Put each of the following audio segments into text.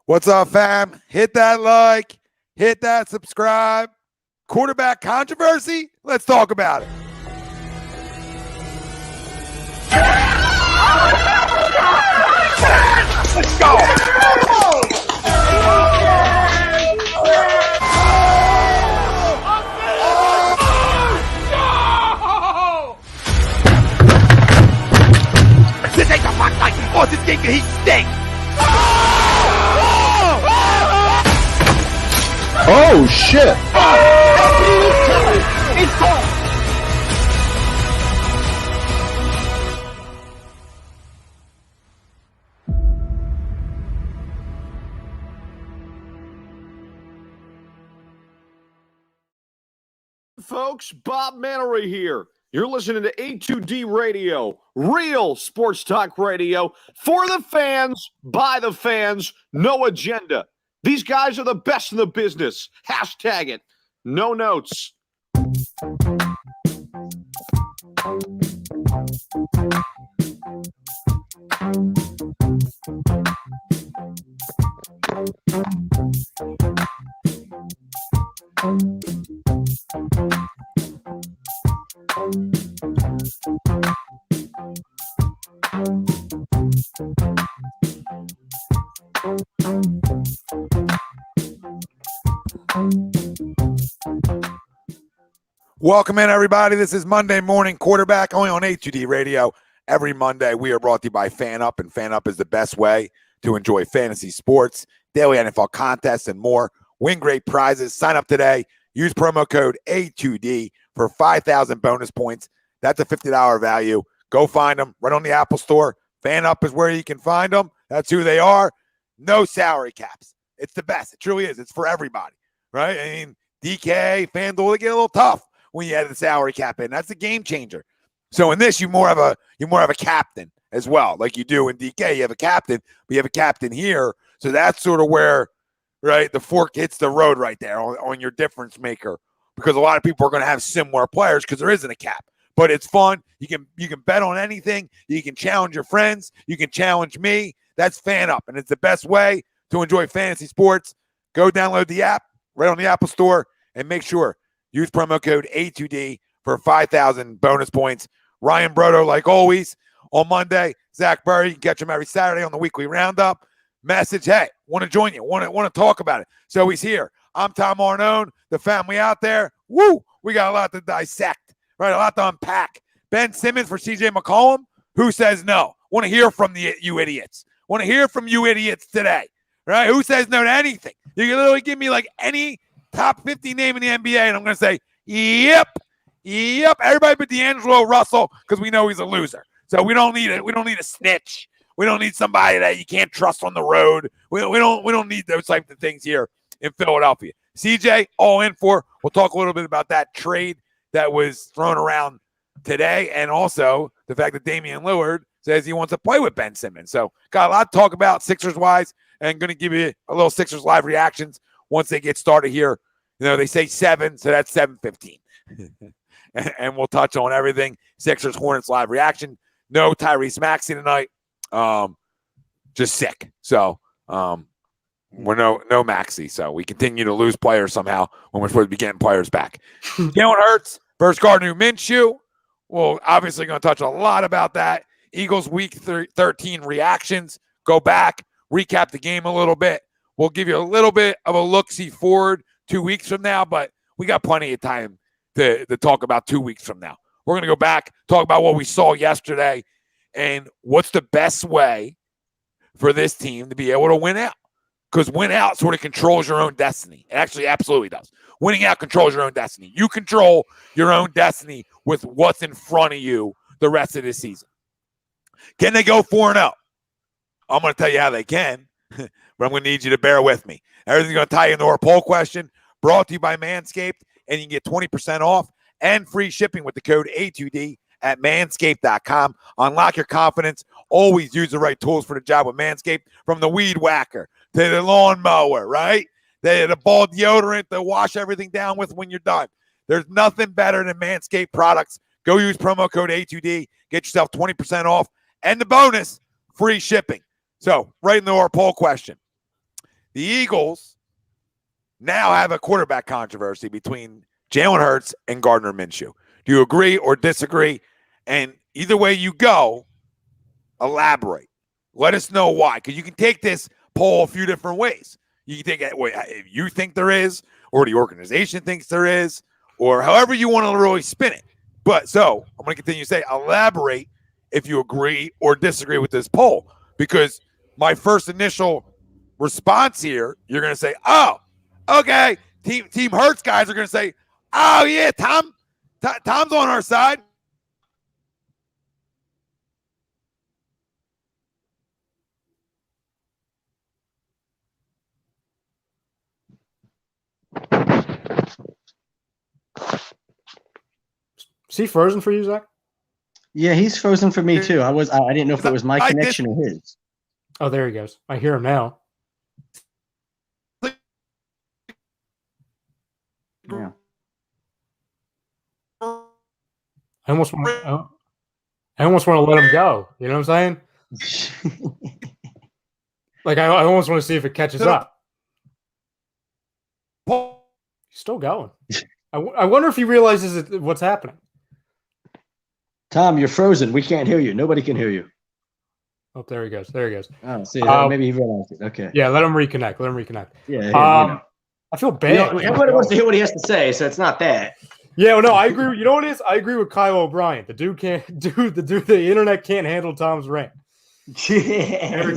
What's up, fam? Hit that like, hit that subscribe. Quarterback controversy? Let's talk about it. Let's go. This ain't the fuck like oh, this game he stinks. Oh shit! It's gone. Folks, Bob Mannery here. You're listening to A2D Radio, real sports talk radio for the fans, by the fans, no agenda. These guys are the best in the business. Hashtag it. No notes. Welcome in, everybody. This is Monday Morning Quarterback, only on A2D Radio. Every Monday, we are brought to you by FanUp, and FanUp is the best way to enjoy fantasy sports, daily NFL contests, and more. Win great prizes. Sign up today. Use promo code A2D for 5,000 bonus points. That's a $50 value. Go find them right on the Apple Store. FanUp is where you can find them. That's who they are. No salary caps. It's the best. It truly is. It's for everybody, right? I mean, DK, FanDuel, they get a little tough when you add the salary cap in. That's a game changer. So in this, you more have a captain as well. Like you do in DK, you have a captain, but you have a captain here. So that's sort of where, right, the fork hits the road right there on your difference maker. Because a lot of people are going to have similar players because there isn't a cap. But it's fun. You can bet on anything. You can challenge your friends. You can challenge me. That's FanUp, and it's the best way to enjoy fantasy sports. Go download the app right on the Apple Store and make sure use promo code A2D for 5,000 bonus points. Ryan Brodo, like always, on Monday. Zach Burry, you can catch him every Saturday on the weekly roundup. Message, hey, want to join you, want to talk about it. So he's here. I'm Tom Arnone, the family out there. Woo! We got a lot to dissect, right? A lot to unpack. Ben Simmons for CJ McCollum. Who says no? Want to hear from you idiots. Want to hear from you idiots today, right? Who says no to anything? You can literally give me like any top 50 name in the NBA, and I'm going to say, yep. Everybody but D'Angelo Russell, because we know he's a loser. So we don't need a snitch. We don't need somebody that you can't trust on the road. We don't need those types of things here in Philadelphia. CJ, all in for. We'll talk a little bit about that trade that was thrown around today, and also the fact that Damien Lillard says he wants to play with Ben Simmons. So got a lot to talk about Sixers-wise, and going to give you a little Sixers live reactions once they get started here. You know, they say 7, so that's 7:15. And we'll touch on everything. Sixers Hornets live reaction. No Tyrese Maxey tonight. Just sick. So we're no Maxey. So we continue to lose players somehow when we're supposed to be getting players back. Jalen Hurts versus Gardner Minshew. We're obviously going to touch a lot about that. Eagles week 13 reactions. Go back, recap the game a little bit. We'll give you a little bit of a look-see forward 2 weeks from now, but we got plenty of time to talk about 2 weeks from now. We're going to go back, talk about what we saw yesterday, and what's the best way for this team to be able to win out. Because win out sort of controls your own destiny. It actually absolutely does. Winning out controls your own destiny. You control your own destiny with what's in front of you the rest of this season. Can they go 4-0? I'm going to tell you how they can, but I'm going to need you to bear with me. Everything's going to tie into our poll question, brought to you by Manscaped, and you can get 20% off and free shipping with the code A2D at manscaped.com. Unlock your confidence. Always use the right tools for the job with Manscaped, from the weed whacker to the lawnmower, right? The ball deodorant to wash everything down with when you're done. There's nothing better than Manscaped products. Go use promo code A2D. Get yourself 20% off. And the bonus, free shipping. So, right into our poll question. The Eagles now have a quarterback controversy between Jalen Hurts and Gardner Minshew. Do you agree or disagree? And either way you go, elaborate. Let us know why, because you can take this poll a few different ways. You can take it if you think there is, or the organization thinks there is, or however you want to really spin it. But so I'm going to continue to say, elaborate if you agree or disagree with this poll, because my first initial response here, you're going to say, oh, okay, Team Hurts guys are going to say, oh, yeah, Tom's on our side. Is he frozen for you, Zach? Yeah, he's frozen for me too. I didn't know if it was my connection or his. Oh, there he goes. I hear him now. Yeah. I almost want to let him go. You know what I'm saying? Like I almost want to see if it catches up. He's still going. I wonder if he realizes what's happening. Tom, you're frozen. We can't hear you. Nobody can hear you. Oh, there he goes. There he goes. Oh, see, maybe he realized it. Okay. Yeah, let him reconnect. Yeah. I feel bad. Everybody wants to hear what he has to say, so it's not that. Yeah, well, no, I agree. You know what it is? I agree with Kyle O'Brien. The internet can't handle Tom's rant. Yeah.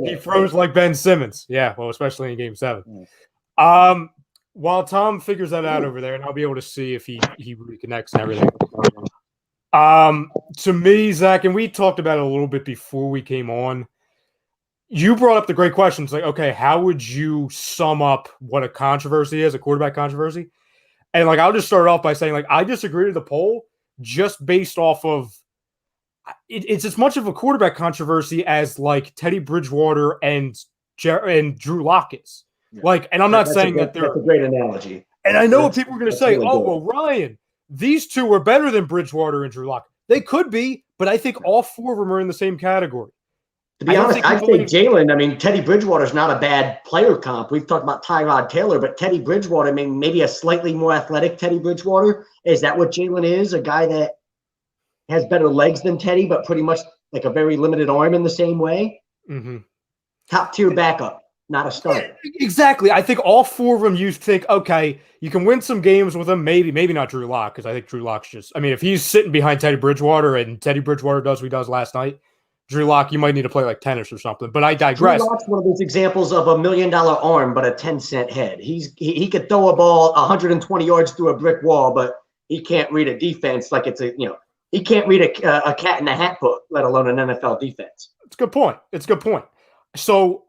He froze like Ben Simmons. Yeah, well, especially in Game 7. While Tom figures that out over there, and I'll be able to see if he reconnects and everything. To me, Zach, and we talked about it a little bit before we came on. You brought up the great questions like, okay, how would you sum up what a controversy is, a quarterback controversy? And like, I'll just start off by saying, like, I disagree with the poll just based off of it's as much of a quarterback controversy as like Teddy Bridgewater and Drew Lock is. Yeah. Like, and I'm not saying that they're a great analogy. And I know what people are going to say. Really well, Ryan, these two are better than Bridgewater and Drew Lock. They could be, but I think all four of them are in the same category. To be honest, I think Jalen, I mean, Teddy Bridgewater's not a bad player comp. We've talked about Tyrod Taylor, but Teddy Bridgewater, I mean, maybe a slightly more athletic Teddy Bridgewater. Is that what Jalen is? A guy that has better legs than Teddy, but pretty much like a very limited arm in the same way? Mm-hmm. Top tier backup, not a starter. Exactly. I think all four of them you think, okay, you can win some games with them. Maybe not Drew Lock, because I think Drew Lock's just, I mean, if he's sitting behind Teddy Bridgewater and Teddy Bridgewater does what he does last night, Drew Lock, you might need to play like tennis or something, but I digress. Drew Lock's one of those examples of $1 million arm, but a 10-cent head. He could throw a ball 120 yards through a brick wall, but he can't read a defense like it's he can't read a cat in a hat book, let alone an NFL defense. It's a good point. So,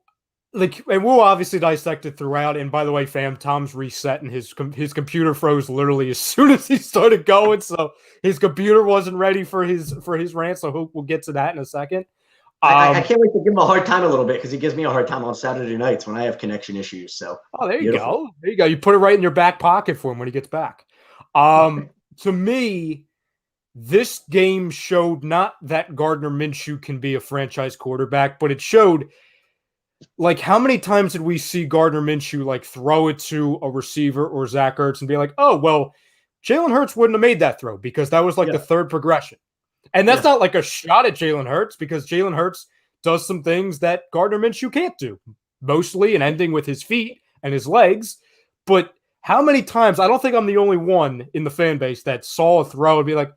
like, and we'll obviously dissect it throughout. And by the way, fam, Tom's reset and his computer froze literally as soon as he started going. So his computer wasn't ready for his rant. So we'll get to that in a second. I can't wait to give him a hard time a little bit because he gives me a hard time on Saturday nights when I have connection issues. So there you go. There you go. You put it right in your back pocket for him when he gets back. To me, this game showed not that Gardner Minshew can be a franchise quarterback, but it showed, like, how many times did we see Gardner Minshew like throw it to a receiver or Zach Ertz and be like, oh, well, Jalen Hurts wouldn't have made that throw because that was like the third progression. And that's not like a shot at Jalen Hurts because Jalen Hurts does some things that Gardner Minshew can't do, mostly and ending with his feet and his legs. But how many times, I don't think I'm the only one in the fan base that saw a throw and be like,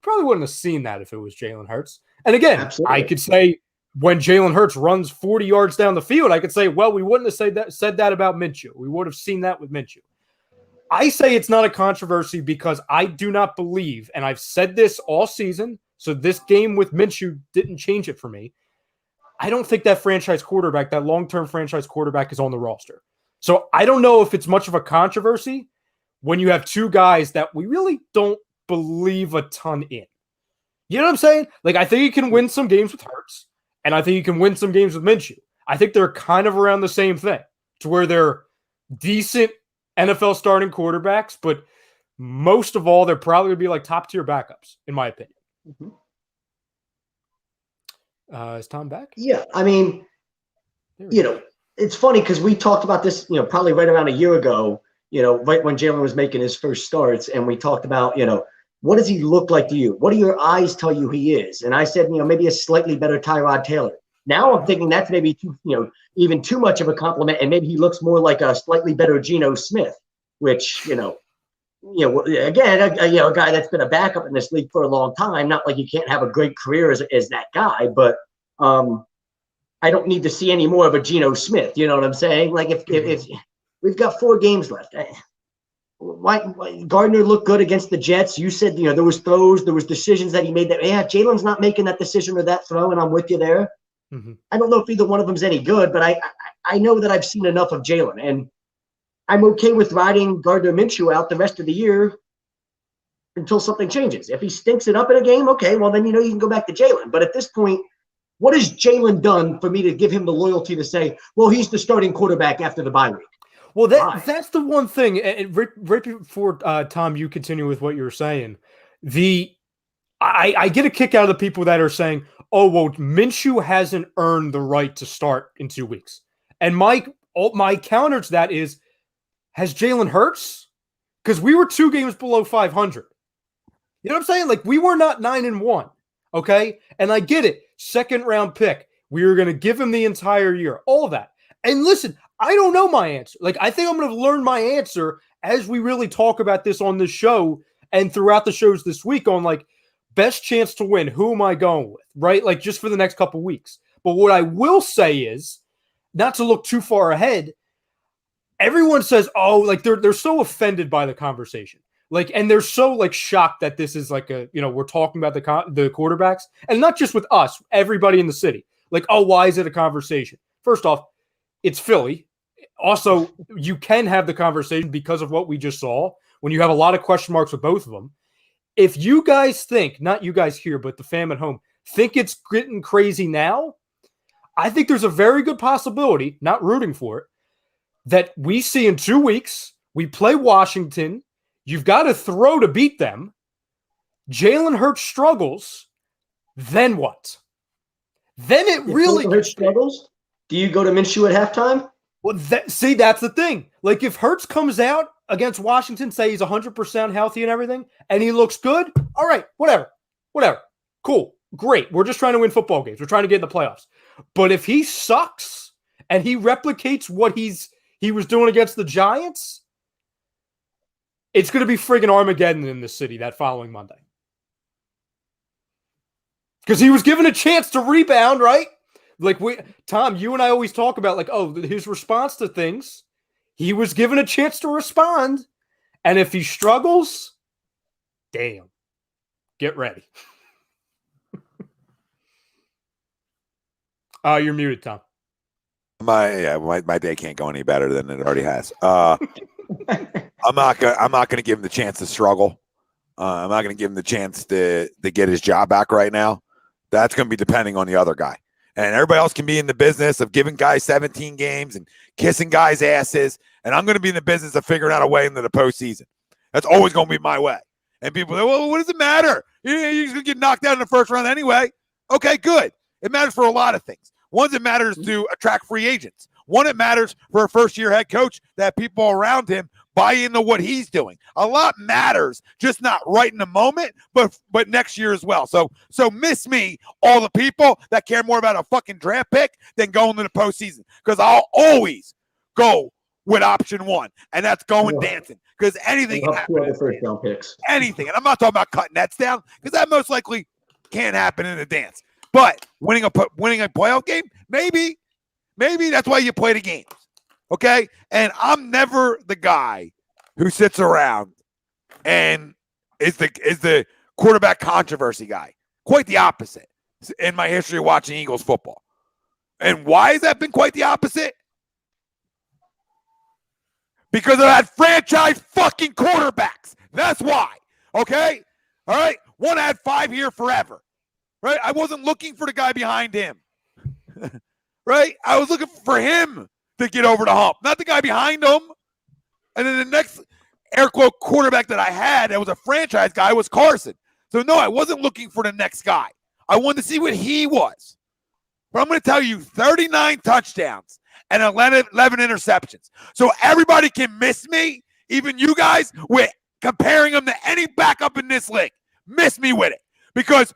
probably wouldn't have seen that if it was Jalen Hurts. And again, absolutely. I could say when Jalen Hurts runs 40 yards down the field, I could say, well, we wouldn't have said that about Minshew. We would have seen that with Minshew. I say it's not a controversy because I do not believe, and I've said this all season, so this game with Minshew didn't change it for me. I don't think that franchise quarterback, that long-term franchise quarterback is on the roster. So I don't know if it's much of a controversy when you have two guys that we really don't believe a ton in. You know what I'm saying? Like, I think you can win some games with Hurts, and I think you can win some games with Minshew. I think they're kind of around the same thing, to where they're decent NFL starting quarterbacks, but most of all, they're probably going to be like top-tier backups, in my opinion. Mm-hmm. Is Tom back? Yeah, I mean, it's funny because we talked about this, probably right around a year ago, right when Jalen was making his first starts, and we talked about, what does he look like to you? What do your eyes tell you he is? And I said, maybe a slightly better Tyrod Taylor. Now I'm thinking that's maybe even too much of a compliment, and maybe he looks more like a slightly better Geno Smith, which, again, a guy that's been a backup in this league for a long time. Not like you can't have a great career as that guy, but I don't need to see any more of a Geno Smith. You know what I'm saying? Like if we've got 4 games left. Why Gardner looked good against the Jets? You said, there was throws, there was decisions that he made that, Jalen's not making that decision or that throw, and I'm with you there. Mm-hmm. I don't know if either one of them's any good, but I know that I've seen enough of Jalen, and I'm okay with riding Gardner Minshew out the rest of the year until something changes. If he stinks it up in a game, okay, well then you can go back to Jalen. But at this point, what has Jalen done for me to give him the loyalty to say, well, he's the starting quarterback after the bye week? Well, that's the one thing. And right before, Tom, you continue with what you were saying. I get a kick out of the people that are saying, oh, well, Minshew hasn't earned the right to start in 2 weeks. And my counter to that is, has Jalen Hurts? Because we were 2 games below 500. You know what I'm saying? Like, we were not 9-1, okay? And I get it. Second-round pick. We were going to give him the entire year. All of that. And listen, I don't know my answer. Like, I think I'm going to learn my answer as we really talk about this on this show and throughout the shows this week on, like, best chance to win. Who am I going with, right? Like, just for the next couple weeks. But what I will say is, not to look too far ahead, everyone says, oh, like, they're so offended by the conversation. Like, and they're so, like, shocked that this is, like, we're talking about the quarterbacks. And not just with us, everybody in the city. Like, oh, why is it a conversation? First off, it's Philly. Also, you can have the conversation because of what we just saw when you have a lot of question marks with both of them. If you guys think, not you guys here, but the fam at home, think it's getting crazy now, I think there's a very good possibility, not rooting for it, that we see in 2 weeks, we play Washington, you've got to throw to beat them, Jalen Hurts struggles, then what? Then it really Hurts struggles? Do you go to Minshew at halftime? Well, see, that's the thing. Like, if Hurts comes out against Washington, say he's 100% healthy and everything, and he looks good, all right, whatever. Cool, great. We're just trying to win football games. We're trying to get in the playoffs. But if he sucks and he replicates what he was doing against the Giants, it's going to be friggin' Armageddon in this city that following Monday. Because he was given a chance to rebound, right? Like, Tom, you and I always talk about, like, oh, his response to things, he was given a chance to respond. And if he struggles, damn, get ready. You're muted, Tom. My day can't go any better than it already has. I'm not gonna give him the chance to struggle. I'm not gonna give him the chance to get his job back right now. That's gonna be depending on the other guy. And everybody else can be in the business of giving guys 17 games and kissing guys' asses. And I'm going to be in the business of figuring out a way into the postseason. That's always going to be my way. And people say, well, what does it matter? You're just going to get knocked out in the first round anyway. Okay, good. It matters for a lot of things. One, it matters to attract free agents. One, it matters for a first-year head coach that people around him buy into what he's doing. A lot matters, just not right in the moment, but next year as well. So miss me, all the people that care more about a fucking draft pick than going to the postseason, because I'll always go with option one, and that's going dancing, because anything can happen. First-round picks. Anything, and I'm not talking about cutting nets down, because that most likely can't happen in a dance. But winning a playoff game, maybe that's why you play the games. Okay, and I'm never the guy who sits around and is the quarterback controversy guy. Quite the opposite in my history of watching Eagles football. And why has that been quite the opposite? Because I've had franchise fucking quarterbacks. That's why. Okay, all right. One had 5 here forever. Right, I wasn't looking for the guy behind him. Right, I was looking for him to get over the hump, not the guy behind him. And then the next air quote quarterback that I had that was a franchise guy was Carson. So no, I wasn't looking for the next guy. I wanted to see what he was. But I'm going to tell you, 39 touchdowns and 11 interceptions. So everybody can miss me, even you guys, with comparing him to any backup in this league. Miss me with it. Because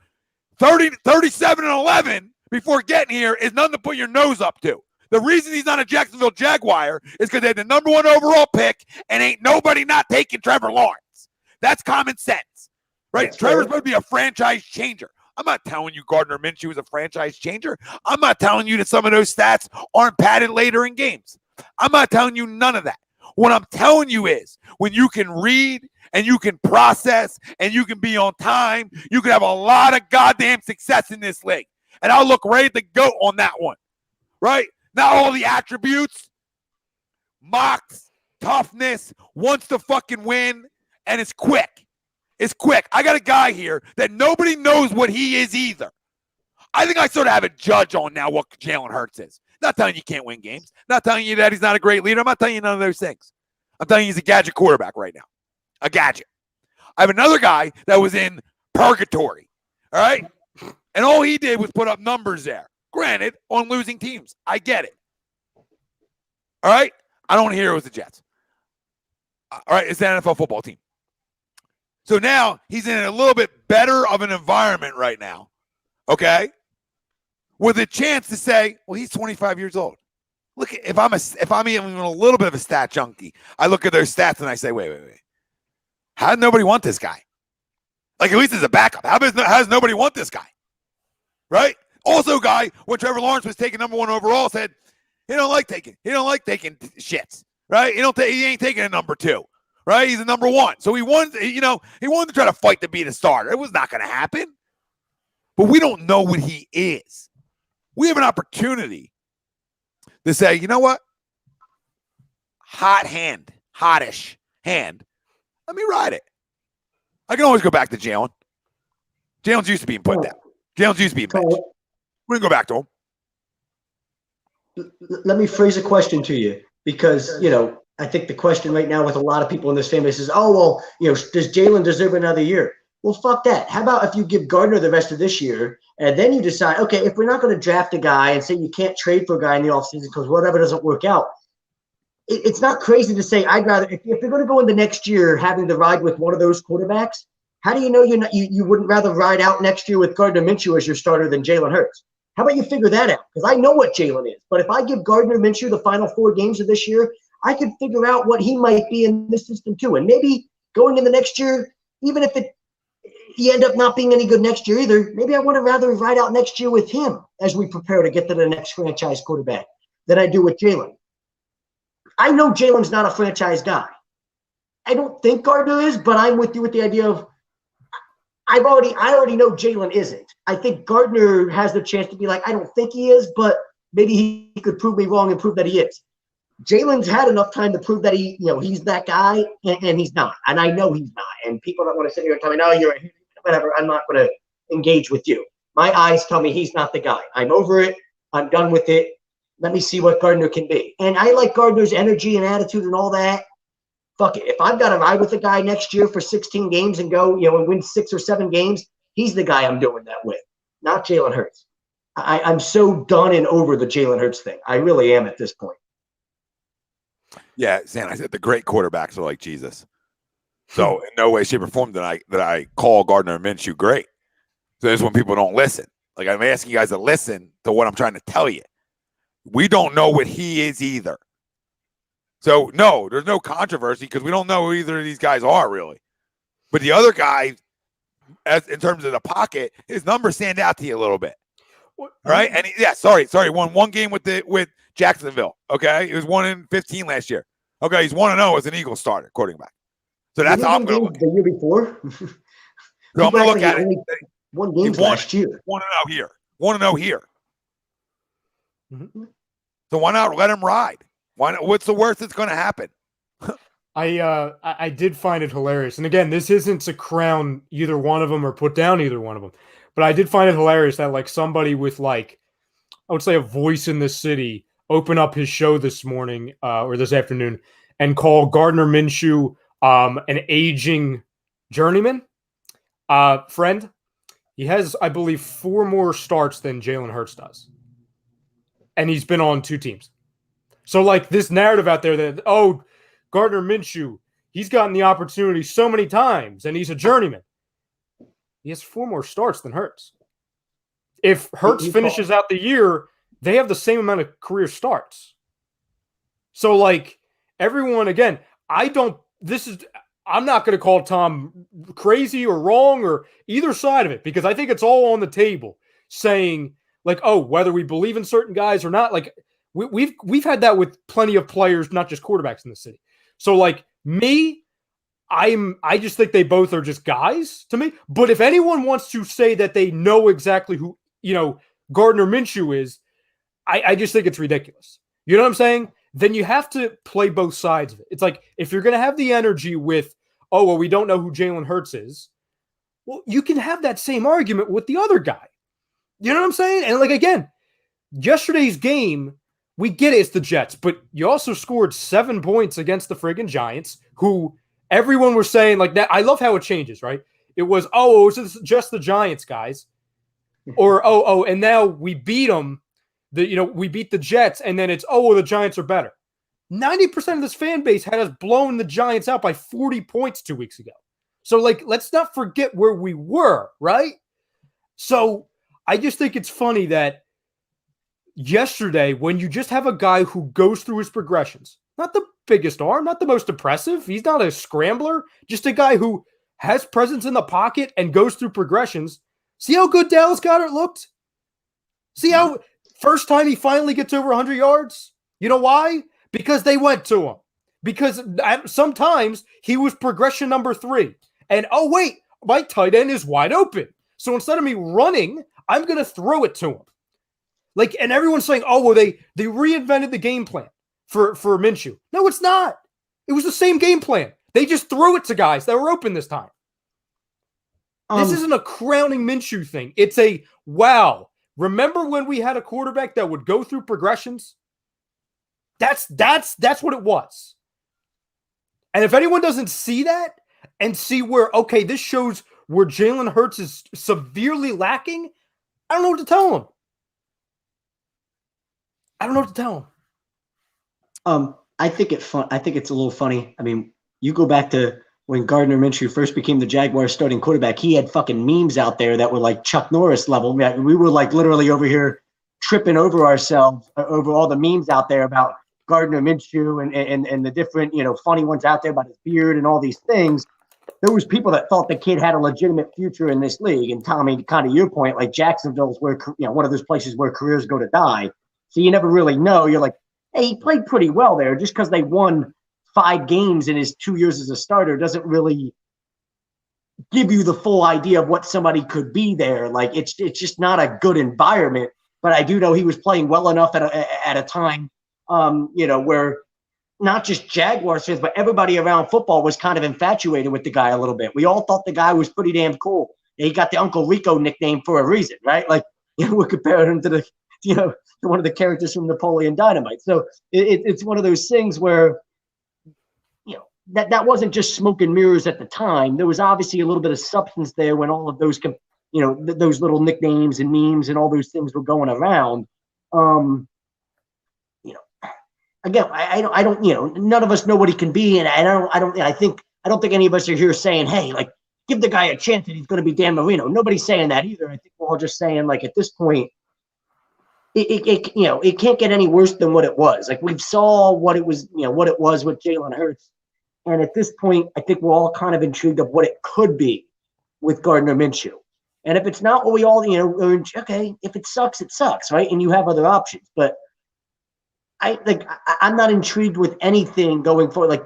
37 and 11 before getting here is nothing to put your nose up to. The reason he's not a Jacksonville Jaguar is because they had the number 1 overall pick and ain't nobody not taking Trevor Lawrence. That's common sense, right? Trevor's supposed to be a franchise changer. I'm not telling you Gardner Minshew is a franchise changer. I'm not telling you that some of those stats aren't padded later in games. I'm not telling you none of that. What I'm telling you is when you can read and you can process and you can be on time, you can have a lot of goddamn success in this league. And I'll look right at the GOAT on that one, right? Not all the attributes, mocks, toughness, wants to fucking win, and it's quick. It's quick. I got a guy here that nobody knows what he is either. I think I sort of have a judge on now what Jalen Hurts is. Not telling you can't win games. Not telling you that he's not a great leader. I'm not telling you none of those things. I'm telling you he's a gadget quarterback right now. A gadget. I have another guy that was in purgatory. All right? And all he did was put up numbers there. Granted, on losing teams. I get it. All right? I don't want to hear it was the Jets. All right? It's the NFL football team. So now he's in a little bit better of an environment right now. Okay? With a chance to say, well, he's 25 years old. Look, if I'm even a little bit of a stat junkie, I look at their stats and I say, wait. How did nobody want this guy? Like, at least as a backup. How does nobody want this guy? Right? Also, guy, when Trevor Lawrence was taken number 1 overall, said he don't like taking shits. Right? He ain't taking a number 2. Right? He's a number 1. So he wanted to try to fight to be the starter. It was not going to happen. But we don't know what he is. We have an opportunity to say, you know what? Hottish hand. Let me ride it. I can always go back to Jalen. Jalen's used to being put down. Jalen's used to being benched. We're going to go back to him. Let me phrase a question to you because, I think the question right now with a lot of people in this fan base is, does Jalen deserve another year? Well, fuck that. How about if you give Gardner the rest of this year and then you decide, okay, if we're not going to draft a guy and say you can't trade for a guy in the offseason because whatever doesn't work out, it's not crazy to say I'd rather – if you're going to go in the next year having to ride with one of those quarterbacks, how do you know you wouldn't rather ride out next year with Gardner Minshew as your starter than Jalen Hurts? How about you figure that out? Because I know what Jalen is. But if I give Gardner Minshew the final 4 games of this year, I could figure out what he might be in this system too. And maybe going in the next year, even if he end up not being any good next year either, maybe I would have rather ride out next year with him as we prepare to get to the next franchise quarterback than I do with Jalen. I know Jalen's not a franchise guy. I don't think Gardner is, but I'm with you with the idea of I already know Jalen isn't. I think Gardner has the chance to be like, I don't think he is, but maybe he could prove me wrong and prove that he is. Jalen's had enough time to prove that he's that guy, and he's not. And I know he's not. And people don't want to sit here and tell me, no, you're whatever. I'm not going to engage with you. My eyes tell me he's not the guy. I'm over it. I'm done with it. Let me see what Gardner can be. And I like Gardner's energy and attitude and all that. Fuck it. If I've got to ride with a guy next year for 16 games and go, and win 6 or 7 games, he's the guy I'm doing that with, not Jalen Hurts. I'm so done and over the Jalen Hurts thing. I really am at this point. Yeah, Sam, I said the great quarterbacks are like Jesus. So in no way, shape, or form that I call Gardner Minshew great. So that's when people don't listen. Like, I'm asking you guys to listen to what I'm trying to tell you. We don't know what he is either. So no, there's no controversy because we don't know who either of these guys are really. But the other guy, in terms of the pocket, his numbers stand out to you a little bit. Right? And won 1 game with Jacksonville. Okay, he was 1-15 last year. Okay, he's 1-0 as an Eagles starter, quarterback. So that's how I'm going to look. The year before. So I'm going to look at it. Won games last year. 1-0 here. 1-0 here. Mm-hmm. So why not let him ride? What's the worst that's going to happen? I did find it hilarious. And again, this isn't to crown either one of them or put down either one of them. But I did find it hilarious that like somebody with I would say a voice in the city open up his show this morning or this afternoon and call Gardner Minshew an aging journeyman. Friend, he has, I believe, 4 more starts than Jalen Hurts does. And he's been on 2 teams. So, like, this narrative out there that, oh, Gardner Minshew, he's gotten the opportunity so many times, and he's a journeyman. He has 4 more starts than Hurts. If Hurts finishes out the year, they have the same amount of career starts. So, like, everyone, again, I'm not going to call Tom crazy or wrong or either side of it, because I think it's all on the table saying, like, oh, whether we believe in certain guys or not, like, we've had that with plenty of players, not just quarterbacks in the city. So, like, I just think they both are just guys to me. But if anyone wants to say that they know exactly who, Gardner Minshew is, I just think it's ridiculous. You know what I'm saying? Then you have to play both sides of it. It's like, if you're going to have the energy with, oh, well, we don't know who Jalen Hurts is, well, you can have that same argument with the other guy. You know what I'm saying? And, like, again, yesterday's game, we get it, it's the Jets, but you also scored 7 points against the friggin' Giants, who everyone was saying, like, that. I love how it changes, right? It was, oh, it was just the Giants, guys. Or, and now we beat them. We beat the Jets, and then it's, well, the Giants are better. 90% of this fan base had us blowing the Giants out by 40 points 2 weeks ago. So, like, let's not forget where we were, right? So I just think it's funny that yesterday, when you just have a guy who goes through his progressions, not the biggest arm, not the most impressive, he's not a scrambler, just a guy who has presence in the pocket and goes through progressions. See how good Dallas Goedert looked? See how first time he finally gets over 100 yards? You know why? Because they went to him. Because sometimes he was progression number 3. And, oh, wait, my tight end is wide open. So instead of me running, I'm going to throw it to him. Like, and everyone's saying, oh, well, they reinvented the game plan for Minshew. No, it's not. It was the same game plan. They just threw it to guys that were open this time. This isn't a crowning Minshew thing. It's a, wow, remember when we had a quarterback that would go through progressions? That's what it was. And if anyone doesn't see that and see where, okay, this shows where Jalen Hurts is severely lacking, I don't know what to tell him. I don't know what to tell him. I think it's a little funny. I mean, you go back to when Gardner Minshew first became the Jaguars starting quarterback, he had fucking memes out there that were like Chuck Norris level. We were like literally over here tripping over ourselves over all the memes out there about Gardner Minshew and the different, funny ones out there about his beard and all these things. There was people that thought the kid had a legitimate future in this league. And Tommy, kind of your point, like Jacksonville's where, one of those places where careers go to die. So you never really know. You're like, hey, he played pretty well there. Just because they won 5 games in his 2 years as a starter doesn't really give you the full idea of what somebody could be there. Like, it's just not a good environment. But I do know he was playing well enough at a time, where not just Jaguars fans, but everybody around football was kind of infatuated with the guy a little bit. We all thought the guy was pretty damn cool. He got the Uncle Rico nickname for a reason, right? Like, we're comparing him to the, to one of the characters from Napoleon Dynamite. So it's one of those things where, that wasn't just smoke and mirrors at the time. There was obviously a little bit of substance there when all of those, those little nicknames and memes and all those things were going around. Again, I don't, none of us know what he can be, and I don't think any of us are here saying, hey, like, give the guy a chance and he's going to be Dan Marino. Nobody's saying that either. I think we're all just saying, like, at this point, it can't get any worse than what it was. Like, we saw what it was, what it was with Jalen Hurts. And at this point, I think we're all kind of intrigued of what it could be with Gardner Minshew. And if it's not what we all, okay, if it sucks, right? And you have other options. But I'm not intrigued with anything going forward. Like,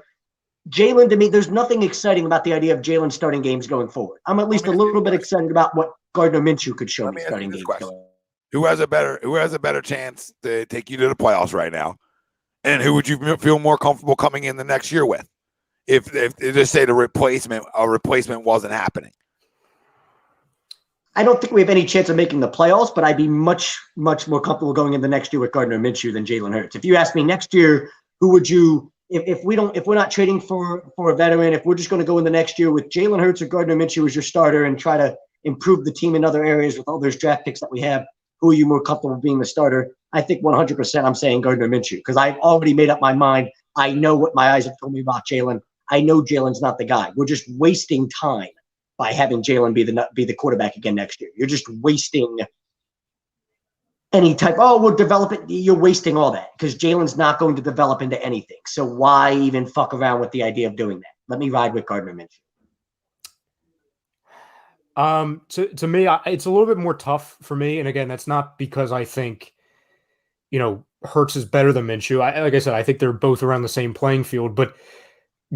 Jalen, to me, there's nothing exciting about the idea of Jalen starting games going forward. I'm at least a little bit excited about what Gardner Minshew could show me starting games going. Who has a better chance to take you to the playoffs right now? And who would you feel more comfortable coming in the next year with? If just say a replacement wasn't happening. I don't think we have any chance of making the playoffs, but I'd be much, much more comfortable going in the next year with Gardner Minshew than Jalen Hurts. If you ask me next year, who would you, if we're not trading for a veteran, if we're just going to go in the next year with Jalen Hurts or Gardner Minshew as your starter and try to improve the team in other areas with all those draft picks that we have, who are you more comfortable being the starter? I think 100% I'm saying Gardner Minshew because I've already made up my mind. I know what my eyes have told me about Jalen. I know Jalen's not the guy. We're just wasting time by having Jalen be the quarterback again next year. You're just wasting any type. Oh, we'll develop it. You're wasting all that because Jalen's not going to develop into anything. So why even fuck around with the idea of doing that? Let me ride with Gardner Minshew. To me, it's a little bit more tough for me. And again, that's not because I think, Hurts is better than Minshew. Like I said, I think they're both around the same playing field. But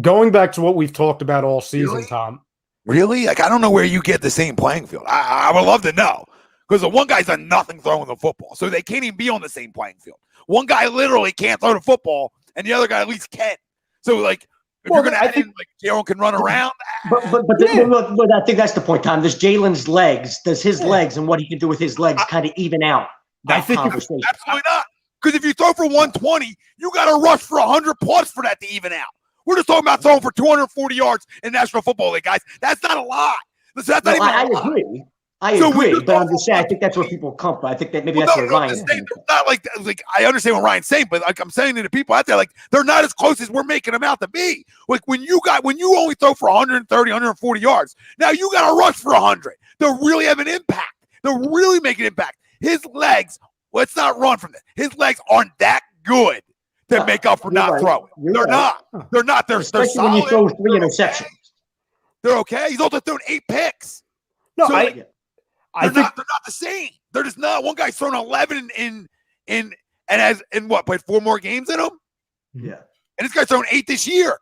going back to what we've talked about all season, really? Tom. Really? Like, I don't know where you get the same playing field. I would love to know because the one guy's done nothing throwing the football. So they can't even be on the same playing field. One guy literally can't throw the football and the other guy at least can. So, like, if you're going to add in, like, Jalen can run around. But I think that's the point, Tom. Does Jalen's legs, his legs and what he can do with his legs kind of even out that conversation? Absolutely not. Because if you throw for 120, you got to rush for 100 plus for that to even out. We're just talking about throwing for 240 yards in National Football League, guys. That's not a lot. I agree. I agree, but I'm just saying, I think that's where people come from. I think that maybe that's where Ryan's saying. Not like I understand what Ryan's saying, but like I'm saying to the people out there, like they're not as close as we're making them out to be. Like when you only throw for 130, 140 yards, now you got to rush for 100 to really have an impact. To really make an impact. His legs, let's not run from this. His legs aren't that good to make up for not throwing. They're not. They're not. They're especially solid. when you throw 3 interceptions. They're okay. He's also thrown 8 picks. No, so, I think they're not the same. They're just not. One guy's thrown 11 and has played 4 more games in him. Yeah, and this guy's thrown 8 this year.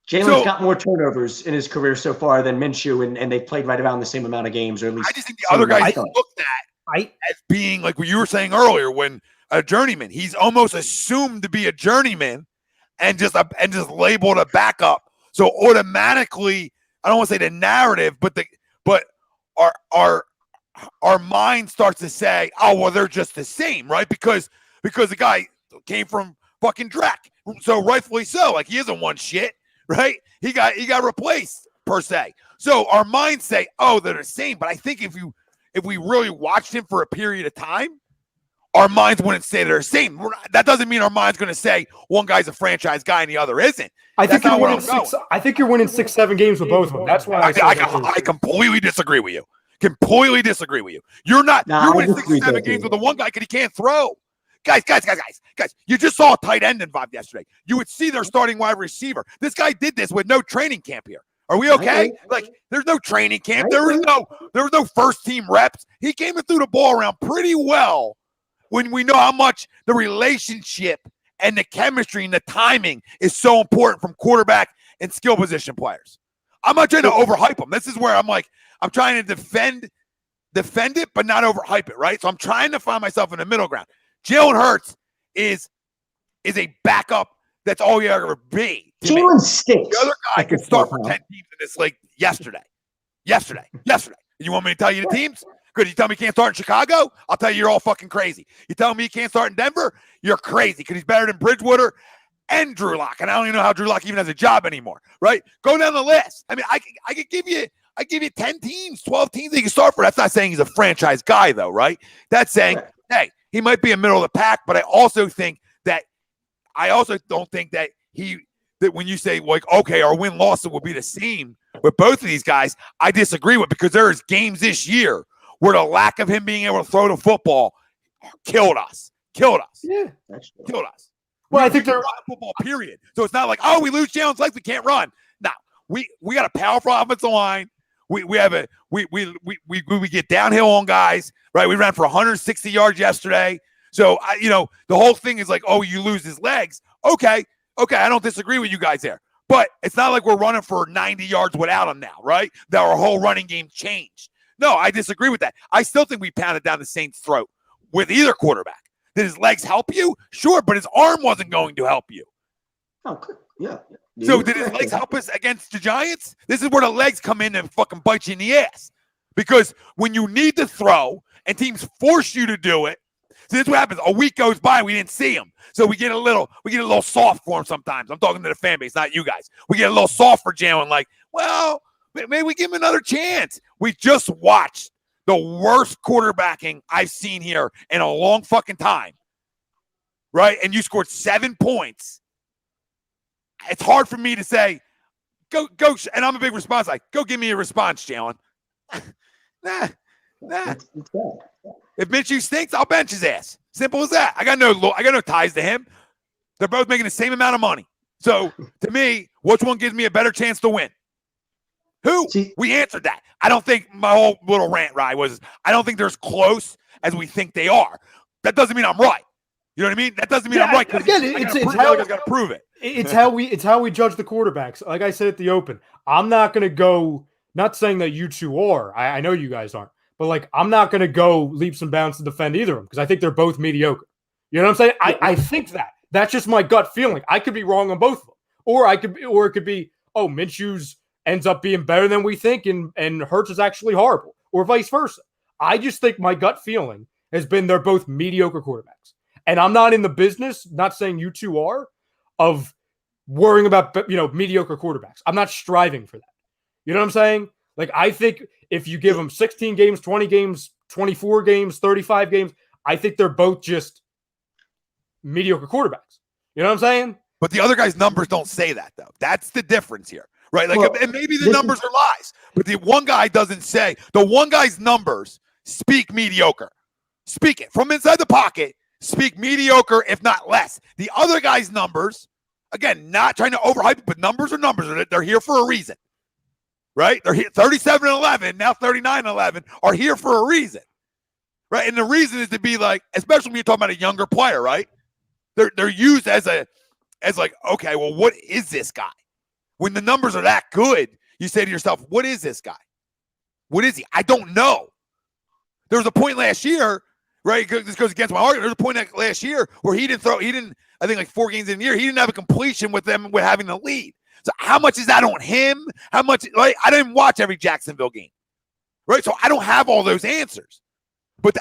Jalen's got more turnovers in his career so far than Minshew, and they played right around the same amount of games, or at least. I just think the other guys looked at as being like what you were saying earlier, when a journeyman. He's almost assumed to be a journeyman, and just labeled a backup. So automatically, I don't want to say the narrative, but our mind starts to say, oh, well, they're just the same, right? Because the guy came from fucking Drek. So rightfully so. Like, he hasn't won shit, right? He got replaced, per se. So our minds say, oh, they're the same. But I think if we really watched him for a period of time, our minds wouldn't say they're the same. That doesn't mean our mind's going to say one guy's a franchise guy and the other isn't. I think you're winning 6, 7 games with both of them. That's why I completely disagree with you. Completely disagree with you. You're not. You're winning 6 or 7 games with the one guy because he can't throw. Guys, you just saw a tight end in Bob yesterday. You would see their starting wide receiver. This guy did this with no training camp here. Are we okay? Like, there's no training camp. There was no first team reps. He came and threw the ball around pretty well when we know how much the relationship and the chemistry and the timing is so important from quarterback and skill position players. I'm not trying to overhype him. This is where I'm like, I'm trying to defend it, but not overhype it, right? So I'm trying to find myself in the middle ground. Jalen Hurts is a backup. That's all you ever be. Jalen stinks. The other guy could start for 10 teams in this league yesterday. You want me to tell you the teams? Good. You tell me he can't start in Chicago? I'll tell you you're all fucking crazy. You tell me he can't start in Denver? You're crazy because he's better than Bridgewater and Drew Lock. And I don't even know how Drew Lock even has a job anymore, right? Go down the list. I mean, I could give you 10 teams, 12 teams that he can start for. That's not saying he's a franchise guy, though, right? That's saying, hey, he might be a middle of the pack, but I also don't think that that when you say, like, okay, our win-loss will be the same with both of these guys, I disagree with, because there's games this year where the lack of him being able to throw the football killed us. Yeah, that's true. Killed us. Well, I think they're football, period. So it's not like, oh, we lose Jalen's legs, we can't run. No, we got a powerful offensive line. We get downhill on guys, right? We ran for 160 yards yesterday. So the whole thing is like, oh, you lose his legs. Okay, I don't disagree with you guys there. But it's not like we're running for 90 yards without him now, right? That our whole running game changed. No, I disagree with that. I still think we pounded down the Saints' throat with either quarterback. Did his legs help you? Sure, but his arm wasn't going to help you. Oh, yeah. So did his legs help us against the Giants? This is where the legs come in and fucking bite you in the ass. Because when you need to throw and teams force you to do it, so this is what happens. A week goes by, we didn't see him. So we get a little soft for him sometimes. I'm talking to the fan base, not you guys. We get a little soft for Jalen, like, well, maybe we give him another chance. We just watched the worst quarterbacking I've seen here in a long fucking time. right, and you scored 7 points, it's hard for me to say, go, and I'm a big response like, go give me a response, Jalen. Nah. If Minshew stinks, I'll bench his ass. Simple as that. I got no ties to him. They're both making the same amount of money. So to me, which one gives me a better chance to win? Who? We answered that. I don't think my whole little rant was, I don't think they're as close as we think they are. That doesn't mean I'm right. You know what I mean? That doesn't mean I'm right. Again, it's how I got to prove it. It's how we judge the quarterbacks. Like I said at the open, I'm not going to go. Not saying that you two are. I know you guys aren't. But like, I'm not going to go leaps and bounds to defend either of them because I think they're both mediocre. You know what I'm saying? I think that's just my gut feeling. I could be wrong on both of them, or it could be, oh, Minshew's ends up being better than we think, and Hurts is actually horrible, or vice versa. I just think my gut feeling has been they're both mediocre quarterbacks, and I'm not in the business. Not saying you two are, of worrying about mediocre quarterbacks. I'm not striving for that. You know what I'm saying? Like, I think if you give them 16 games, 20 games, 24 games, 35 games, I think they're both just mediocre quarterbacks. You know what I'm saying? But the other guy's numbers don't say that, though. That's the difference here, right? Like, and maybe the numbers are lies, but the one guy doesn't say. The one guy's numbers speak mediocre. Speak it from inside the pocket. Speak mediocre, if not less. The other guy's numbers, again, not trying to overhype, but numbers are numbers. They're here for a reason. Right? They're here 37-11, now 39-11 are here for a reason. Right? And the reason is to be like, especially when you're talking about a younger player, right? They're used as like, okay, well, what is this guy? When the numbers are that good, you say to yourself, what is this guy? What is he? I don't know. There was a point last year, right? This goes against my argument. There was a point last year where I think like 4 games in a year, he didn't have a completion with them with having the lead. So how much is that on him? How much? Like, I didn't watch every Jacksonville game, right? So I don't have all those answers. But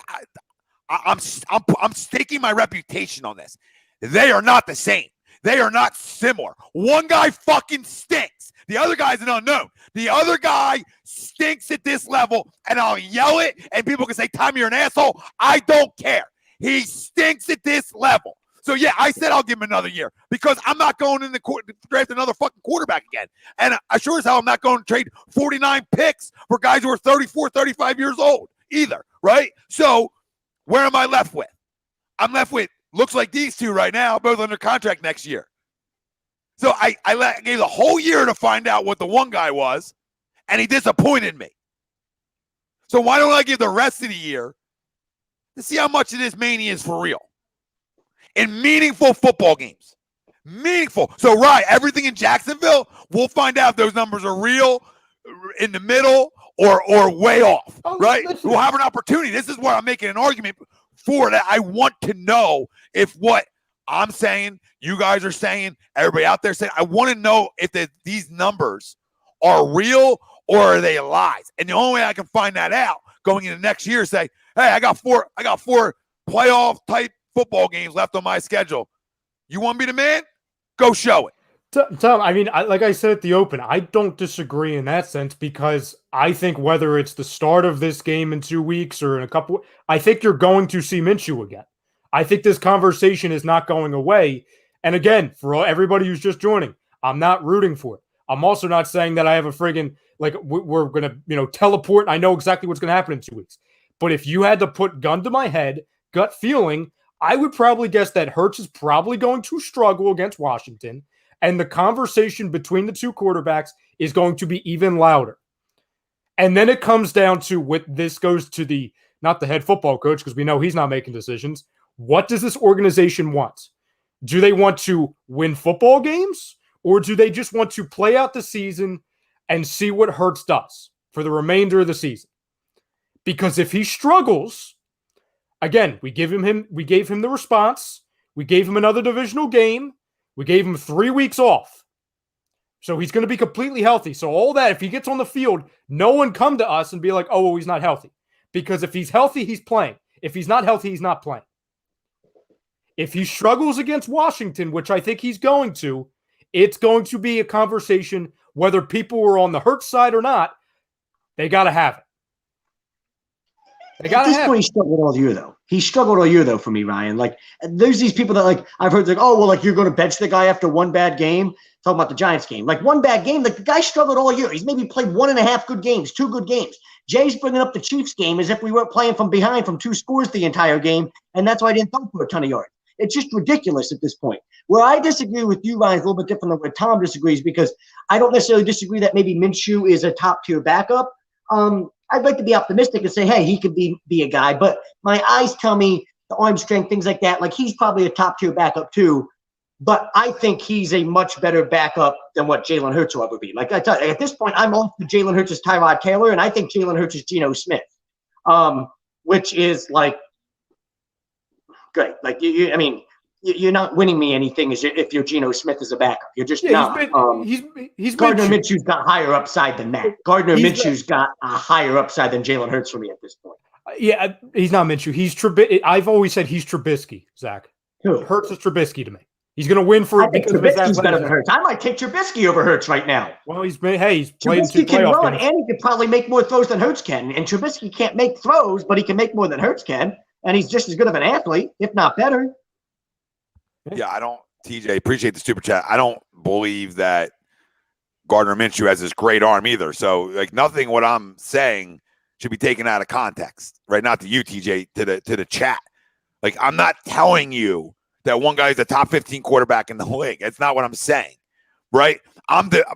I'm staking my reputation on this. They are not the same. They are not similar. One guy fucking stinks. The other guy's an unknown. The other guy stinks at this level, and I'll yell it, and people can say, Tom, you're an asshole. I don't care. He stinks at this level. So, yeah, I said I'll give him another year because I'm not going in the draft another fucking quarterback again. And I sure as hell I'm not going to trade 49 picks for guys who are 34, 35 years old either, right? So where am I left with? I'm left with, looks like these two right now, both under contract next year. So I gave the whole year to find out what the one guy was, and he disappointed me. So why don't I give the rest of the year to see how much of this mania is for real? In meaningful football games. Meaningful. So, right, everything in Jacksonville, we'll find out if those numbers are real, in the middle, or way off, right? Listen. We'll have an opportunity. This is where I'm making an argument for that. I want to know if what I'm saying, you guys are saying, everybody out there saying, I want to know if these numbers are real or are they lies. And the only way I can find that out going into next year is say, hey, I got four playoff type football games left on my schedule. You want me the man? Go show it. Tom, I mean, like I said at the open, I don't disagree in that sense because I think whether it's the start of this game in 2 weeks or in a couple, I think you're going to see Minshew again. I think this conversation is not going away. And again, for everybody who's just joining, I'm not rooting for it. I'm also not saying that I have a friggin' like we're going to, teleport. And I know exactly what's going to happen in 2 weeks. But if you had to put gun to my head, gut feeling, I would probably guess that Hurts is probably going to struggle against Washington, and the conversation between the two quarterbacks is going to be even louder. And then it comes down to this goes to not the head football coach, because we know he's not making decisions. What does this organization want? Do they want to win football games, or do they just want to play out the season and see what Hurts does for the remainder of the season? Because if he struggles, again, we gave him the response. We gave him another divisional game. We gave him 3 weeks off. So he's going to be completely healthy. So all that, if he gets on the field, no one come to us and be like, oh, well, he's not healthy. Because if he's healthy, he's playing. If he's not healthy, he's not playing. If he struggles against Washington, which I think he's going to, it's going to be a conversation, whether people are on the Hurts side or not, they got to have it. At this point, he struggled all year, though. He struggled all year, though, for me, Ryan. Like, there's these people that, like, I've heard, like, oh, well, like, you're going to bench the guy after one bad game. Talking about the Giants game. Like, one bad game, like, the guy struggled all year. He's maybe played 1.5 good games, 2 good games. Jay's bringing up the Chiefs game as if we weren't playing from behind from 2 scores the entire game, and that's why I didn't throw for a ton of yards. It's just ridiculous at this point. Where I disagree with you, Ryan, is a little bit different than where Tom disagrees, because I don't necessarily disagree that maybe Minshew is a top-tier backup. I'd like to be optimistic and say, hey, he could be a guy, but my eyes tell me the arm strength, things like that. Like, he's probably a top-tier backup too, but I think he's a much better backup than what Jalen Hurts will ever be. Like I tell you, at this point, I'm off the Jalen Hurts is Tyrod Taylor, and I think Jalen Hurts is Geno Smith, which is like great. Like, you're not winning me anything if you're Geno Smith as a backup. You're just not. He's Gardner Minshew's got higher upside than that. Gardner Minshew's got a higher upside than Jalen Hurts for me at this point. Yeah, he's not Minshew. He's Trubisky. I've always said he's Trubisky, Zach. Who? Hurts is Trubisky to me. He's going to win for it because Trubisky's better than Hurts. I might take Trubisky over Hurts right now. Well, he's played in 2 Trubisky can run, games. and he could probably make more throws than Hurts can. And Trubisky can't make throws, but he can make more than Hurts can. And he's just as good of an athlete, if not better. Yeah, TJ, appreciate the super chat. I don't believe that Gardner Minshew has this great arm either. So, like, nothing what I'm saying should be taken out of context, right? Not to you, TJ, to the chat. Like, I'm not telling you that one guy is the top 15 quarterback in the league. That's not what I'm saying, right?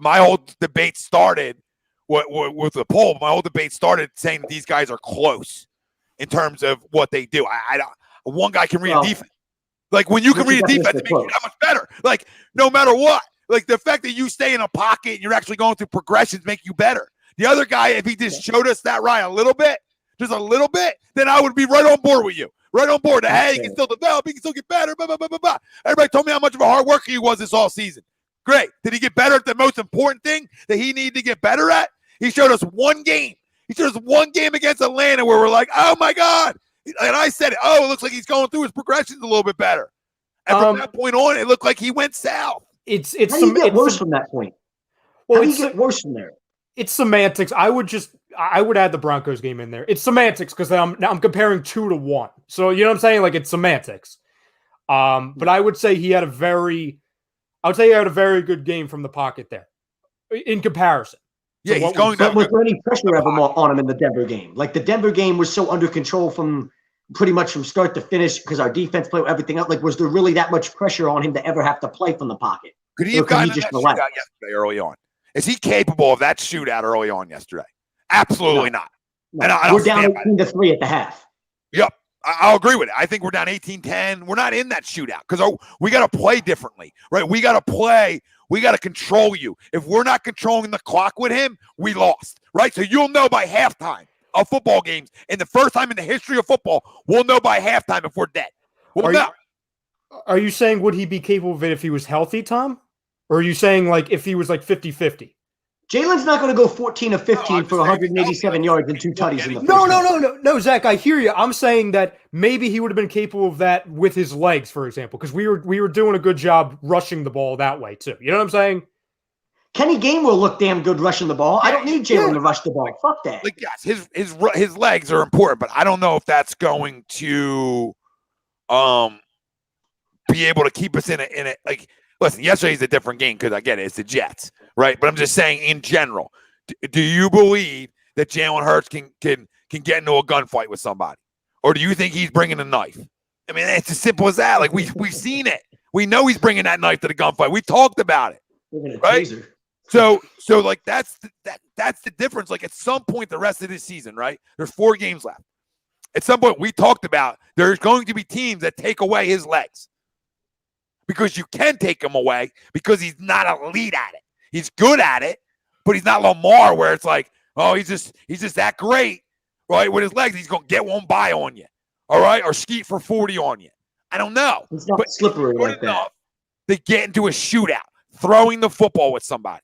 My whole debate started with the poll. My whole debate started saying that these guys are close in terms of what they do. One guy can read a defense. Like, when you can read a defense, it makes you that much better. Like, no matter what. Like, the fact that you stay in a pocket and you're actually going through progressions make you better. The other guy, if he just showed us that, Ryan, a little bit, just a little bit, then I would be right on board with you. Right on board. Hey, he can still develop. He can still get better. Blah, blah, blah, blah, blah. Everybody told me how much of a hard worker he was this all season. Great. Did he get better at the most important thing that he needed to get better at? He showed us one game. He showed us one game against Atlanta where we're like, oh, my God. And I said, it looks like he's going through his progressions a little bit better. And from that point on, it looked like he went south. How do you get worse from that point? How do you get worse from there? It's semantics. I would add the Broncos game in there. It's semantics because I'm comparing 2 to 1. So you know what I'm saying? Like, it's semantics. But I would say he had a very good game from the pocket there in comparison. Yeah, he's going down. Was there any pressure ever on him in the Denver game? Like, the Denver game was so under control from pretty much from start to finish because our defense played everything else. Like, was there really that much pressure on him to ever have to play from the pocket? Could he have gotten that shootout yesterday early on? Is he capable of that shootout early on yesterday? Absolutely not. No. And we're down 18-3 at the half. Yep. I'll agree with it. I think we're down 18-10. We're not in that shootout because we got to play differently, right? We got to play. We got to control you. If we're not controlling the clock with him, we lost, right? So you'll know by halftime of football games, and the first time in the history of football, we'll know by halftime if we're dead. We'll know. Are you saying would he be capable of it if he was healthy, Tom? Or are you saying, like, if he was like 50-50? Jalen's not going to go 14 of 15 for 187 yards and 2 tutties in the first. No, Zach, I hear you. I'm saying that maybe he would have been capable of that with his legs, for example, because we were doing a good job rushing the ball that way too. You know what I'm saying? Kenny Gainwell looked damn good rushing the ball. I don't need Jalen to rush the ball. Fuck that. Like, yes, his legs are important, but I don't know if that's going to be able to keep us in it. Like, listen, yesterday's a different game because I get it, it's the Jets, right? But I'm just saying in general, do you believe that Jalen Hurts can get into a gunfight with somebody, or do you think he's bringing a knife? I mean, it's as simple as that. Like, we've seen it. We know he's bringing that knife to the gunfight. We talked about it, right? Taser. So like that's the difference. Like, at some point the rest of this season, right? There's 4 games left. At some point we talked about there's going to be teams that take away his legs because you can take him away because he's not elite at it. He's good at it, but he's not Lamar where it's like, oh, he's just that great, right? With his legs, he's going to get one by on you, all right? Or skeet for 40 on you. I don't know. He's not slippery like that. To get into a shootout, throwing the football with somebody.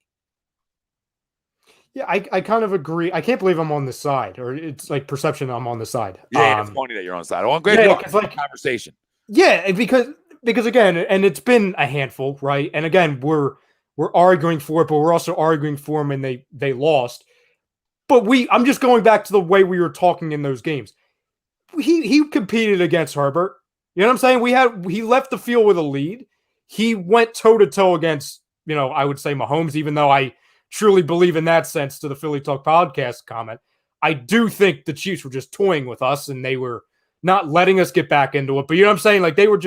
Yeah, I kind of agree. I can't believe I'm on this side, or it's like perception I'm on the side. Yeah, it's funny that you're on the side. Well, I'm glad you're on the conversation. Yeah, because again, and it's been a handful, right? And again, we're arguing for it, but we're also arguing for them, and they lost. But I'm just going back to the way we were talking in those games. he competed against Herbert. You know what I'm saying? He left the field with a lead. He went toe-to-toe against, I would say Mahomes, even though I truly believe in that sense to the Philly Talk podcast comment. I do think the Chiefs were just toying with us and they were not letting us get back into it. But you know what I'm saying? Like they weren't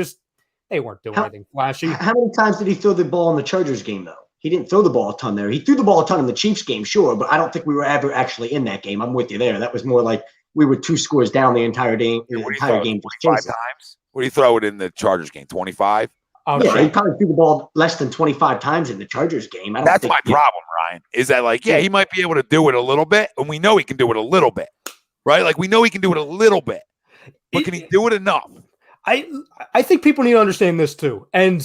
doing anything flashy. How many times did he throw the ball in the Chargers game, though? He didn't throw the ball a ton there. He threw the ball a ton in the Chiefs game, sure, but I don't think we were ever actually in that game. I'm with you there. That was more like we were 2 scores down the entire game. The entire game. 25 times? What do you throw it in the Chargers game? 25? Oh, yeah, he probably threw the ball less than 25 times in the Chargers game. That's my problem, Ryan, is that he might be able to do it a little bit, and we know he can do it a little bit, right? Like we know he can do it a little bit, but can he do it enough? I think people need to understand this too. And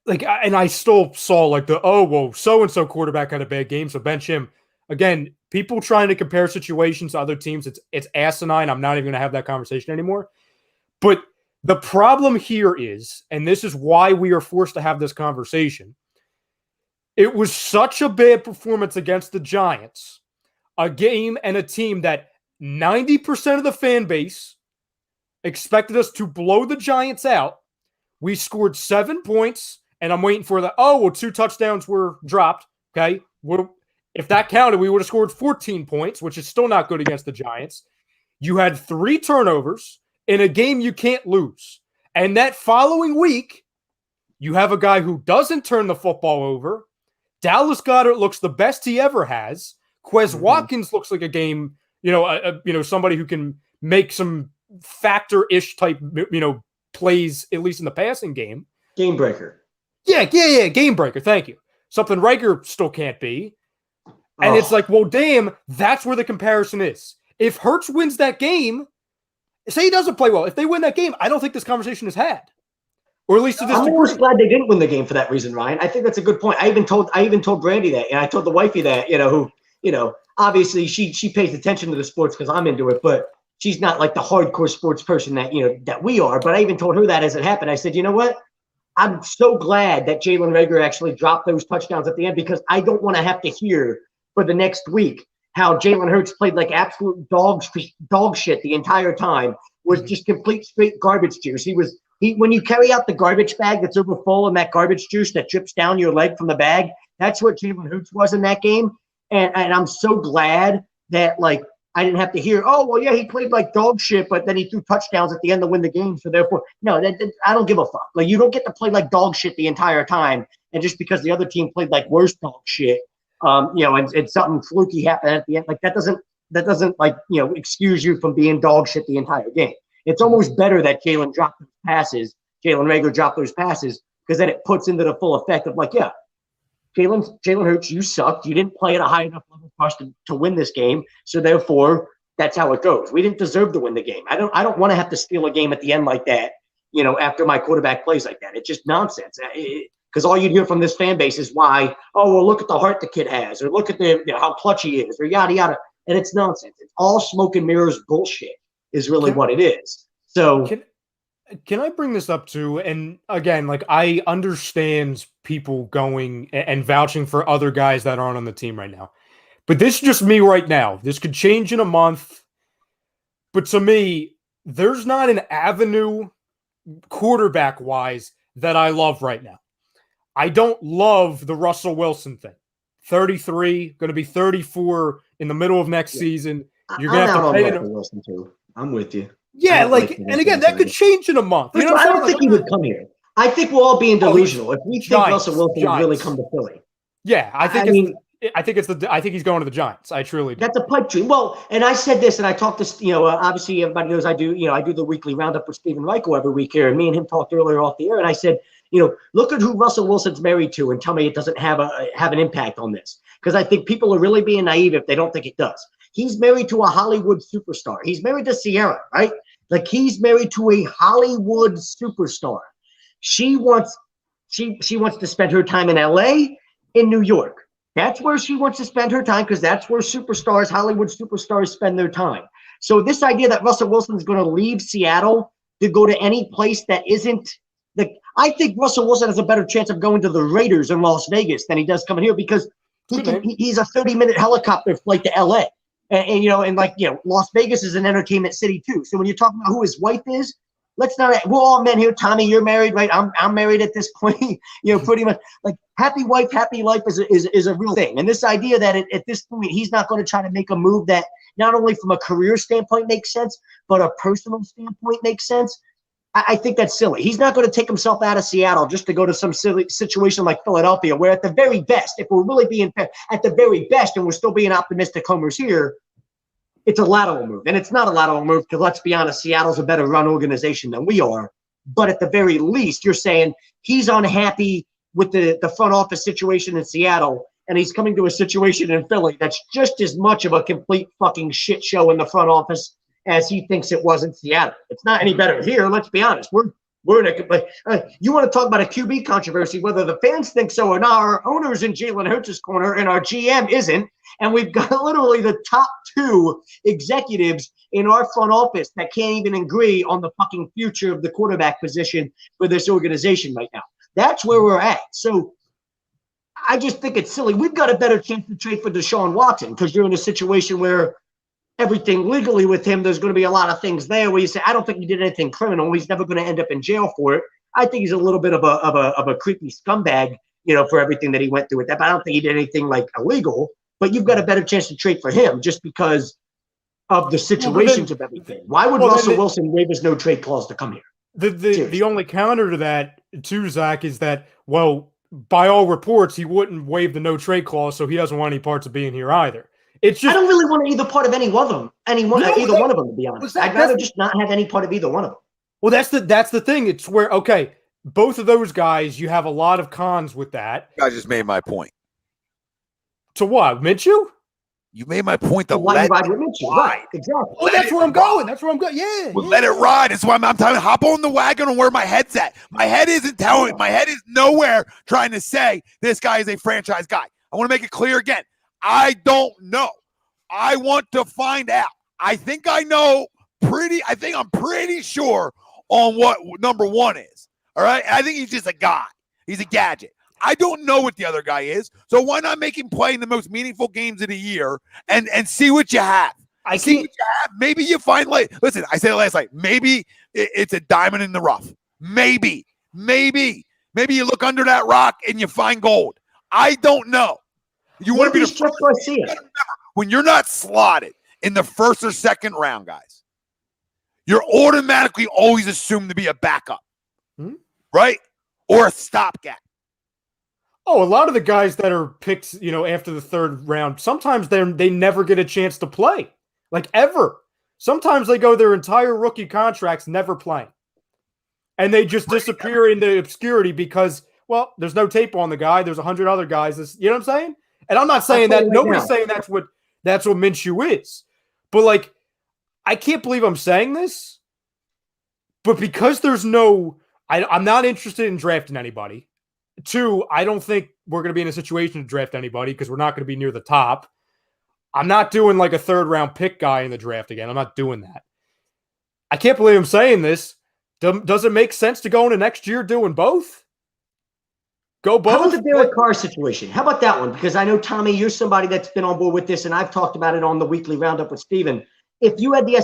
I still saw so-and-so quarterback had a bad game, so bench him. Again, people trying to compare situations to other teams, it's asinine. I'm not even going to have that conversation anymore. But the problem here is, and this is why we are forced to have this conversation, it was such a bad performance against the Giants, a game and a team that 90% of the fan base expected us to blow the Giants out. We scored 7 points, and I'm waiting for 2 touchdowns were dropped. Okay. If that counted, we would have scored 14 points, which is still not good against the Giants. You had 3 turnovers in a game you can't lose. And that following week, you have a guy who doesn't turn the football over. Dallas Goedert looks the best he ever has. Quez Watkins looks like a game, somebody who can make some factor-ish type, plays, at least in the passing game. Game breaker. Yeah, game breaker. Thank you. Something Riker still can't be. And it's like, well, damn, that's where the comparison is. If Hurts wins that game, say he doesn't play well. If they win that game, I don't think this conversation is had. Or at least to this degree. I'm almost glad they didn't win the game for that reason, Ryan. I think that's a good point. I even told Brandy that, and I told the wifey that, who, obviously she pays attention to the sports because I'm into it, but she's not like the hardcore sports person that, that we are. But I even told her that as it happened. I said, you know what? I'm so glad that Jalen Reagor actually dropped those touchdowns at the end because I don't want to have to hear for the next week how Jalen Hurts played like absolute dog shit the entire time, was just complete straight garbage juice. When you carry out the garbage bag that's overfull and that garbage juice that drips down your leg from the bag, that's what Jalen Hurts was in that game. And I'm so glad that I didn't have to hear, he played like dog shit, but then he threw touchdowns at the end to win the game. So therefore, no, I don't give a fuck. Like you don't get to play like dog shit the entire time. And just because the other team played like worse dog shit, and something fluky happened at the end, that doesn't excuse you from being dog shit the entire game. It's almost better that Jalen Reagor dropped those passes, because then it puts into the full effect of Jalen Hurts, you sucked. You didn't play at a high enough level for us to win this game. So therefore, that's how it goes. We didn't deserve to win the game. I don't want to have to steal a game at the end like that, after my quarterback plays like that. It's just nonsense. Because all you'd hear from this fan base is why, look at the heart the kid has, or look at how clutch he is, or yada, yada. And it's nonsense. It's all smoke and mirrors bullshit is really what it is. So can I bring this up too? And again, I understand people going and vouching for other guys that aren't on the team right now. But this is just me right now. This could change in a month. But to me, there's not an avenue quarterback-wise that I love right now. I don't love the Russell Wilson thing. 33, going to be 34 in the middle of next season. You're going to have to pay him. Wilson too. I'm with you. Yeah, and again, that could change in a month. I don't think he would come here. I think we're all being delusional if we think Russell Wilson would really come to Philly. Yeah, I think he's going to the Giants. I truly do. That's a pipe dream. Well, and I said this, and I talked to obviously everybody knows I do the weekly roundup with Stephen Reichel every week here, and me and him talked earlier off the air, and I said, look at who Russell Wilson's married to, and tell me it doesn't have an impact on this, because I think people are really being naive if they don't think it does. He's married to a Hollywood superstar. He's married to Sierra, right? He's married to a Hollywood superstar. She wants to spend her time in LA, in New York. That's where she wants to spend her time, because that's where Hollywood superstars spend their time. So this idea that Russell Wilson is going to leave Seattle to go to any place that isn't I think Russell Wilson has a better chance of going to the Raiders in Las Vegas than he does coming here, because he's a 30-minute helicopter flight to LA. And Las Vegas is an entertainment city too. So when you're talking about who his wife is, let's not. We're all men here. Tommy, you're married, right? I'm married at this point. Pretty much like happy wife, happy life is a real thing. And this idea that at this point he's not going to try to make a move that not only from a career standpoint makes sense, but a personal standpoint makes sense. I think that's silly. He's not going to take himself out of Seattle just to go to some silly situation like Philadelphia, where at the very best, if we're really being at the very best, and we're still being optimistic homers here, it's a lateral move. And it's not a lateral move because, let's be honest, Seattle's a better run organization than we are. But at the very least, you're saying he's unhappy with the front office situation in Seattle, and he's coming to a situation in Philly that's just as much of a complete fucking shit show in the front office as he thinks it was in Seattle. It's not any better here. Let's be honest. We're in a you want to talk about a QB controversy, whether the fans think so or not. Our owner's in Jalen Hurts' corner, and our GM isn't. And we've got literally the top 2 executives in our front office that can't even agree on the fucking future of the quarterback position for this organization right now. That's where we're at. So I just think it's silly. We've got a better chance to trade for Deshaun Watson because you're in a situation where everything legally with him, there's going to be a lot of things there where you say, I don't think he did anything criminal. He's never going to end up in jail for it. I think he's a little bit of a creepy scumbag, for everything that he went through with that. But I don't think he did anything like illegal. But you've got a better chance to trade for him just because of the situations of everything. Why would Russell Wilson waive his no trade clause to come here? The only counter to that, too, Zach, is that, by all reports, he wouldn't waive the no trade clause, so he doesn't want any parts of being here either. It's just, I don't really want either part of any one of them. Either one of them, to be honest. I'd rather just not have any part of either one of them. Well, that's the thing. It's where, both of those guys, you have a lot of cons with that. I just made my point. To what? Minshew? You made my point. Why you ride with Minshew? Right, exactly. Well, that's where I'm going. That's where I'm going. Yeah. Well, let it ride. That's why I'm telling you, hop on the wagon on where my head's at. My head isn't telling. My head is nowhere trying to say this guy is a franchise guy. I want to make it clear again. I don't know. I want to find out. I think I'm pretty sure on what number 1 is. All right. I think he's just a guy. He's a gadget. I don't know what the other guy is. So why not make him play in the most meaningful games of the year and see what you have? See what you have. Maybe you find listen, I said it last night. Maybe it's a diamond in the rough. Maybe you look under that rock and you find gold. I don't know. You want to be the first Garcia. When you're not slotted in the first or second round, guys, you're automatically always assumed to be a backup, right? Or a stopgap. Oh, a lot of the guys that are picked, after the 3rd round, sometimes they never get a chance to play, like ever. Sometimes they go their entire rookie contracts never playing, and they just disappear into obscurity because, there's no tape on the guy. There's 100 other guys. You know what I'm saying? And I'm not saying that. Nobody's saying that's what Minshew is. But, I can't believe I'm saying this, but because there's I'm not interested in drafting anybody. 2, I don't think we're going to be in a situation to draft anybody because we're not going to be near the top. I'm not doing like a 3rd round pick guy in the draft again. I'm not doing that. I can't believe I'm saying this. Does it make sense to go into next year doing both? Go both? How about the Derek Carr situation? How about that one? Because I know, Tommy, you're somebody that's been on board with this, and I've talked about it on the weekly roundup with Steven. If you had the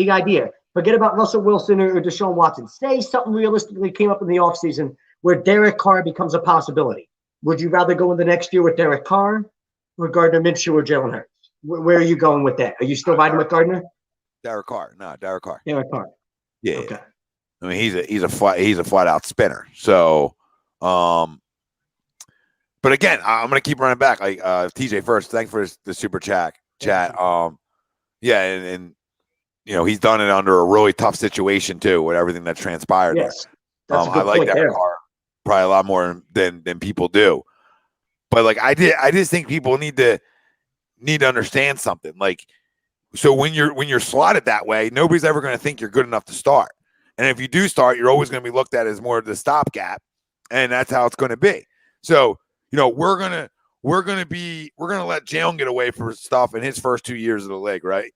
idea, forget about Russell Wilson or Deshaun Watson, say something realistically came up in the offseason where Derek Carr becomes a possibility. Would you rather go in the next year with Derek Carr or Gardner Minshew or Jalen Hurts? Where are you going with that? Are you still riding with Gardner? Derek Carr. No, Derek Carr. Derek Carr. Yeah. Okay. I mean, he's a flat out spinner. So, but again, I'm gonna keep running back. Like TJ first. Thanks for the super chat. Yeah, and he's done it under a really tough situation too, with everything that transpired. Yes, that's a good I like point Derek there. Carr probably a lot more than people do. But I just think people need to understand something. So when you're slotted that way, nobody's ever going to think you're good enough to start. And if you do start, you're always going to be looked at as more of the stopgap, and that's how it's going to be. So we're gonna let Jalen get away for stuff in his first 2 years of the league, right?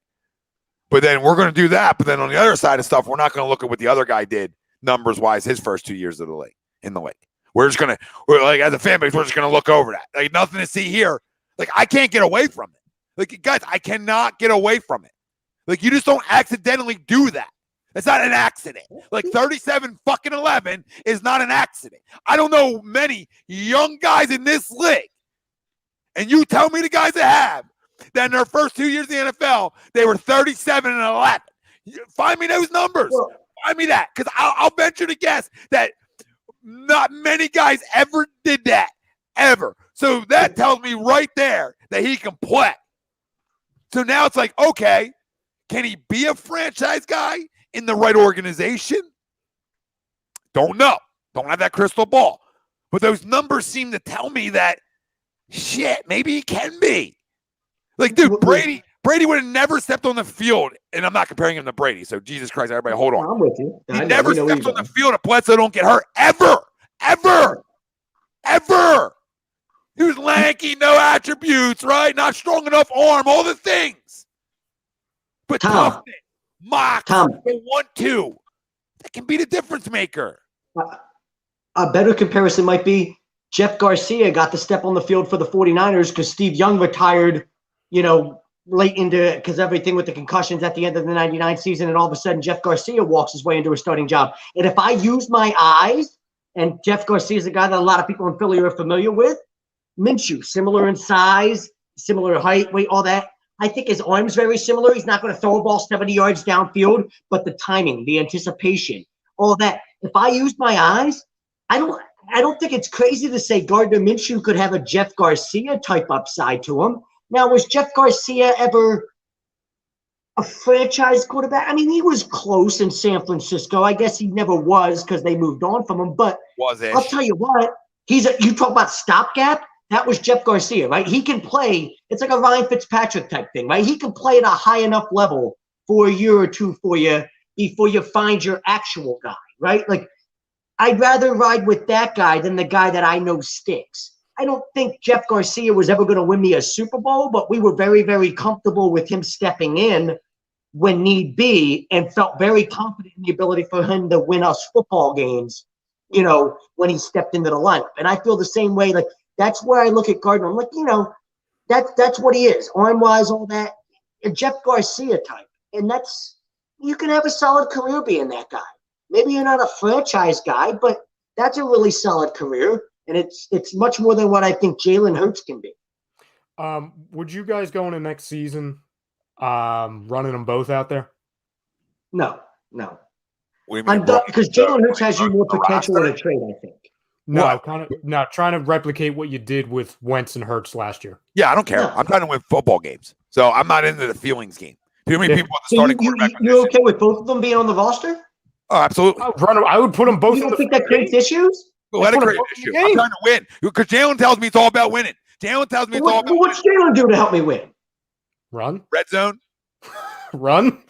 But then we're going to do that. But then on the other side of stuff, we're not going to look at what the other guy did numbers wise his first 2 years of the league in the league. We're as a fan base, we're just going to look over that. Nothing to see here. I can't get away from it. Like, guys, I cannot get away from it. Like, you just don't accidentally do that. It's not an accident. Like 37-11 is not an accident. I don't know many young guys in this league. And you tell me the guys that have, that in their first 2 years in the NFL, they were 37-11. Find me those numbers. Find me that. Because I'll venture to guess that not many guys ever did that. Ever. So that tells me right there that he can play. So now it's like, okay, can he be a franchise guy in the right organization? Don't know. Don't have that crystal ball. But those numbers seem to tell me that, shit, maybe he can be. Like, dude, Brady would have never stepped on the field, and I'm not comparing him to Brady, so Jesus Christ, everybody, hold on. I'm with you. He never steps on the field if Bledsoe don't get hurt, ever. He was lanky, no attributes, right? Not strong enough arm, all the things. But toughness, mox, 1-2, that can be the difference maker. A better comparison might be Jeff Garcia got the step on the field for the 49ers because Steve Young retired, late into because everything with the concussions at the end of the 99 season, and all of a sudden Jeff Garcia walks his way into a starting job. And if I use my eyes, and Jeff Garcia is a guy that a lot of people in Philly are familiar with, Minshew, similar in size, similar height, weight, all that. I think his arm's very similar. He's not going to throw a ball 70 yards downfield, but the timing, the anticipation, all that. If I use my eyes, I don't think it's crazy to say Gardner Minshew could have a Jeff Garcia type upside to him. Now, was Jeff Garcia ever a franchise quarterback? I mean, he was close in San Francisco. I guess he never was because they moved on from him. But I'll tell you what, you talk about stopgap. That was Jeff Garcia, right? He can play. It's like a Ryan Fitzpatrick type thing, right? He can play at a high enough level for a year or two for you before you find your actual guy, right? Like, I'd rather ride with that guy than the guy that I know sticks. I don't think Jeff Garcia was ever going to win me a Super Bowl, but we were very, very comfortable with him stepping in when need be and felt very confident in the ability for him to win us football games, when he stepped into the lineup. And I feel the same way. Like, that's where I look at Gardner. I'm like, that's what he is. Arm-wise, all that. A Jeff Garcia type. And you can have a solid career being that guy. Maybe you're not a franchise guy, but that's a really solid career. And it's much more than what I think Jalen Hurts can be. Would you guys go into next season running them both out there? No. Because Jalen Hurts has you more potential in a trade, I think. No, trying to replicate what you did with Wentz and Hurts last year. Yeah, I don't care. I'm trying to win football games. So I'm not into the feelings game. You know how many people at the starting quarterback position? You're okay with both of them being on the roster? Oh, absolutely. I would put them both. You don't think that creates issues? Let it create an issue. I'm trying to win because Jalen tells me it's all about winning. Jalen tells me it's all about winning. What's Jalen do to help me win? Run. Red zone. Run.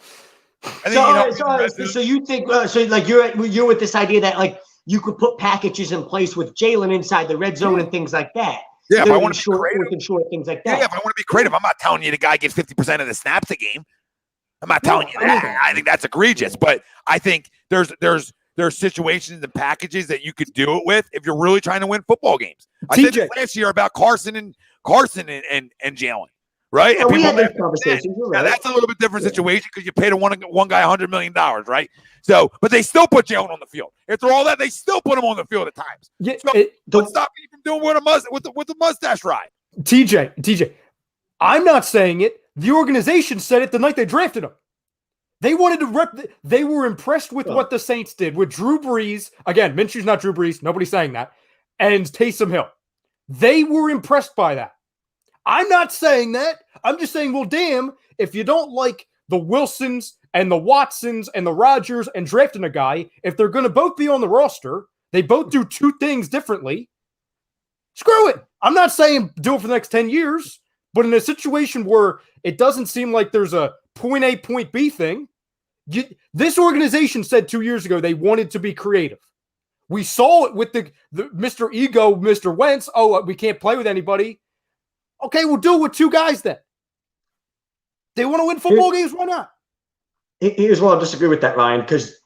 So you think you're with this idea that like you could put packages in place with Jalen inside the red zone and things like that. Yeah, if I want to be creative. Short things like that. Yeah, if I want to be creative, I'm not telling you the guy gets 50% of the snaps a game. I'm not telling you that. I think that's egregious. But I think there's situations and packages that you could do it with if you're really trying to win football games. I said this last year about Carson and Jalen, right? Yeah, we had those conversations. Now that's a little bit different situation because you paid one guy $100 million, right? So, but they still put Jalen on the field. After all that, they still put him on the field at times. Yeah, so don't stop me from doing with the mustache ride. TJ, I'm not saying it. The organization said it the night they drafted him. They wanted to they were impressed with what the Saints did with Drew Brees. Again, Minshew's not Drew Brees. Nobody's saying that. And Taysom Hill. They were impressed by that. I'm not saying that. I'm just saying, well, damn, if you don't like the Wilsons and the Watsons and the Rodgers and drafting a guy, if they're going to both be on the roster, they both do two things differently. Screw it. I'm not saying do it for the next 10 years, but in a situation where it doesn't seem like there's a point A, point B thing, this organization said 2 years ago they wanted to be creative. We saw it with the Mr. Ego, Mr. Wentz. Oh, we can't play with anybody. Okay, we'll do it with two guys then. They want to win football games, why not? Here's why I'll disagree with that, Ryan, because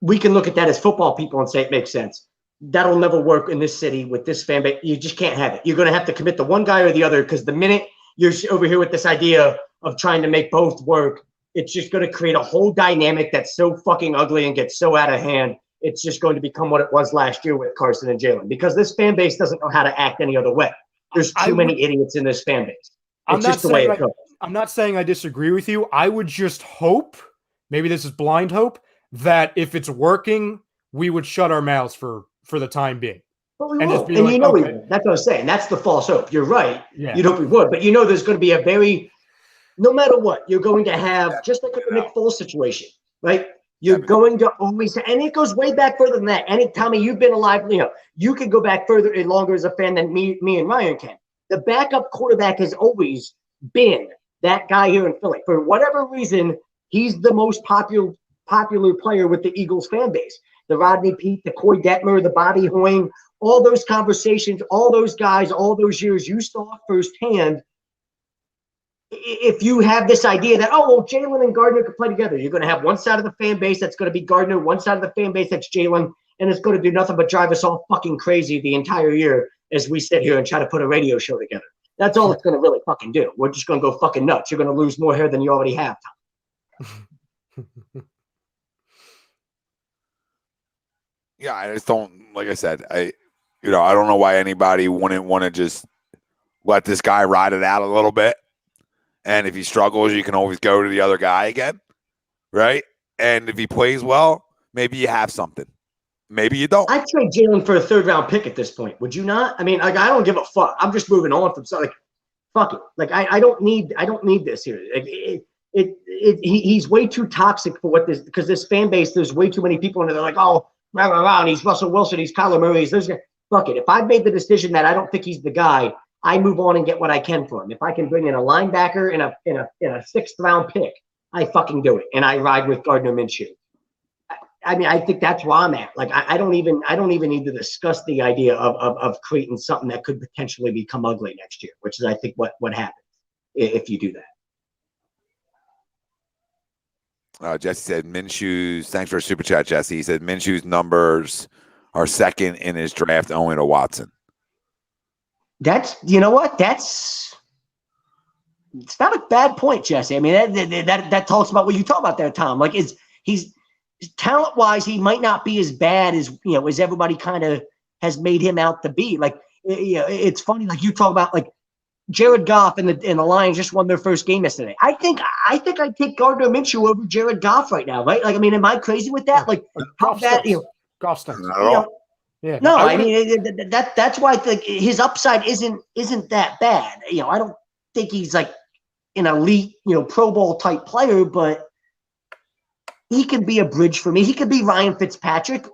we can look at that as football people and say it makes sense. That'll never work in this city with this fan base. You just can't have it. You're going to have to commit to one guy or the other because the minute you're over here with this idea of trying to make both work. It's just going to create a whole dynamic that's so fucking ugly and gets so out of hand. It's just going to become what it was last year with Carson and Jalen, because this fan base doesn't know how to act any other way. There's too many idiots in this fan base. It's just the way it goes. I'm not saying I disagree with you. I would just hope, maybe this is blind hope, that if it's working, we would shut our mouths for the time being. But we will. And we will. That's what I'm saying. That's the false hope. You're right. Yeah. You'd hope we would. But there's going to be a very, no matter what, you're going to have, just like with the Nick Foles situation, right? You're going to always, and it goes way back further than that. Any Tommy, you've been alive, you can go back further and longer as a fan than me and Ryan can. The backup quarterback has always been that guy here in Philly. For whatever reason, he's the most popular player with the Eagles fan base. The Rodney Peete, the Coy Detmer, the Bobby Hoying, all those conversations, all those guys, all those years you saw firsthand. If you have this idea that, Jalen and Gardner could play together, you're going to have one side of the fan base that's going to be Gardner, one side of the fan base that's Jalen, and it's going to do nothing but drive us all fucking crazy the entire year as we sit here and try to put a radio show together. That's all it's going to really fucking do. We're just going to go fucking nuts. You're going to lose more hair than you already have, Tom. Yeah, I just don't, like I said, I don't know why anybody wouldn't want to just let this guy ride it out a little bit. And if he struggles, you can always go to the other guy again, right? And if he plays well, maybe you have something. Maybe you don't. I'd trade Jalen for a third-round pick at this point. Would you not? I mean, I don't give a fuck. I'm just moving on from something. Fuck it. I don't need this here. He's way too toxic for what this, because this fan base, there's way too many people in it. They're like, rah, rah, rah, and he's Russell Wilson, he's Kyler Murray. Fuck it. If I've made the decision that I don't think he's the guy, I move on and get what I can for him. If I can bring in a linebacker and a sixth-round pick, I fucking do it, and I ride with Gardner Minshew. I mean, I think that's where I'm at. Like, I don't even need to discuss the idea of creating something that could potentially become ugly next year, which is, I think, what happens if you do that. Jesse said Minshew's. Thanks for a super chat, Jesse. He said Minshew's numbers are second in his draft, only to Watson. You know what? It's not a bad point, Jesse. I mean, that talks about what you talk about there, Tom. Like, he's talent-wise, he might not be as bad as as everybody kind of has made him out to be. Like, it's funny. Like, you talk about like Jared Goff and the Lions just won their first game yesterday. I think I'd take Gardner Minshew over Jared Goff right now, right? Like, I mean, am I crazy with that? Like, how bad? Goff stinks. Not at all. Yeah. No, I mean that's why I think his upside isn't that bad. I don't think he's like an elite, Pro Bowl type player, but he can be a bridge for me. He could be Ryan Fitzpatrick.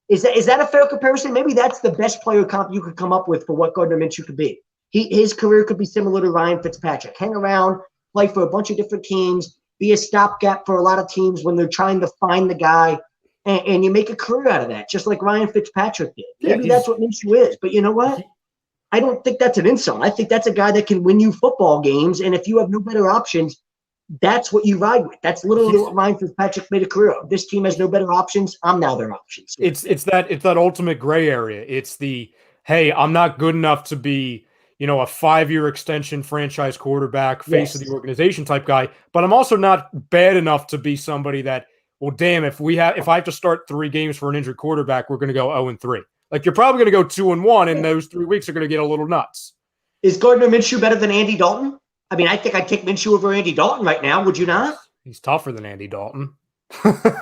Is that a fair comparison? Maybe that's the best player comp you could come up with for what Gardner Minshew could be. His career could be similar to Ryan Fitzpatrick. Hang around, play for a bunch of different teams, be a stopgap for a lot of teams when they're trying to find the guy. And you make a career out of that, just like Ryan Fitzpatrick did. Maybe that's what Minshew is. But you know what? I don't think that's an insult. I think that's a guy that can win you football games. And if you have no better options, that's what you ride with. That's literally what Ryan Fitzpatrick made a career of. This team has no better options. I'm now their options. It's that ultimate gray area. It's the, hey, I'm not good enough to be, a 5-year extension franchise quarterback, face of the organization type guy, but I'm also not bad enough to be somebody that, well, damn, if I have to start 3 games for an injured quarterback, we're going to go 0-3. Like, you're probably going to go 2-1, and those 3 weeks are going to get a little nuts. Is Gardner Minshew better than Andy Dalton? I mean, I think I'd take Minshew over Andy Dalton right now. Would you not? He's tougher than Andy Dalton.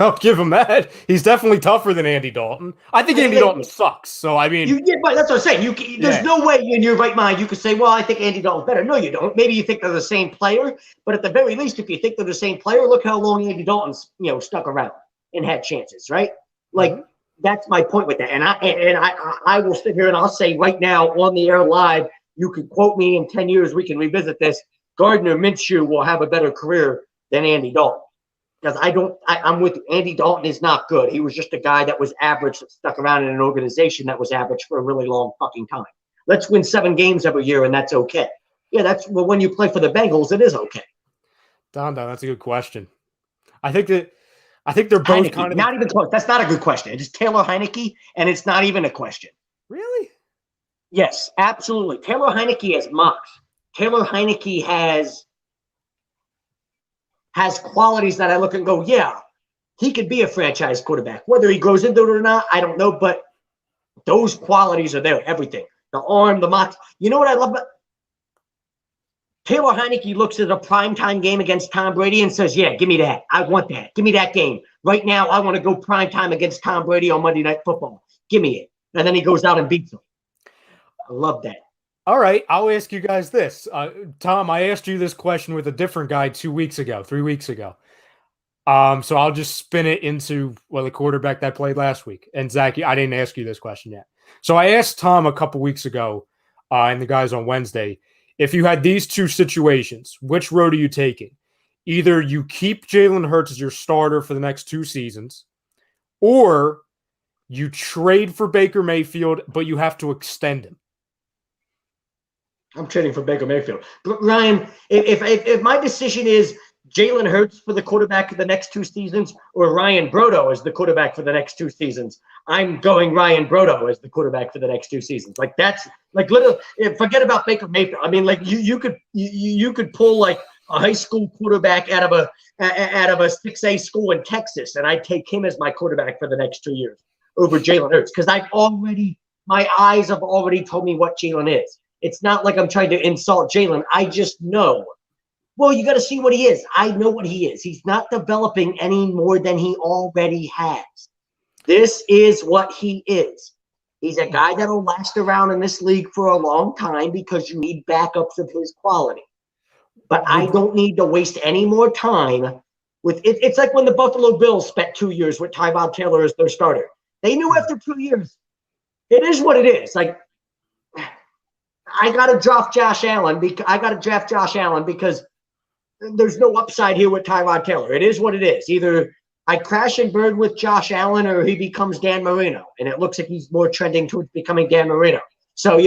I'll give him that. He's definitely tougher than Andy Dalton. I think Andy Dalton sucks. So, I mean. But that's what I'm saying. There's no way in your right mind you could say, well, I think Andy Dalton's better. No, you don't. Maybe you think they're the same player. But at the very least, if you think they're the same player, look how long Andy Dalton's, stuck around and had chances, right? Like, that's my point with that. And I will sit here and I'll say right now on the air live, you can quote me in 10 years, we can revisit this. Gardner Minshew will have a better career than Andy Dalton. Because I'm with you. Andy Dalton is not good. He was just a guy that was average, that stuck around in an organization that was average for a really long fucking time. Let's win 7 games every year, and that's okay. Yeah, when you play for the Bengals, it is okay. Don, that's a good question. I think they're both Heineke, kind of not even close. That's not a good question. It is Taylor Heineke, and it's not even a question. Really? Yes, absolutely. Taylor Heineke has mocks. Taylor Heineke has qualities that I look and go, yeah, he could be a franchise quarterback. Whether he grows into it or not, I don't know, but those qualities are there, everything. The arm, the mox. You know what I love about Taylor Heineke looks at a primetime game against Tom Brady and says, yeah, give me that. I want that. Give me that game. Right now, I want to go primetime against Tom Brady on Monday Night Football. Give me it. And then he goes out and beats him. I love that. All right, I'll ask you guys this. Tom, I asked you this question with a different guy 3 weeks ago. So I'll just spin it into, the quarterback that played last week. And Zach, I didn't ask you this question yet. So I asked Tom a couple weeks ago, and the guys on Wednesday, if you had these two situations, which road are you taking? Either you keep Jalen Hurts as your starter for the next 2 seasons, or you trade for Baker Mayfield, but you have to extend him. I'm trading for Baker Mayfield. But Ryan, if my decision is Jalen Hurts for the quarterback for the next 2 seasons or Ryan Brodo as the quarterback for the next 2 seasons, I'm going Ryan Brodo as the quarterback for the next 2 seasons. Like that's like literally forget about Baker Mayfield. I mean, like you could pull like a high school quarterback out of a 6A school in Texas, and I'd take him as my quarterback for the next 2 years over Jalen Hurts because my eyes have already told me what Jalen is. It's not like I'm trying to insult Jalen. I just know. Well, you got to see what he is. I know what he is. He's not developing any more than he already has. This is what he is. He's a guy that'll last around in this league for a long time because you need backups of his quality. But I don't need to waste any more time with it. It's like when the Buffalo Bills spent 2 years with Tyrod Taylor as their starter. They knew after 2 years, it is what it is. Like, I got to draft Josh Allen because there's no upside here with Tyrod Taylor. It is what it is. Either I crash and burn with Josh Allen or he becomes Dan Marino. And it looks like he's more trending towards becoming Dan Marino. So,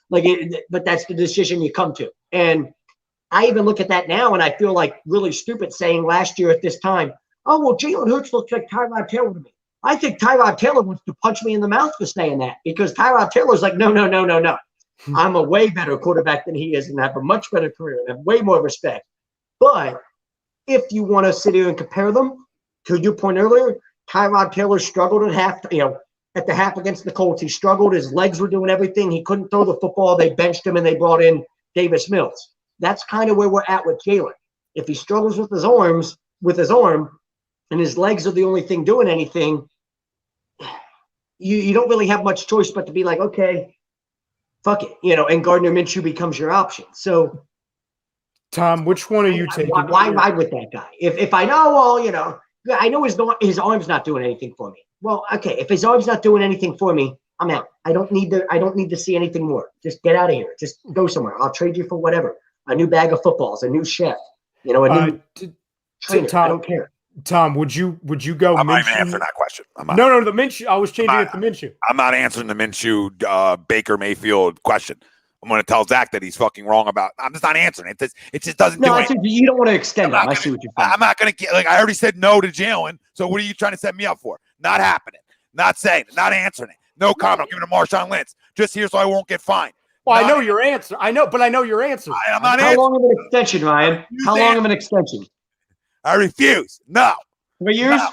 but that's the decision you come to. And I even look at that now and I feel like really stupid saying last year at this time, oh, well, Jalen Hurts looks like Tyrod Taylor to me. I think Tyrod Taylor wants to punch me in the mouth for saying that because Tyrod Taylor's like, no. I'm a way better quarterback than he is and have a much better career and have way more respect. But if you want to sit here and compare them, to your point earlier, Tyrod Taylor struggled at the half against the Colts. He struggled. His legs were doing everything. He couldn't throw the football. They benched him and they brought in Davis Mills. That's kind of where we're at with Jalen. If he struggles with his arm, and his legs are the only thing doing anything, you don't really have much choice but to be like, okay, fuck it, and Gardner Minshew becomes your option. So, Tom, which one are you taking? Why ride with that guy? If I know, I know his arm's not doing anything for me. Well, okay, if his arm's not doing anything for me, I'm out. I don't need to see anything more. Just get out of here. Just go somewhere. I'll trade you for whatever. A new bag of footballs, a new chef, a new trainer. Tom, I don't care. Tom, would you go? I'm not even answering that question. No, the Minshew. I was changing it to Minshew. I'm not answering the Minshew Baker Mayfield question. I'm going to tell Zach that he's fucking wrong about. I'm just not answering it. It just doesn't do anything. You don't want to extend it. I see what you're saying. I'm not going to get I already said no to Jalen. So what are you trying to set me up for? Not happening. Not saying it. Not answering it. No comment. I'm giving it to Marshawn Lynch. Just here so I won't get fined. Well, I know your answer. I know your answer. I'm not How long of an extension, Ryan? How long of an extension? I refuse. No. 3 years? No.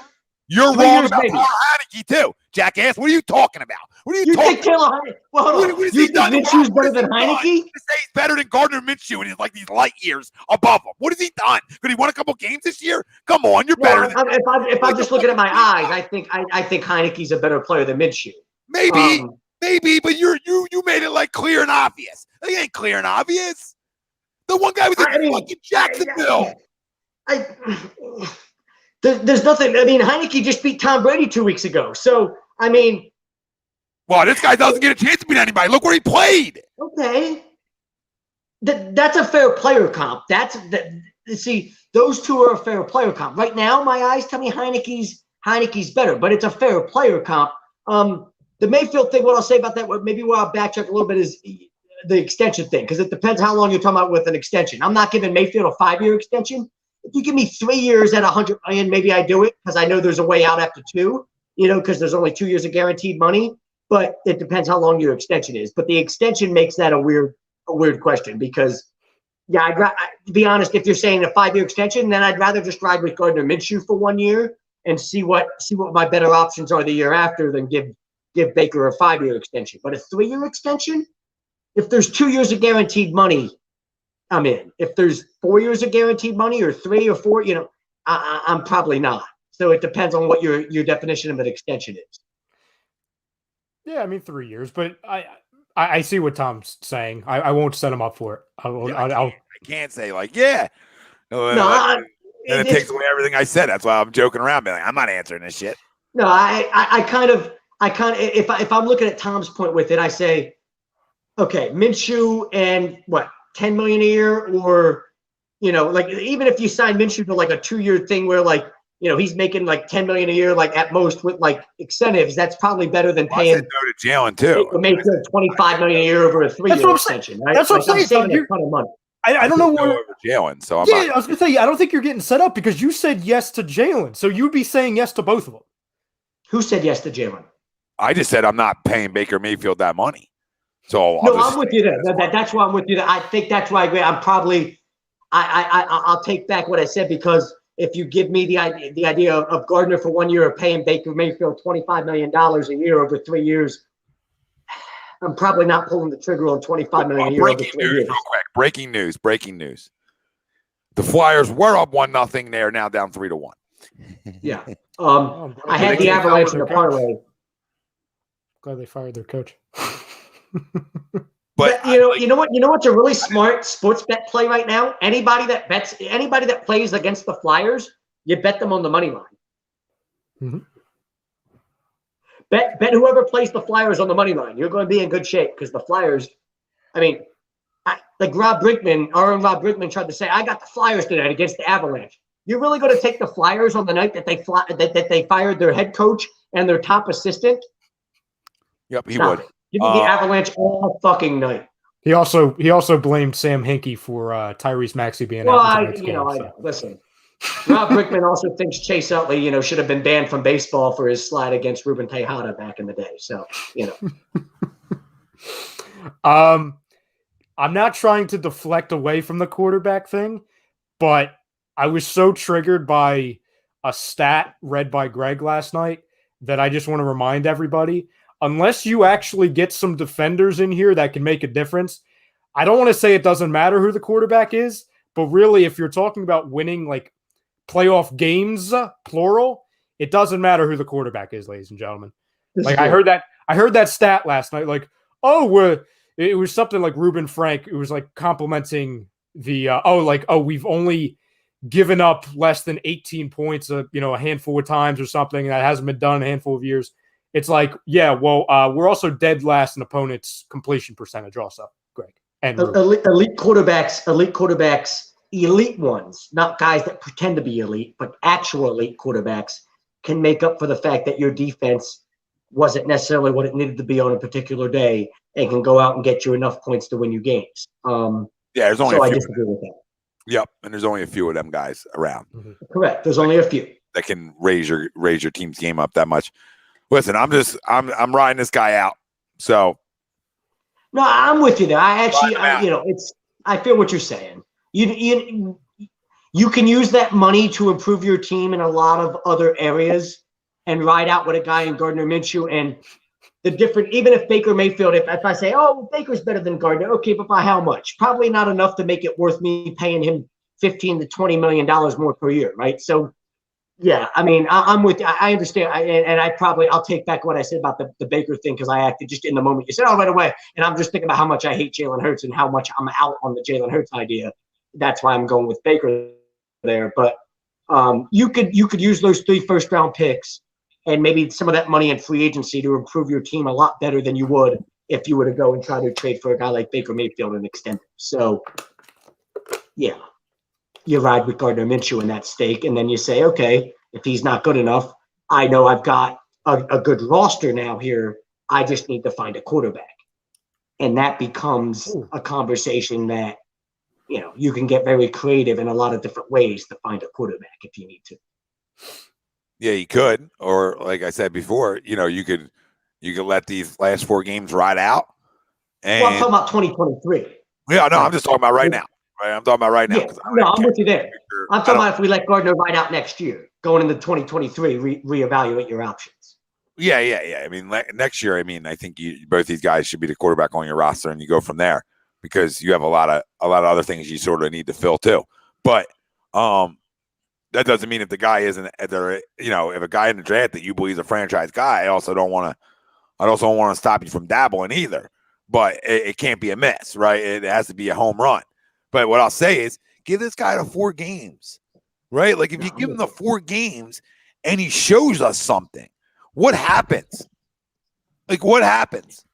You're wrong about Taylor Heineke, too. Jackass, what are you talking about? What are you talking think Taylor Heineke? Well, hold on. You think Minshew's better than Heineke? You say he's better than Gardner Minshew, and he's like these light years above him. What has he done? Could he won a couple games this year? Come on, you're better. If I'm just looking at my eyes, I think Heineke's a better player than Minshew. Maybe, but you made it like clear and obvious. It ain't clear and obvious. The one guy was in fucking Jacksonville. There's nothing. I mean, Heineke just beat Tom Brady 2 weeks ago. So, I mean. Well, this guy doesn't get a chance to beat anybody. Look where he played. Okay. That's a fair player comp. See, those two are a fair player comp. Right now, my eyes tell me Heineke's better, but it's a fair player comp. The Mayfield thing, what I'll say about that, maybe where I'll backtrack a little bit is the extension thing, because it depends how long you're talking about with an extension. I'm not giving Mayfield a 5-year extension. If you give me 3 years at $100 million, maybe I do it because I know there's a way out after 2, because there's only 2 years of guaranteed money. But it depends how long your extension is. But the extension makes that a weird question because Yeah, to be honest, if you're saying a 5-year extension, then I'd rather just ride with Gardner Minshew for 1 year and see what my better options are the year after than give Baker a 5-year extension. But a 3-year extension, if there's 2 years of guaranteed money, I'm in. If there's 4 years of guaranteed money or 3 or 4, I'm probably not. So it depends on what your definition of an extension is. Yeah, I mean 3 years, but I see what Tom's saying. I won't set him up for it. I can't say yeah. No, it takes away everything I said. That's why I'm joking around, being like, I'm not answering this shit. No, I kind of if I'm looking at Tom's point with it, I say, okay, Minshew and what, $10 million a year, or even if you sign Minshew to a 2-year thing where he's making $10 million a year, at most with incentives, that's probably better than paying. I said no to Jalen too. Maybe $25 million a year over a 3-year extension, right? That's what I'm saying. Saving a ton of money. I don't know what over Jalen. So I was gonna say, I don't think you're getting set up because you said yes to Jalen, so you'd be saying yes to both of them. Who said yes to Jalen? I just said I'm not paying Baker Mayfield that money. So I'm with you there. That's why I'm with you there. I think that's why I agree. I'm probably I'll take back what I said, because if you give me the idea of Gardner for 1 year of paying Baker Mayfield $25 million a year over 3 years, I'm probably not pulling the trigger on $25 million a year over 3 years. Real quick. Breaking news. The Flyers were up 1-0. They're now down 3-1. Yeah. I had the Avalanche in the parlay. Glad they fired their coach. But you know what's a really smart sports bet play right now? Anybody that plays against the Flyers, you bet them on the money line. Mm-hmm. Bet whoever plays the Flyers on the money line. You're going to be in good shape, because the Flyers, Rob Brinkman tried to say, I got the Flyers tonight against the Avalanche. You're really going to take the Flyers on the night that they fired their head coach and their top assistant? Yep, he would. Give me the Avalanche all fucking night. He also blamed Sam Hinkie for Tyrese Maxey being out. Listen, Rob Brickman also thinks Chase Utley, should have been banned from baseball for his slide against Ruben Tejada back in the day. So, I'm not trying to deflect away from the quarterback thing, but I was so triggered by a stat read by Greg last night that I just want to remind everybody. Unless you actually get some defenders in here that can make a difference, I don't want to say it doesn't matter who the quarterback is, but really, if you're talking about winning playoff games, plural, it doesn't matter who the quarterback is, ladies and gentlemen. I heard that stat last night. It was something like Ruben Frank. It was complimenting the we've only given up less than 18 points, a handful of times or something. That hasn't been done in a handful of years. It's we're also dead last in opponents' completion percentage also, Greg. And elite quarterbacks, elite ones, not guys that pretend to be elite, but actual elite quarterbacks can make up for the fact that your defense wasn't necessarily what it needed to be on a particular day and can go out and get you enough points to win you games. There's only a few. I disagree with that. Yep, and there's only a few of them guys around. Mm-hmm. Correct. There's only a few that can raise your team's game up that much. Listen, I'm riding this guy out. So no, I'm with you there. I feel what you're saying. You can use that money to improve your team in a lot of other areas and ride out with a guy in Gardner Minshew. And the different, even if Baker Mayfield, if I say, Baker's better than Gardner, okay, but by how much? Probably not enough to make it worth me paying him $15 to $20 million more per year, right? So. Yeah, I'm with you. I understand, I'll take back what I said about the Baker thing, because I acted just in the moment. You said, right away, and I'm just thinking about how much I hate Jalen Hurts and how much I'm out on the Jalen Hurts idea. That's why I'm going with Baker there. But you could use those 3 first-round picks and maybe some of that money in free agency to improve your team a lot better than you would if you were to go and try to trade for a guy like Baker Mayfield and extend him. So, yeah. You ride with Gardner Minshew in that stake, and then you say, okay, if he's not good enough, I know I've got a good roster now here. I just need to find a quarterback. And that becomes a conversation that, you can get very creative in a lot of different ways to find a quarterback if you need to. Yeah, you could. Or like I said before, you could let these last 4 games ride out. And I'm talking about 2023. Yeah, no, I'm just talking about right now. Right? I'm talking about right now. Yeah, no, I'm with you there. I'm talking about if we let Gardner ride out next year, going into 2023, reevaluate your options. Yeah. I mean, next year, I think both these guys should be the quarterback on your roster, and you go from there because you have a lot of other things you sort of need to fill too. But that doesn't mean if the guy isn't, if a guy in the draft that you believe is a franchise guy, I also don't want to stop you from dabbling either. But it can't be a miss, right? It has to be a home run. But what I'll say is, give this guy the 4 games, right? Like if you give him the 4 games and he shows us something, what happens? Like what happens?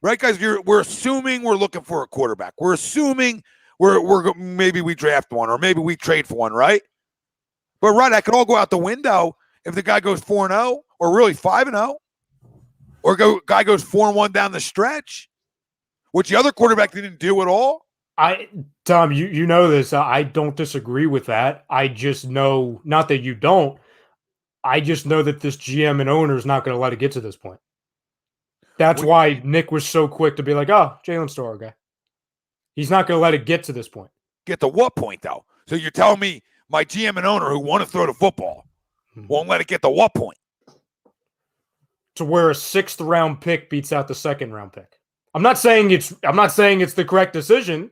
Right, guys? We're assuming we're looking for a quarterback. We're assuming we're maybe we draft one or maybe we trade for one, right? But right, that could all go out the window if the guy goes 4-0 or really 5-0, or guy goes 4-1 down the stretch, which the other quarterback didn't do at all. Tom, you know this. I don't disagree with that. I just know, not that you don't. I just know that this GM and owner is not going to let it get to this point. That's why Nick was so quick to be like, "Oh, Jalen Starr guy." He's not going to let it get to this point. Get to what point though? So you're telling me my GM and owner who want to throw the football won't let it get to what point? To where a 6th round pick beats out the 2nd round pick. I'm not saying it's the correct decision.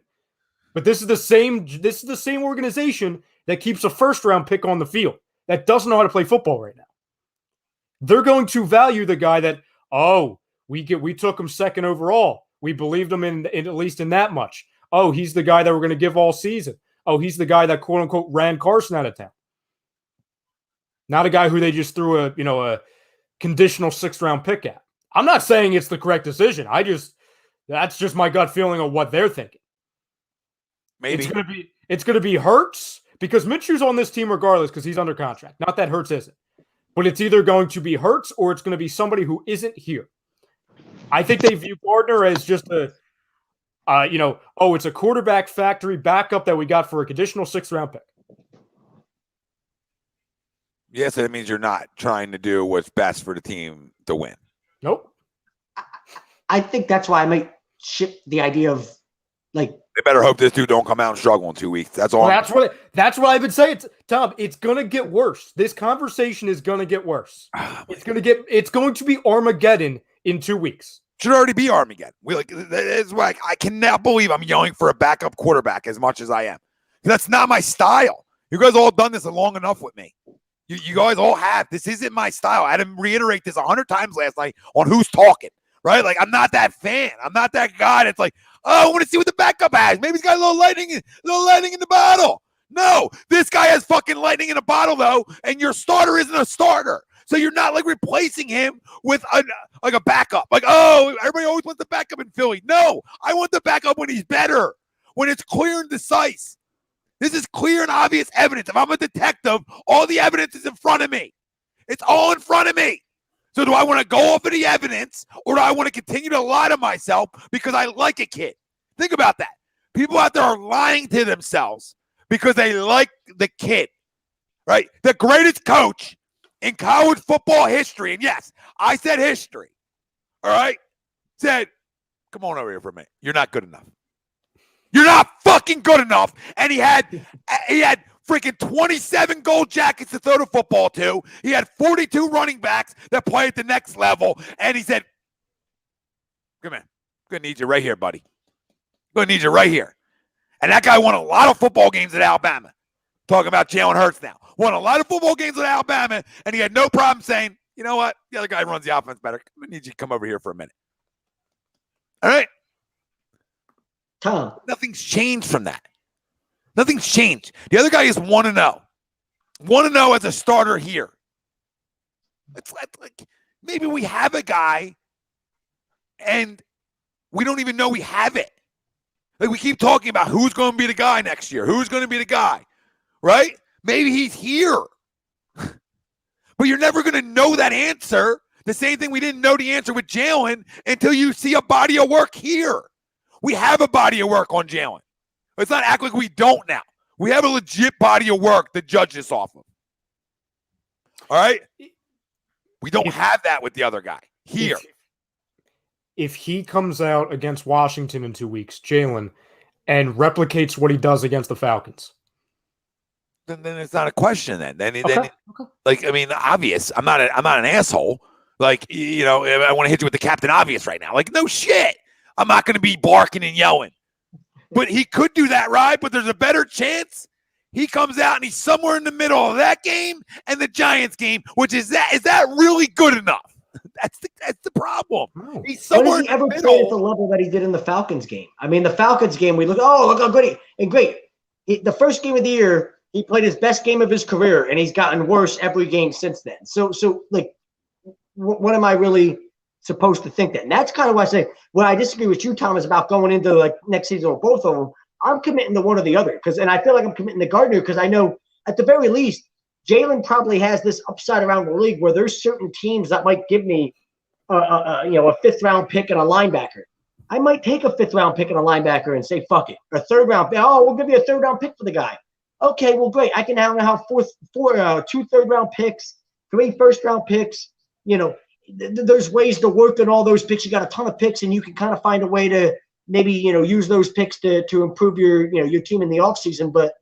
But this is the same organization that keeps a 1st round pick on the field that doesn't know how to play football right now. They're going to value the guy that, we took him 2nd overall. We believed him in at least in that much. Oh, he's the guy that we're going to give all season. Oh, he's the guy that quote unquote ran Carson out of town. Not a guy who they just threw a conditional 6th round pick at. I'm not saying it's the correct decision. That's just my gut feeling of what they're thinking. Maybe it's gonna be Hurts because Minshew's on this team regardless because he's under contract. Not that Hurts isn't, but it's either going to be Hurts or it's going to be somebody who isn't here. I think they view Gardner as just it's a quarterback factory backup that we got for a conditional 6th round pick. Yes, that means you're not trying to do what's best for the team to win. Nope. I think that's why I might ship the idea of like. They better hope this dude don't come out and struggle in 2 weeks. That's all. Well, that's what I've been saying. Tom, it's gonna get worse. This conversation is gonna get worse. It's going to be Armageddon in 2 weeks. Should already be Armageddon. It's like I cannot believe I'm yelling for a backup quarterback as much as I am. That's not my style. You guys all done this long enough with me. You guys all have. This isn't my style. I had to reiterate this 100 times last night on who's talking. Right? Like, I'm not that fan. I'm not that guy that's like, I want to see what the backup has. Maybe he's got a little lightning in the bottle. No, this guy has fucking lightning in a bottle, though, and your starter isn't a starter. So you're not, like, replacing him with a backup. Like, everybody always wants the backup in Philly. No, I want the backup when he's better, when it's clear and decisive. This is clear and obvious evidence. If I'm a detective, all the evidence is in front of me. It's all in front of me. So do I want to go off of the evidence or do I want to continue to lie to myself because I like a kid? Think about that. People out there are lying to themselves because they like the kid, right? The greatest coach in college football history, and yes, I said history, all right, said, come on over here for a minute. You're not good enough. You're not fucking good enough. And he had freaking 27 gold jackets to throw the football to. He had 42 running backs that play at the next level. And he said, come in. I'm going to need you right here, buddy. I'm going to need you right here. And that guy won a lot of football games at Alabama. Talking about Jalen Hurts now. Won a lot of football games at Alabama, and he had no problem saying, you know what? The other guy runs the offense better. I'm going to need you to come over here for a minute. All right? Tom. Nothing's changed from that. Nothing's changed. The other guy is 1-0. 1-0 as a starter here. It's like maybe we have a guy and we don't even know we have it. Like we keep talking about who's going to be the guy next year. Who's going to be the guy, right? Maybe he's here. But you're never going to know that answer. The same thing we didn't know the answer with Jalen until you see a body of work here. We have a body of work on Jalen. Let's not act like we don't now. We have a legit body of work to judge this off of. All right? We don't have that with the other guy here. If he comes out against Washington in 2 weeks, Jalen, and replicates what he does against the Falcons. Then it's not a question. Like, I mean, obvious. I'm not an asshole. Like, I want to hit you with the Captain Obvious right now. Like, no shit. I'm not going to be barking and yelling. But he could do that, right? But there's a better chance he comes out and he's somewhere in the middle of that game and the Giants game, which is that really good enough? That's the problem. Oh. He's somewhere in the middle. Ever play at the level that he did in the Falcons game? I mean, the Falcons game, look how good great. The first game of the year, he played his best game of his career, and he's gotten worse every game since then. So like, what am I really supposed to think that? And that's kind of why I say, well, I disagree with you, Thomas, about going into like next season or both of them. I'm committing to one or the other and I feel like I'm committing to Gardner because I know at the very least, Jalen probably has this upside around the league where there's certain teams that might give me a fifth-round pick and a linebacker. I might take a fifth-round pick and a linebacker and say, fuck it. A third-round pick. Oh, we'll give you a third-round pick for the guy. Okay, well, great. I can now have two third-round picks, 3 first-round picks. There's ways to work on all those picks. You got a ton of picks, and you can kind of find a way to maybe, use those picks to improve your team in the offseason. But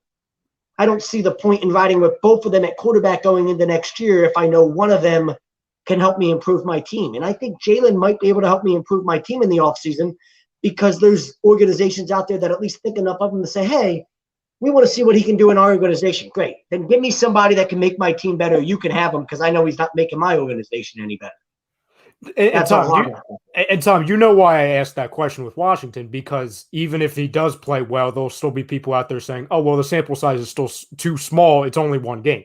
I don't see the point in riding with both of them at quarterback going into next year if I know one of them can help me improve my team. And I think Jalen might be able to help me improve my team in the offseason because there's organizations out there that at least think enough of him to say, hey, we want to see what he can do in our organization. Great. Then give me somebody that can make my team better. You can have him because I know he's not making my organization any better. And Tom, you know why I asked that question with Washington, because even if he does play well, there'll still be people out there saying, oh, well, the sample size is still too small. It's only one game.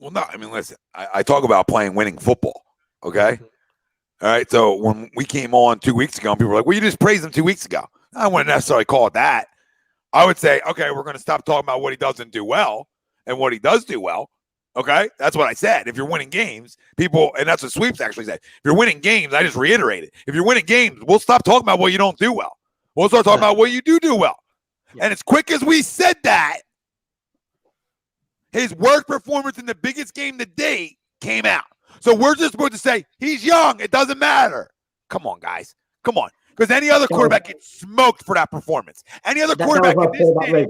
Well, no, I mean, listen, I talk about playing winning football, okay? Mm-hmm. All right, so when we came on 2 weeks ago, and people were like, well, you just praised him 2 weeks ago. I wouldn't necessarily call it that. I would say, okay, we're going to stop talking about what he doesn't do well and what he does do well. Okay, that's what I said. If you're winning games, people, and that's what Sweeps actually said. If you're winning games, I just reiterated. If you're winning games, we'll stop talking about what you don't do well. We'll start talking about what you do well. Yeah. And as quick as we said that, his worst performance in the biggest game to date came out. So we're just supposed to say he's young. It doesn't matter. Come on, guys. Come on. Because any other quarterback gets smoked for that performance. Any other quarterback in this league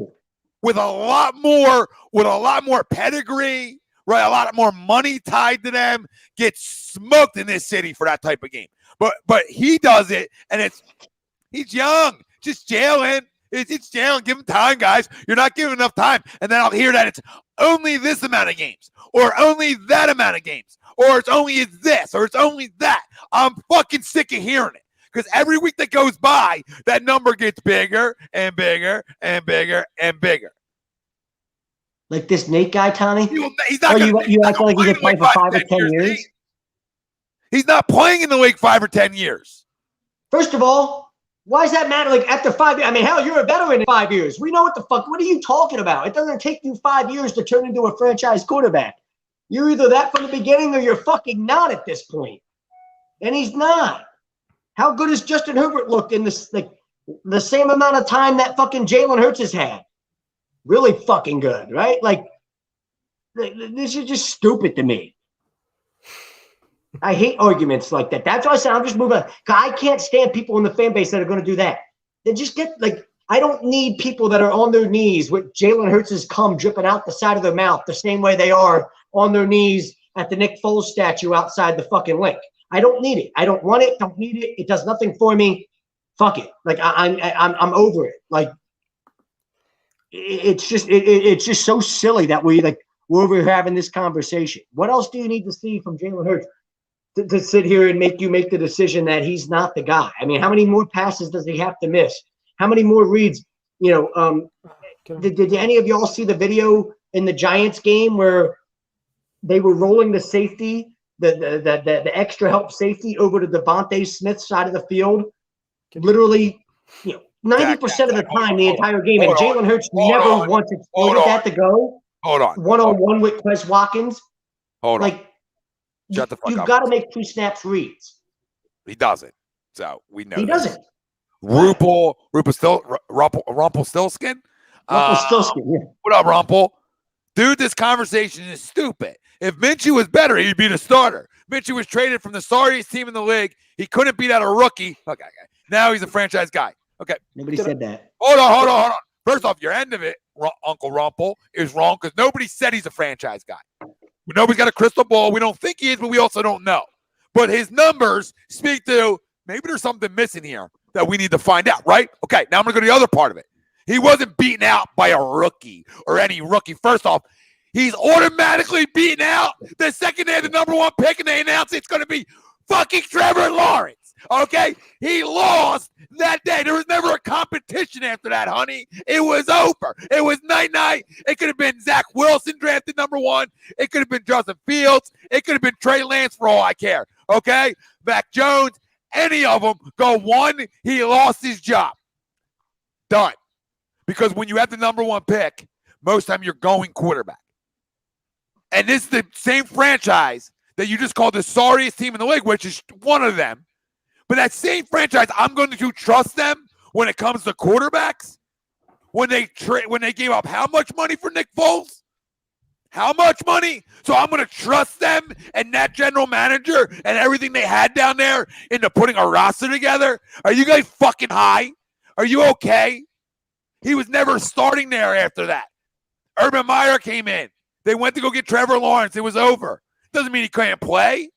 with a lot more pedigree, right, a lot more money tied to them, gets smoked in this city for that type of game. But he does it, and he's young. Just Jalen. It's Jalen. Give him time, guys. You're not giving enough time. And then I'll hear that it's only this amount of games, or only that amount of games, or it's only this, or it's only that. I'm fucking sick of hearing it. Because every week that goes by, that number gets bigger and bigger and bigger and bigger. Like this Nate guy, Tommy? He's not you act like he could play for 5 or 10 years? He's not playing in the league 5 or 10 years. First of all, why does that matter? Like after 5 years, I mean, hell, you're a veteran in 5 years. We know what the fuck. What are you talking about? It doesn't take you 5 years to turn into a franchise quarterback. You're either that from the beginning or you're fucking not at this point. And he's not. How good has Justin Herbert looked in this, like the same amount of time that fucking Jalen Hurts has had? Really fucking good, right? Like, this is just stupid to me. I hate arguments like that. That's why I said I'm just moving on. I can't stand people in the fan base that are going to do that. They just get, like, I don't need people that are on their knees with Jalen Hurts' cum dripping out the side of their mouth the same way they are on their knees at the Nick Foles statue outside the fucking link. I don't need it. I don't want it. Don't need it. It does nothing for me. Fuck it. Like I'm over it. Like it's just so silly that we're over here having this conversation. What else do you need to see from Jalen Hurts to sit here and make you make the decision that he's not the guy? I mean, how many more passes does he have to miss? How many more reads? Did any of y'all see the video in the Giants game where they were rolling the safety? The extra help safety over to DeVonta Smith's side of the field, literally, 90% of the time, the entire game, and Jalen Hurts never once exploited that to go. Hold on. One-on-one with Quez Watkins. Hold on. Shut the fuck up. You've got to make 2 snaps reads. He doesn't. So we know he doesn't. Rumpelstiltskin. Rumpelstiltskin, yeah. What up, Rumpel? Dude, this conversation is stupid. If Minshew was better, he'd be the starter. Minshew was traded from the sorriest team in the league. He couldn't beat out a rookie. Okay. Now he's a franchise guy. Okay. Nobody said that. Hold on. First off, your end of it, Uncle Rumpel, is wrong because nobody said he's a franchise guy. Nobody's got a crystal ball. We don't think he is, but we also don't know. But his numbers speak to maybe there's something missing here that we need to find out, right? Okay, now I'm going to go to the other part of it. He wasn't beaten out by a rookie or any rookie. First off, he's automatically beaten out the second they had the number 1 pick and they announced it's going to be fucking Trevor Lawrence. Okay? He lost that day. There was never a competition after that, honey. It was over. It was night-night. It could have been Zach Wilson drafted number 1. It could have been Justin Fields. It could have been Trey Lance for all I care. Okay? Mac Jones, any of them go 1, he lost his job. Done. Because when you have the number 1 pick, most time you're going quarterback. And this is the same franchise that you just called the sorriest team in the league, which is one of them. But that same franchise, I'm going to trust them when it comes to quarterbacks. When they gave up how much money for Nick Foles? How much money? So I'm going to trust them and that general manager and everything they had down there into putting a roster together. Are you guys fucking high? Are you okay? He was never starting there after that. Urban Meyer came in. They went to go get Trevor Lawrence. It was over. Doesn't mean he can't play.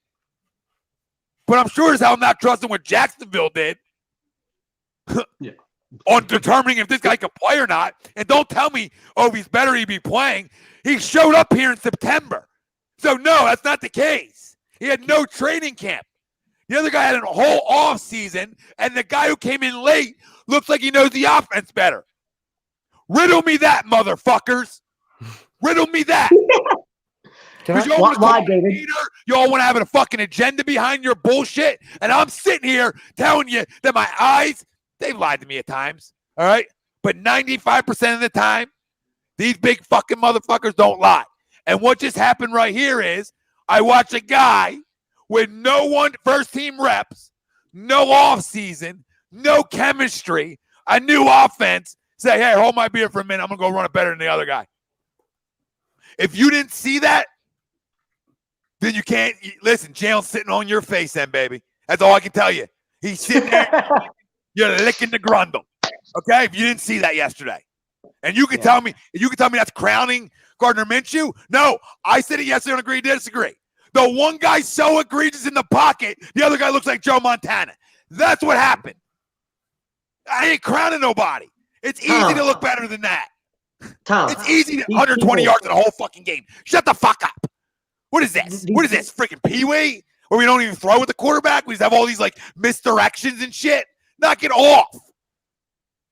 But I'm sure as hell not trusting what Jacksonville did on determining if this guy can play or not. And don't tell me, oh, he's better he'd be playing. He showed up here in September. So, no, that's not the case. He had no training camp. The other guy had a whole off season, and the guy who came in late looks like he knows the offense better. Riddle me that, motherfuckers. Riddle me that. Why, David? Y'all want to have a fucking agenda behind your bullshit, and I'm sitting here telling you that my eyes, they've lied to me at times, all right? But 95% of the time, these big fucking motherfuckers don't lie. And what just happened right here is I watch a guy with no one first-team reps, no offseason, no chemistry, a new offense, say, hey, hold my beer for a minute. I'm going to go run it better than the other guy. If you didn't see that, then you can't listen. Jalen's sitting on your face, then, baby. That's all I can tell you. He's sitting there, you're licking the grundle. Okay, if you didn't see that yesterday, and you can tell me, that's crowning Gardner Minshew. No, I said it yesterday on Agree to Disagree. The one guy's so egregious in the pocket, the other guy looks like Joe Montana. That's what happened. I ain't crowning nobody. It's easy to look better than that. Tom, it's easy to 120 yards in a whole fucking game. Shut the fuck up. What is this? What is this? Freaking Pee-wee? Where we don't even throw with the quarterback? We just have all these like misdirections and shit? Knock it off.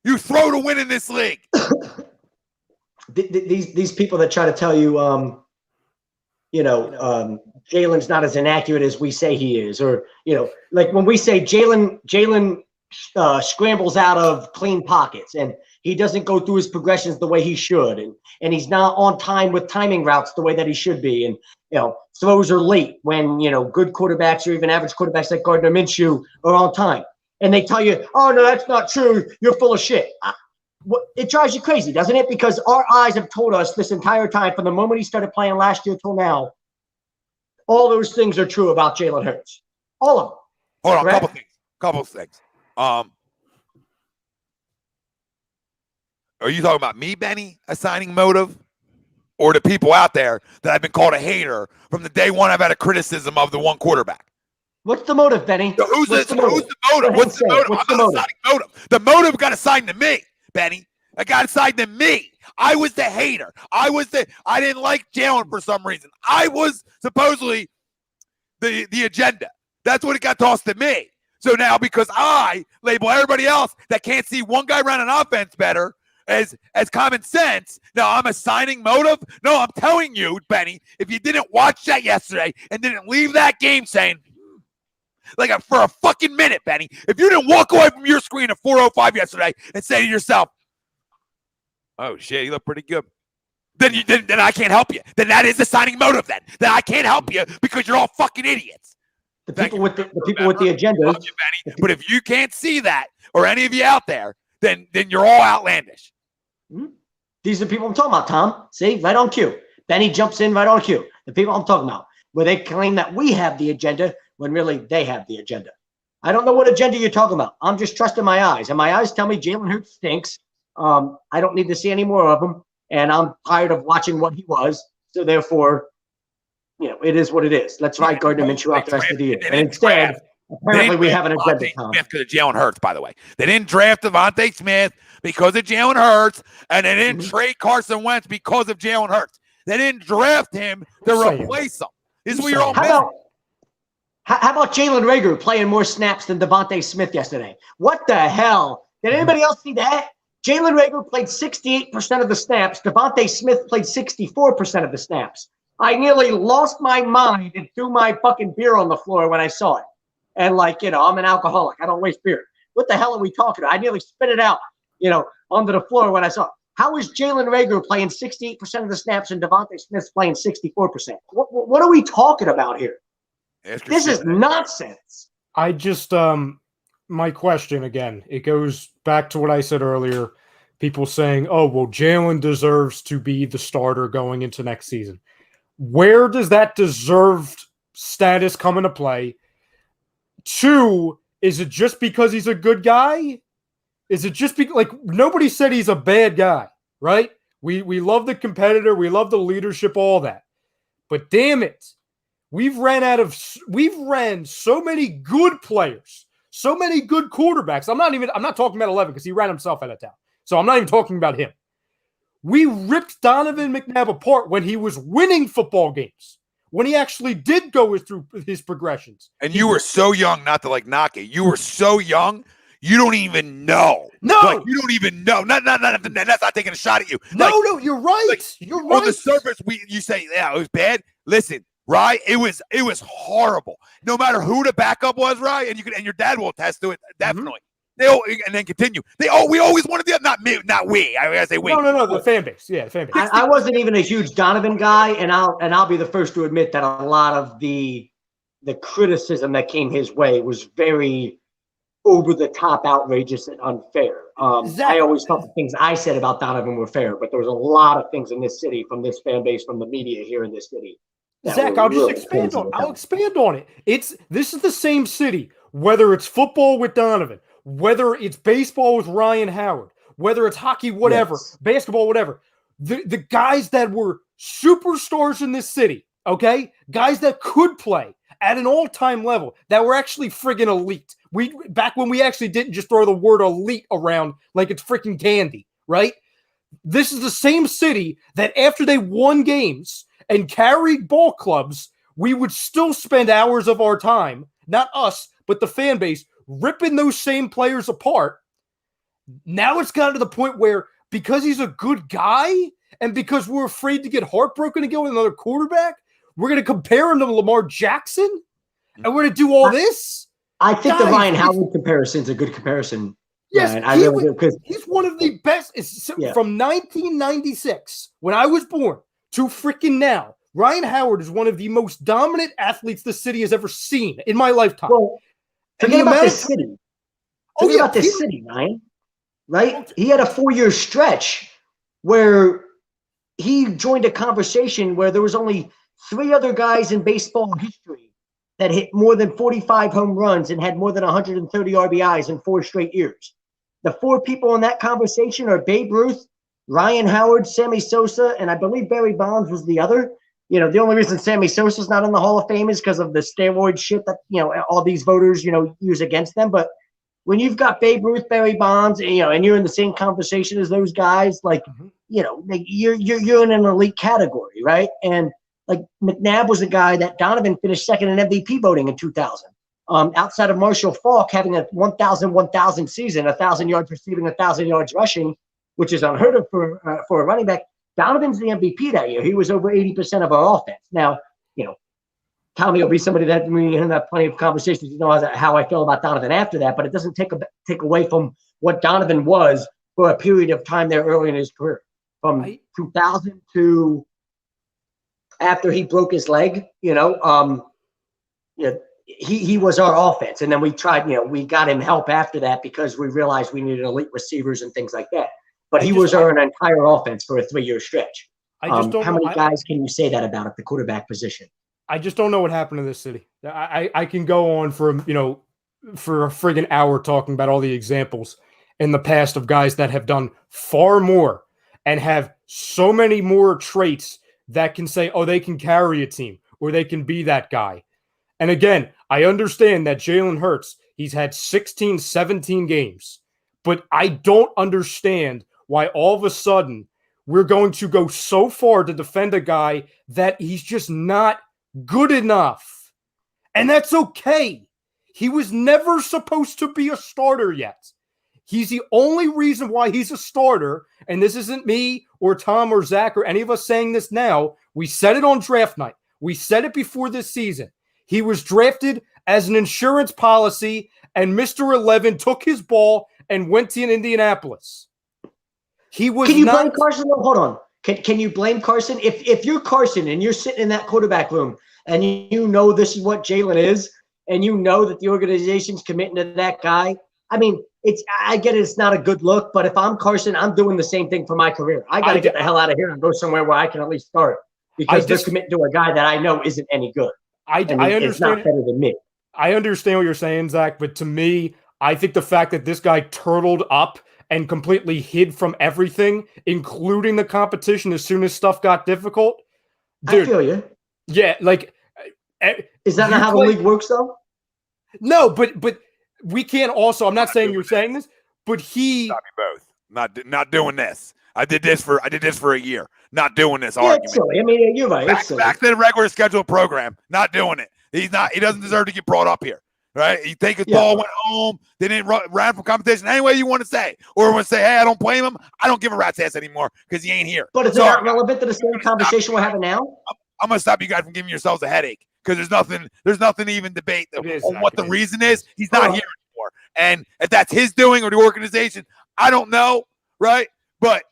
You throw to win in this league. These people that try to tell you, Jalen's not as inaccurate as we say he is, or like when we say Jalen scrambles out of clean pockets and he doesn't go through his progressions the way he should, and he's not on time with timing routes the way that he should be, and throws are late when good quarterbacks or even average quarterbacks like Gardner Minshew are on time. And they tell you, oh, no, that's not true. You're full of shit. It drives you crazy, doesn't it? Because our eyes have told us this entire time, from the moment he started playing last year till now, all those things are true about Jalen Hurts. All of them. Hold on, couple things. Are you talking about me, Benny, assigning motive? Or the people out there that I've been called a hater from the day one I've had a criticism of the one quarterback? What's the motive, Benny? So who's the motive? What's the motive? I'm not assigning motive. The motive got assigned to me, Benny. It got assigned to me. I was the hater. I didn't like Jalen for some reason. I was supposedly the agenda. That's what it got tossed to me. So now because I label everybody else that can't see one guy run an offense better as common sense, now I'm assigning motive? No, I'm telling you, Benny, if you didn't watch that yesterday and didn't leave that game saying, for a fucking minute, Benny, if you didn't walk away from your screen at 4:05 yesterday and say to yourself, oh shit, you look pretty good, then I can't help you. Then that is assigning motive then. Then I can't help you because you're all fucking idiots. The people with the agenda. But if you can't see that, or any of you out there, then you're all outlandish. These are the people I'm talking about, Tom. See, right on cue. Benny jumps in right on cue. The people I'm talking about, where they claim that we have the agenda when really they have the agenda. I don't know what agenda you're talking about. I'm just trusting my eyes. And my eyes tell me Jalen Hurts stinks. I don't need to see any more of him. And I'm tired of watching what he was. So therefore, it is what it is. Let's ride Gardner Minshew out the rest of the year. And instead, apparently we have an agenda. Because of Jalen Hurts, by the way. They didn't draft DeVonta Smith because of Jalen Hurts, and they didn't trade Carson Wentz because of Jalen Hurts. They didn't draft him to replace him. This is what you're all missing. How about Jalen Reagor playing more snaps than DeVonta Smith yesterday? What the hell? Did anybody else see that? Jalen Reagor played 68% of the snaps. DeVonta Smith played 64% of the snaps. I nearly lost my mind and threw my fucking beer on the floor when I saw it. And I'm an alcoholic. I don't waste beer. What the hell are we talking about? I nearly spit it out, onto the floor when I saw it. How is Jalen Reagor playing 68% of the snaps and DeVonta Smith's playing 64%? What are we talking about here? This is nonsense. I just, my question again, it goes back to what I said earlier. People saying, oh, well, Jalen deserves to be the starter going into next season. Where does that deserved status come into play? 2, is it just because he's a good guy? Is it just because, nobody said he's a bad guy, right? We love the competitor. We love the leadership, all that. But damn it. We've ran so many good players, so many good quarterbacks. I'm not talking about 11 because he ran himself out of town. So I'm not even talking about him. We ripped Donovan McNabb apart when he was winning football games, when he actually did go through his progressions. And you were so young, not to knock it. You were so young, you don't even know. No, you don't even know. That's not taking a shot at you. No, you're right. You're right. On the surface, you say, yeah, it was bad. Listen. Right, it was horrible. No matter who the backup was, right, and your dad will attest to it definitely. And then continue. We always wanted the not we. I gotta say we. No, the fan base. Yeah, the fan base. I wasn't even a huge Donovan guy, and I'll be the first to admit that a lot of the criticism that came his way was very over the top, outrageous, and unfair. I always thought the things I said about Donovan were fair, but there was a lot of things in this city, from this fan base, from the media here in this city. Zach, I'll expand on it. This is the same city, whether it's football with Donovan, whether it's baseball with Ryan Howard, whether it's hockey, whatever, basketball, whatever. The guys that were superstars in this city, okay? Guys that could play at an all-time level, that were actually friggin' elite. Back when we actually didn't just throw the word elite around like it's freaking candy, right? This is the same city that after they won games and carried ball clubs, we would still spend hours of our time, not us, but the fan base, ripping those same players apart. Now it's gotten to the point where, because he's a good guy and because we're afraid to get heartbroken to go with another quarterback, we're going to compare him to Lamar Jackson? And we're going to do all this? I think the Ryan Howard comparison is a good comparison. Yes, he's one of the best. From 1996, when I was born, to freaking now, Ryan Howard is one of the most dominant athletes the city has ever seen in my lifetime. Well, forget about this city. Forget about this city, Ryan. Right? He had a 4-year stretch where he joined a conversation where there was only 3 other guys in baseball history that hit more than 45 home runs and had more than 130 RBIs in 4 straight years. The 4 people in that conversation are Babe Ruth, Ryan Howard, Sammy Sosa, and I believe Barry Bonds was the other. The only reason Sammy Sosa's not in the Hall of Fame is because of the steroid shit that, all these voters, use against them. But when you've got Babe Ruth, Barry Bonds, and you're in the same conversation as those guys, you're in an elite category, right? And McNabb was a guy that Donovan finished second in MVP voting in 2000. Outside of Marshall Faulk having a 1,000 season, 1,000 yards receiving, 1,000 yards rushing, which is unheard of for a running back. Donovan's the MVP that year. He was over 80% of our offense. Now, Tommy will be somebody that we have plenty of conversations. How I feel about Donovan after that, but it doesn't take away from what Donovan was for a period of time there early in his career, from 2000 to after he broke his leg. He was our offense, and then we tried. We got him help after that because we realized we needed elite receivers and things like that. But he was our entire offense for a 3-year stretch. How many guys can you say that about at the quarterback position? I just don't know what happened to this city. I can go on for, for a friggin' hour talking about all the examples in the past of guys that have done far more and have so many more traits that can say, oh, they can carry a team or they can be that guy. And again, I understand that Jalen Hurts, he's had 16, 17 games, but I don't understand why all of a sudden we're going to go so far to defend a guy that he's just not good enough. And that's okay. He was never supposed to be a starter yet. He's the only reason why he's a starter, and this isn't me or Tom or Zach or any of us saying this now. We said it on draft night. We said it before this season. He was drafted as an insurance policy, and Mr. 11 took his ball and went to Indianapolis. He was Can you blame Carson? No, hold on. Can you blame Carson? If you're Carson and you're sitting in that quarterback room and you know this is what Jalen is, and you know that the organization's committing to that guy, I mean, I get it's not a good look, but if I'm Carson, I'm doing the same thing for my career. I got to get the hell out of here and go somewhere where I can at least start, because they're committing to a guy that I know isn't any good. I understand. It's not better than me. I understand what you're saying, Zach, but to me, I think the fact that this guy turtled up and completely hid from everything, including the competition, as soon as stuff got difficult. Dude, I feel you. Yeah, like, is that not how the league works, though? No, but we can't also. I'm not saying you're saying this, but he. Stop you both. Not doing this. I did this for a year. Not doing this argument. It's silly. I mean, you're right. Back to the regular scheduled program. Not doing it. He doesn't deserve to get brought up here. Right? He take his ball, went home. They didn't ran from competition. Any way you want to say, or want to say, hey, I don't blame him. I don't give a rat's ass anymore because he ain't here. But is it not relevant to the same conversation we're having now? I'm gonna stop you guys from giving yourselves a headache, because there's nothing to even debate on what the reason is. He's not here anymore, and if that's his doing or the organization, I don't know, right? But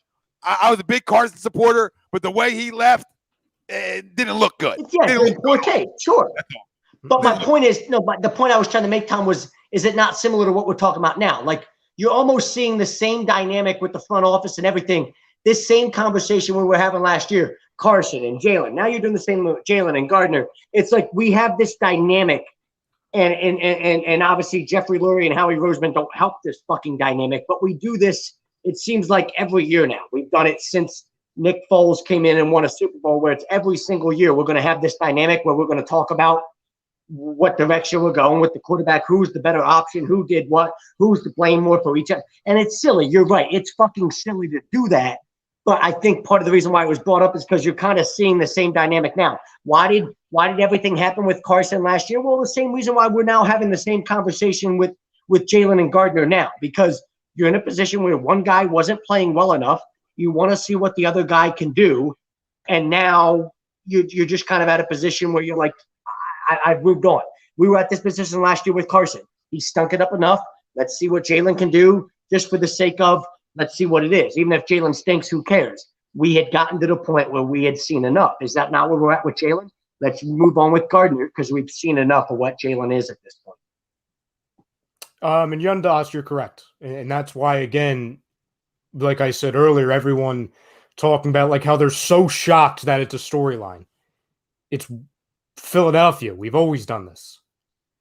I was a big Carson supporter, but the way he left, it didn't look good. Okay, sure. But my point is, but the point I was trying to make, Tom, was, is it not similar to what we're talking about now? Like, you're almost seeing the same dynamic with the front office and everything. This same conversation we were having last year, Carson and Jalen. Now you're doing the same with Jalen and Gardner. It's like we have this dynamic, and obviously Jeffrey Lurie and Howie Roseman don't help this fucking dynamic, but we do this, it seems like every year now. We've done it since Nick Foles came in and won a Super Bowl, where it's every single year we're going to have this dynamic where we're going to talk about what direction we're going with the quarterback, who's the better option, who did what, who's to blame more for each other. And it's silly. You're right. It's fucking silly to do that. But I think part of the reason why it was brought up is because you're kind of seeing the same dynamic now. Why did everything happen with Carson last year? Well, the same reason why we're now having the same conversation with Jalen and Gardner now, because you're in a position where one guy wasn't playing well enough. You want to see what the other guy can do. And now you're just kind of at a position where you're like, I've moved on. We were at this position last year with Carson. He stunk it up enough. Let's see what Jalen can do, just for the sake of, let's see what it is. Even if Jalen stinks, who cares? We had gotten to the point where we had seen enough. Is that not where we're at with Jalen? Let's move on with Gardner, because we've seen enough of what Jalen is at this point. And Yundas, you're correct. And that's why, again, like I said earlier, everyone talking about like how they're so shocked that it's a storyline. It's Philadelphia. We've always done this.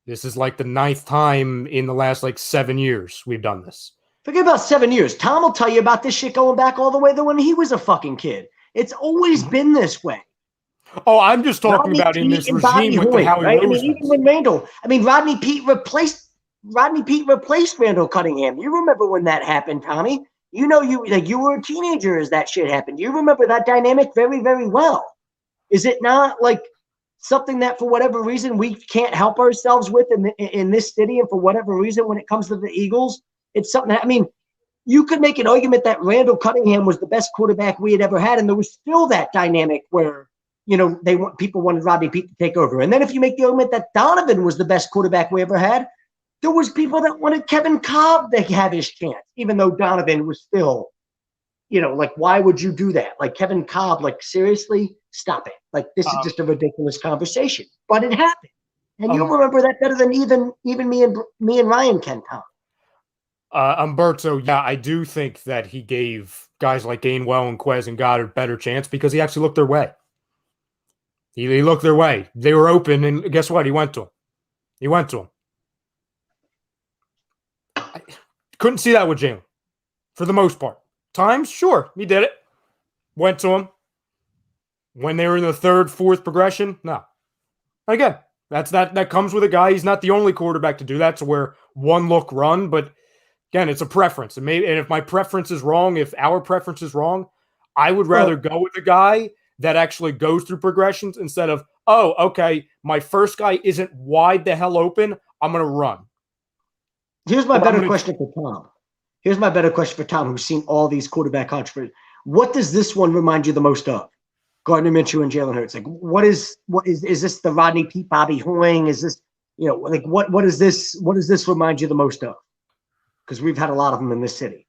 This is like the 9th time in the last 7 years we've done this. Forget about 7 years. Tom will tell you about this shit going back all the way to when he was a fucking kid. It's always been this way. Oh, I'm just talking about in this regime with the Howie Roseman. I mean, even when Rodney Pete replaced Randall Cunningham. You remember when that happened, Tommy? You know, you were a teenager as that shit happened. You remember that dynamic very, very well. Is it not like something that for whatever reason we can't help ourselves with in this city, and for whatever reason when it comes to the Eagles, it's something that, I mean, you could make an argument that Randall Cunningham was the best quarterback we had ever had, and there was still that dynamic where, people wanted Rodney Pete to take over. And then if you make the argument that Donovan was the best quarterback we ever had, there was people that wanted Kevin Cobb to have his chance, even though Donovan was still, why would you do that? Like Kevin Cobb, seriously, stop it. This is just a ridiculous conversation, but it happened. And you'll remember that better than even me and Ryan can, Tom. Umberto, yeah, I do think that he gave guys like Gainwell and Quez and Goddard better chance because he actually looked their way. He looked their way. They were open, and guess what? He went to them. I couldn't see that with Jalen for the most part. Times, sure, he did it. Went to him. When they were in the third, fourth progression, no. Again, that comes with a guy. He's not the only quarterback to do that, to where one look run, but again, it's a preference. And if my preference is wrong, if our preference is wrong, I would rather go with a guy that actually goes through progressions instead of, oh, okay, my first guy isn't wide the hell open, I'm going to run. Here's my better question for Tom. Here's my better question for Tom, who's seen all these quarterback controversies. What does this one remind you the most of? Gardner Minshew and Jalen Hurts. Like, what is this the Rodney Pete Bobby Hoying? Is this, like what does this remind you the most of? Because we've had a lot of them in this city.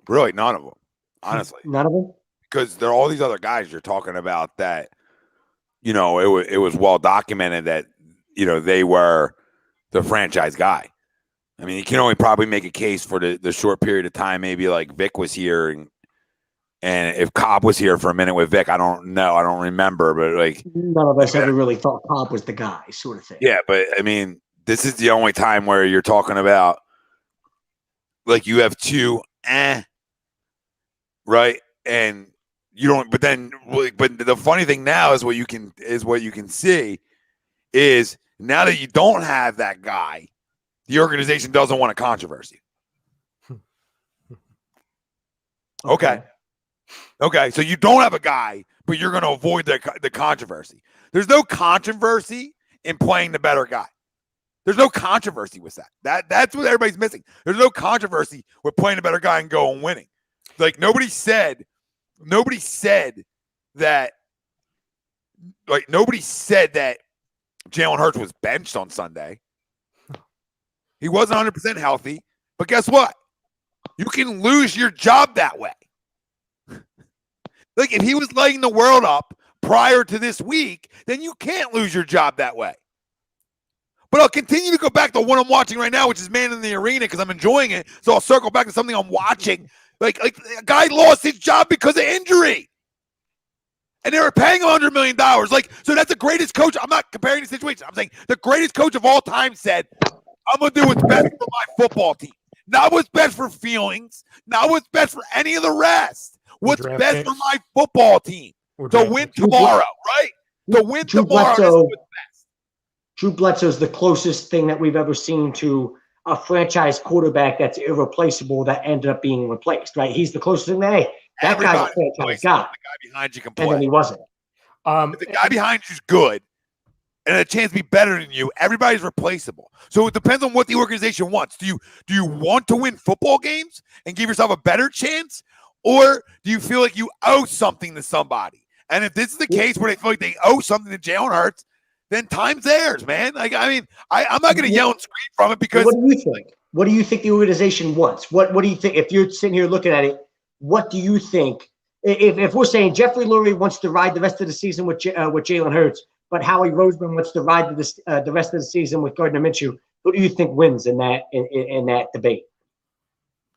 Really, none of them, honestly. None of them? Because there are all these other guys you're talking about that, it was well documented that, they were the franchise guy. I mean, you can only probably make a case for the short period of time, maybe like Vic was here and if Cobb was here for a minute with Vic, I don't know. I don't remember, but like none of us ever really thought Cobb was the guy, sort of thing. Yeah, but I mean, this is the only time where you're talking about like you have two right? And you don't, but the funny thing now is what you can see is now that you don't have that guy, the organization doesn't want a controversy. Okay. So you don't have a guy, but you're going to avoid the controversy. There's no controversy in playing the better guy. There's no controversy with that. That's what everybody's missing. There's no controversy with playing a better guy and go and winning. Like nobody said that Jalen Hurts was benched on Sunday. He wasn't 100% healthy, but guess what? You can lose your job that way. Like if he was lighting the world up prior to this week, then you can't lose your job that way. But I'll continue to go back to what I'm watching right now, which is Man in the Arena, because I'm enjoying it. So I'll circle back to something I'm watching. Like a guy lost his job because of injury. And they were paying $100 million. So that's the greatest coach. I'm not comparing the situation. I'm saying the greatest coach of all time said, I'm going to do what's best for my football team. Not what's best for feelings. Not what's best for any of the rest. What's best for my football team. To win tomorrow, right? To win tomorrow is what's best. Drew Bledsoe's the closest thing that we've ever seen to a franchise quarterback that's irreplaceable that ended up being replaced, right? He's the closest thing that, that guy's a franchise guy. The guy behind you can play. And then he wasn't. If the guy behind you's good and a chance to be better than you, everybody's replaceable. So it depends on what the organization wants. Do you want to win football games and give yourself a better chance? Or do you feel like you owe something to somebody? And if this is the case where they feel like they owe something to Jalen Hurts, then time's theirs, man. Like, I mean, I'm not going to yell and scream from it because. What do you think? What do you think the organization wants? What do you think? If you're sitting here looking at it, what do you think? If we're saying Jeffrey Lurie wants to ride the rest of the season with Jalen Hurts, but Howie Roseman wants to ride the rest of the season with Gardner Minshew, who do you think wins in that debate?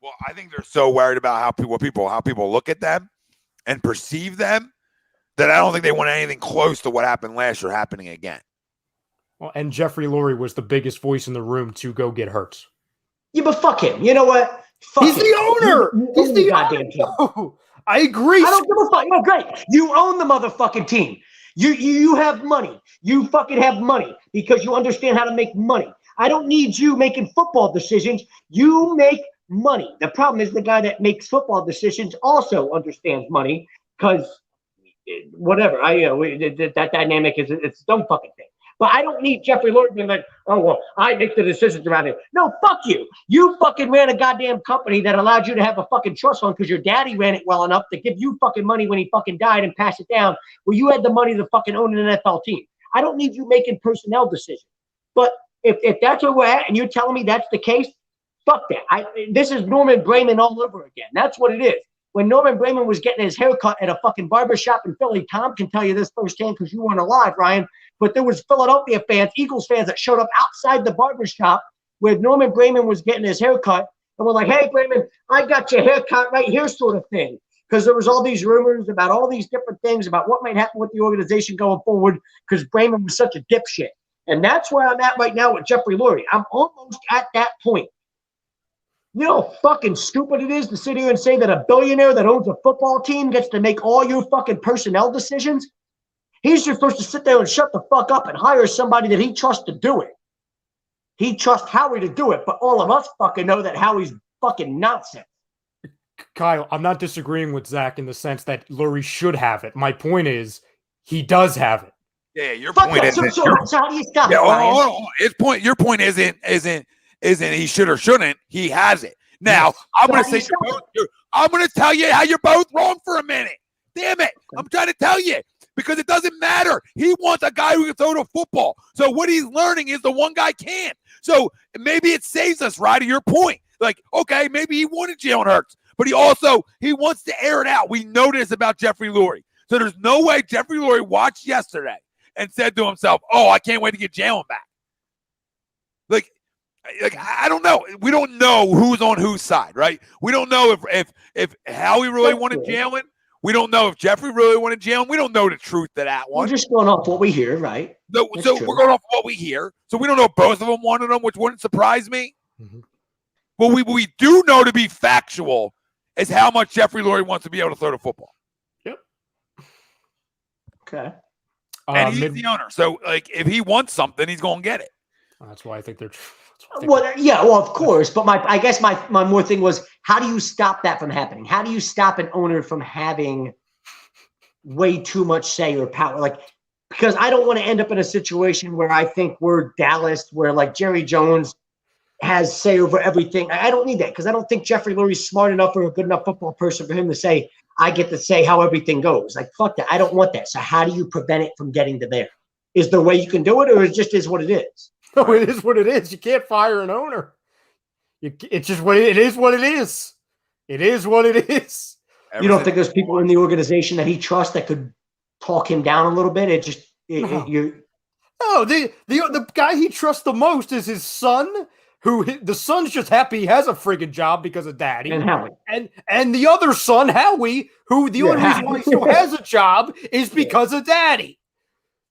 Well, I think they're so worried about how people look at them and perceive them that I don't think they want anything close to what happened last year happening again. Well, and Jeffrey Lurie was the biggest voice in the room to go get Hurts. Yeah, but fuck him. You know what? He's the owner. He's the goddamn team. No, I agree. I don't give a fuck. No, great. You own the motherfucking team. You have money. You fucking have money because you understand how to make money. I don't need you making football decisions. You make money. The problem is the guy that makes football decisions also understands money because whatever. That dynamic is it's its own fucking thing. But I don't need Jeffrey Lurie being like, oh, well, I make the decisions around it. No, fuck you. You fucking ran a goddamn company that allowed you to have a fucking trust fund because your daddy ran it well enough to give you fucking money when he fucking died and pass it down where you had the money to fucking own an NFL team. I don't need you making personnel decisions. But if that's where we're at and you're telling me that's the case, fuck that. This is Norman Brayman all over again. That's what it is. When Norman Brayman was getting his haircut at a fucking barbershop in Philly, Tom can tell you this firsthand because you weren't alive, Ryan, but there was Philadelphia fans, Eagles fans that showed up outside the barbershop where Norman Brayman was getting his haircut and were like, hey, Brayman, I got your haircut right here sort of thing. because there was all these rumors about all these different things about what might happen with the organization going forward because Braman was such a dipshit. And that's where I'm at right now with Jeffrey Lurie. I'm almost at that point. You know how fucking stupid it is to sit here and say that a billionaire that owns a football team gets to make all your fucking personnel decisions? He's just supposed to sit there and shut the fuck up and hire somebody that he trusts to do it. He trusts Howie to do it, but all of us fucking know that Howie's fucking nonsense. Kyle, I'm not disagreeing with Zach in the sense that Lurie should have it. My point is, he does have it. Yeah, your Fuck point that. isn't. So how do you stop it, Hold Ryan? on. His point. Your point isn't he should or shouldn't. He has it. Now I'm going to say I'm going to tell you how you're both wrong for a minute. Damn it! I'm trying to tell you because it doesn't matter. He wants a guy who can throw the football. So what he's learning is the one guy can't. So maybe it saves us, right? To your point, like okay, maybe he wanted Jalen Hurts, but he wants to air it out. We know this about Jeffrey Lurie. So there's no way Jeffrey Lurie watched yesterday and said to himself, "Oh, I can't wait to get Jalen back." Like I don't know. We don't know who's on whose side, right? We don't know if Howie really wanted Jalen. We don't know if Jeffrey really wanted Jalen. We don't know the truth to that one. We're just going off what we hear, right? So we're going off what we hear. So we don't know if both of them wanted them, which wouldn't surprise me. Mm-hmm. But we do know to be factual is how much Jeffrey Lurie wants to be able to throw the football. Yep. Okay. And he's the owner. So, like, if he wants something, he's going to get it. That's why I think they're of course. But I guess my more thing was, how do you stop that from happening? How do you stop an owner from having way too much say or power? Like, because I don't want to end up in a situation where I think we're Dallas, where like Jerry Jones has say over everything. I don't need that because I don't think Jeffrey Lurie's smart enough or a good enough football person for him to say, I get to say how everything goes. Like, fuck that. I don't want that. So how do you prevent it from getting to there? Is there a way you can do it, or it just is what it is? No, it is what it is. You can't fire an owner. It's just what it is. What it is. It is what it is. You don't think there's people in the organization that he trusts that could talk him down a little bit? The guy he trusts the most is his son. The son's just happy he has a friggin' job because of daddy. And Howie. And the other son, Howie, who the only reason why he still has a job is because of daddy.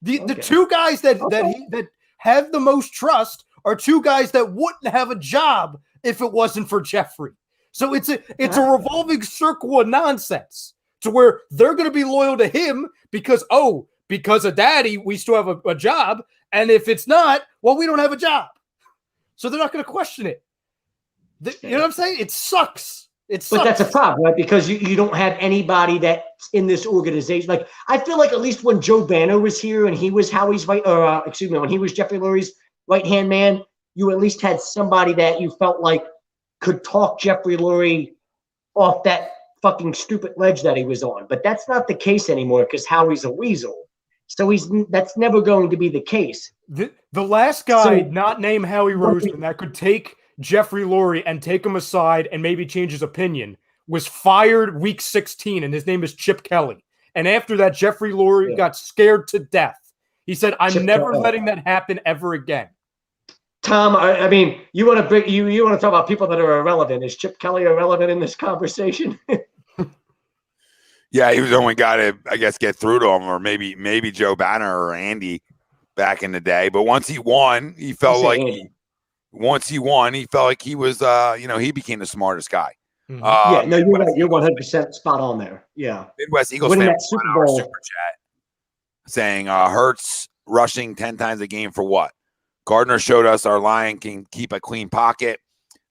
The two guys that have the most trust are two guys that wouldn't have a job if it wasn't for Jeffrey. So it's a revolving circle of nonsense to where they're going to be loyal to him because of daddy, we still have a job. And if it's not, well, we don't have a job. So they're not going to question it. You know what I'm saying? It sucks. But that's a problem, right? Because you don't have anybody that's in this organization. Like, I feel like at least when Joe Banner was here and he was Howie's when he was Jeffrey Lurie's right-hand man, you at least had somebody that you felt like could talk Jeffrey Lurie off that fucking stupid ledge that he was on. But that's not the case anymore because Howie's a weasel. So that's never going to be the case. The last guy not named Howie Roseman that could take Jeffrey Lurie and take him aside and maybe change his opinion was fired week 16, and his name is Chip Kelly. And after that, Jeffrey Lurie got scared to death. He said, "I'm never letting that happen ever again." Tom, I mean, you want to talk about people that are irrelevant. Is Chip Kelly irrelevant in this conversation? Yeah, he was the only guy to, I guess, get through to him, or maybe Joe Banner or Andy back in the day. But once he won, he felt like he was, he became the smartest guy. Mm-hmm. You're right. You're 100% spot on there. Yeah. Midwest Eagles winning fan that Super Bowl super chat saying Hurts rushing 10 times a game for what? Gardner showed us our line can keep a clean pocket.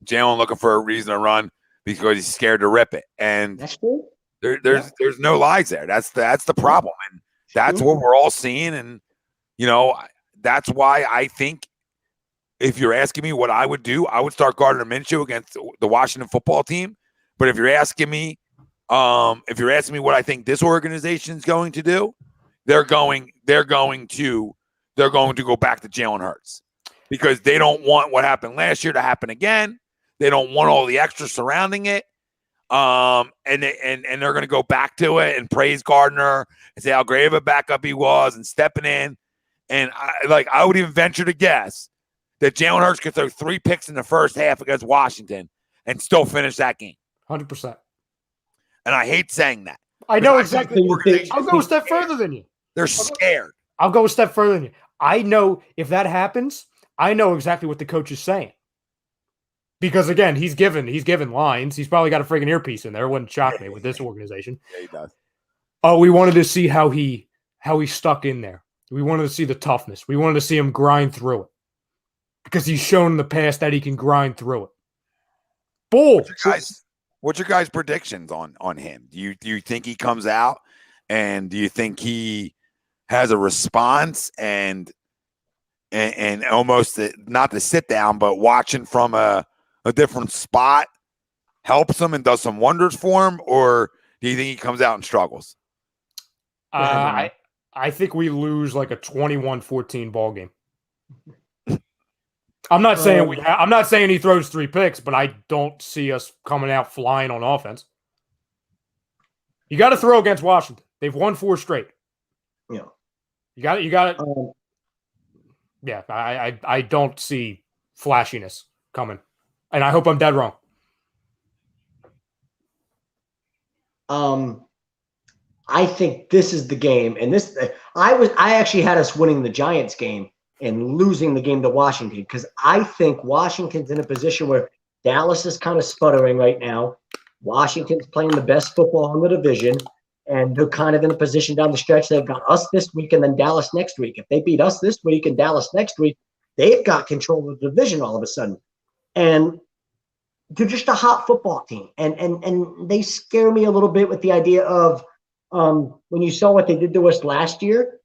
Jalen looking for a reason to run because he's scared to rip it. And that's true. There's no lies there. That's the problem. And that's what we're all seeing. And, that's why I think if you're asking me what I would do, I would start Gardner Minshew against the Washington football team. But if you're asking me what I think this organization is going to do, they're going to go back to Jalen Hurts because they don't want what happened last year to happen again. They don't want all the extra surrounding it. And they're going to go back to it and praise Gardner and say how great of a backup he was and stepping in. And I would even venture to guess that Jalen Hurts could throw 3 picks in the first half against Washington and still finish that game. 100%. And I hate saying that. I know exactly. I'll go a step scared. further than you. They're scared. I'll go a step further than you. I know if that happens, I know exactly what the coach is saying. Because again, he's given lines. He's probably got a freaking earpiece in there. It wouldn't shock me with this organization. Yeah, he does. Oh, we wanted to see how he stuck in there. We wanted to see the toughness. We wanted to see him grind through it. Because he's shown in the past that he can grind through it. Bull. What's your guys' predictions on him? Do you think he comes out, and do you think he has a response and almost not the sit down, but watching from a different spot helps him and does some wonders for him, or do you think he comes out and struggles? I think we lose like a 21-14 ball game. I'm not saying he throws 3 picks, but I don't see us coming out flying on offense. You got to throw against Washington. They've won 4 straight. Yeah. You got it. Yeah, I don't see flashiness coming, and I hope I'm dead wrong. I think this is the game, and I actually had us winning the Giants game and losing the game to Washington, because I think Washington's in a position where Dallas is kind of sputtering right now. Washington's playing the best football in the division, and they're kind of in a position down the stretch. They've got us this week and then Dallas next week. If they beat us this week and Dallas next week, they've got control of the division all of a sudden. And they're just a hot football team. And they scare me a little bit with the idea of when you saw what they did to us last year,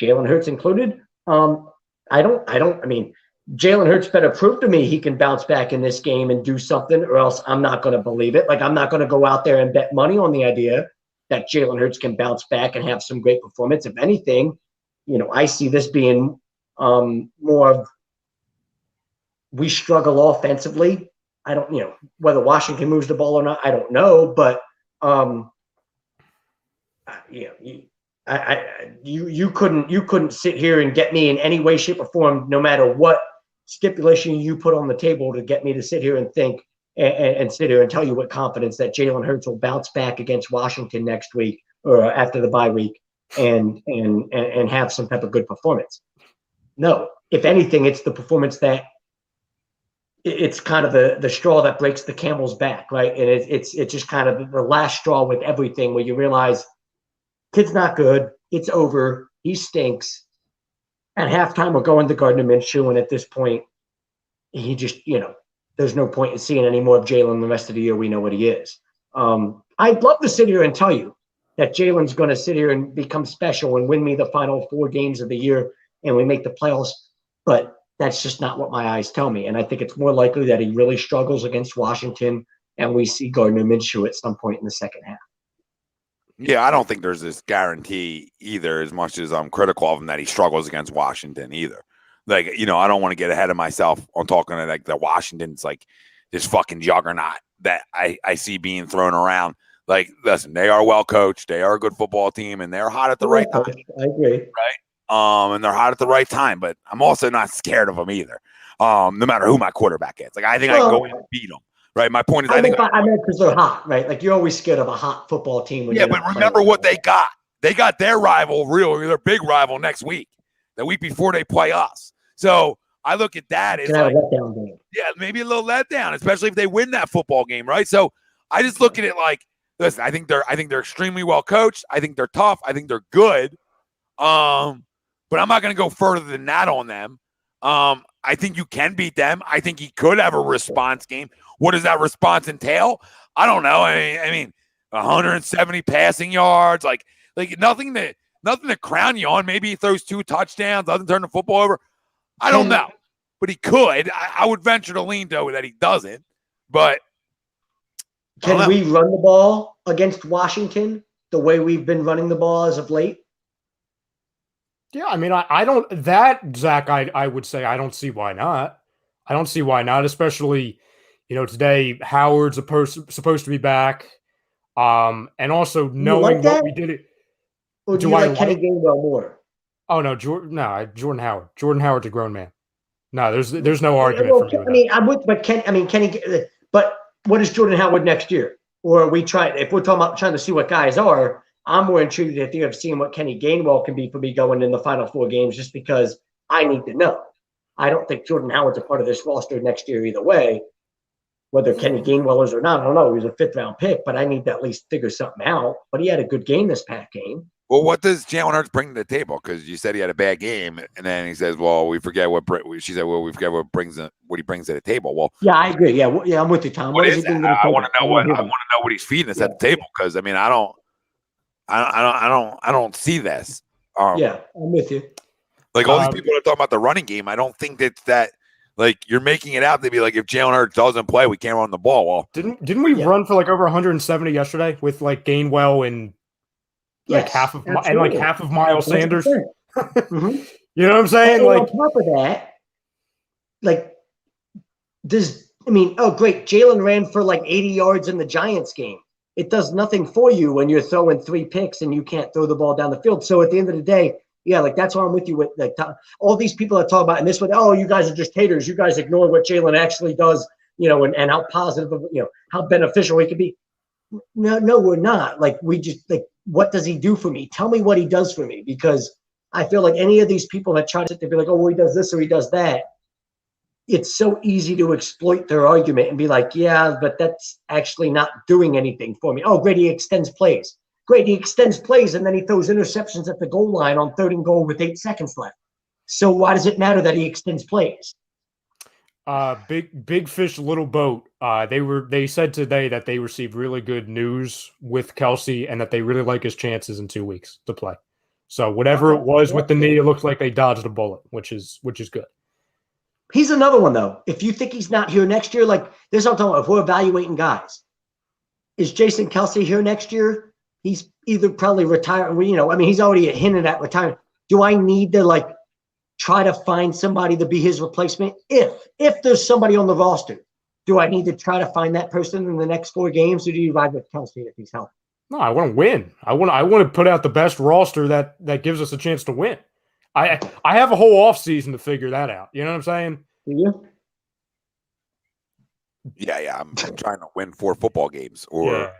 Jalen Hurts included, I mean, Jalen Hurts better prove to me he can bounce back in this game and do something, or else I'm not going to believe it. Like, I'm not going to go out there and bet money on the idea that Jalen Hurts can bounce back and have some great performance. If anything, I see this being more of, we struggle offensively. I don't, whether Washington moves the ball or not, I don't know, but you couldn't sit here and get me in any way, shape, or form, no matter what stipulation you put on the table, to get me to sit here and think and sit here and tell you with confidence that Jalen Hurts will bounce back against Washington next week or after the bye week and have some type of good performance. No, if anything, it's the performance that it's kind of the straw that breaks the camel's back, right? And it's just kind of the last straw with everything, where you realize kid's not good. It's over. He stinks. At halftime, we're going to Gardner Minshew, and at this point, he just, there's no point in seeing any more of Jalen the rest of the year. We know what he is. I'd love to sit here and tell you that Jalen's going to sit here and become special and win me the final 4 games of the year and we make the playoffs, but that's just not what my eyes tell me. And I think it's more likely that he really struggles against Washington, and we see Gardner Minshew at some point in the second half. Yeah, I don't think there's this guarantee either, as much as I'm critical of him, that he struggles against Washington either. Like, I don't want to get ahead of myself on talking to like the Washington's like this fucking juggernaut that I see being thrown around. Like, listen, they are well coached. They are a good football team, and they're hot at the right time. I agree. Right? And they're hot at the right time, but I'm also not scared of them either. No matter who my quarterback is. Like, I think I can go in and beat them. Right. My point is, I meant because they're hot, right? Like, you're always scared of a hot football team. But remember what they got. They got their rival, their big rival next week, the week before they play us. So I look at that as like, maybe a little letdown, especially if they win that football game, right? So I just look at it like, listen, I think they're extremely well coached. I think they're tough. I think they're good. But I'm not going to go further than that on them. I think you can beat them. I think he could have a response game. What does that response entail? I don't know. I mean, 170 passing yards, like nothing to crown you on. Maybe he throws 2 touchdowns, doesn't turn the football over. I don't know, but he could. I would venture to lean though that he doesn't. But can we run the ball against Washington the way we've been running the ball as of late? Yeah, I mean, I don't that Zach. I would say I don't see why not. I don't see why not, especially. Today Howard's supposed to be back, and also knowing what we did. Or do you like Kenny Gainwell more? Oh no, Jordan Howard. Jordan Howard's a grown man. No, there's no argument for me. I mean, I'm with, but Kenny. But what is Jordan Howard next year? Or if we're talking about trying to see what guys are, I'm more intrigued if you have seen what Kenny Gainwell can be for me going in the final 4 games, just because I need to know. I don't think Jordan Howard's a part of this roster next year either way. Whether Kenny Gainwell is or not, I don't know. He was a 5th-round pick, but I need to at least figure something out. But he had a good game this past game. Well, what does Jalen Hurts bring to the table? Because you said he had a bad game, and then he says, "Well, we forget what." She said, "Well, we forget what he brings to the table." Well, yeah, I agree. Yeah, I'm with you, Tom. What is that? I want to know what he's feeding us at the table, because I mean, I don't see this. Yeah, I'm with you. Like all these people are talking about the running game. I don't think that like you're making it out to be like if Jalen Hurts doesn't play, we can't run the ball. Well, didn't we run for like over 170 yesterday with like Gainwell and like half of Miles Sanders? Mm-hmm. You know what I'm saying? And like on top of that, like great. Jalen ran for like 80 yards in the Giants game. It does nothing for you when you're throwing 3 picks and you can't throw the ball down the field. So at the end of the day, yeah, like that's why I'm with you with like all these people that talk about and this one. Oh, you guys are just haters. You guys ignore what Jalen actually does, and how positive, how beneficial he can be. No, we're not. Like we just like, what does he do for me? Tell me what he does for me, because I feel like any of these people that try to be like, oh, well, he does this or he does that. It's so easy to exploit their argument and be like, yeah, but that's actually not doing anything for me. Oh, great, he extends plays. Great, he extends plays, and then he throws interceptions at the goal line on 3rd and goal with 8 seconds left. So why does it matter that he extends plays? Big fish, little boat. They said today that they received really good news with Kelce and that they really like his chances in 2 weeks to play. So whatever it was with the knee, it looks like they dodged a bullet, which is good. He's another one, though. If you think he's not here next year, like this, I'm talking about, if we're evaluating guys, is Jason Kelce here next year? He's either probably retired. He's already hinted at retirement. Do I need to like try to find somebody to be his replacement? If there's somebody on the roster, do I need to try to find that person in the next 4 games, or do you ride with Kelce if he's healthy? No, I want to win. I want to put out the best roster that gives us a chance to win. I have a whole off season to figure that out. You know what I'm saying? Do you? Yeah. I'm trying to win 4 football games, or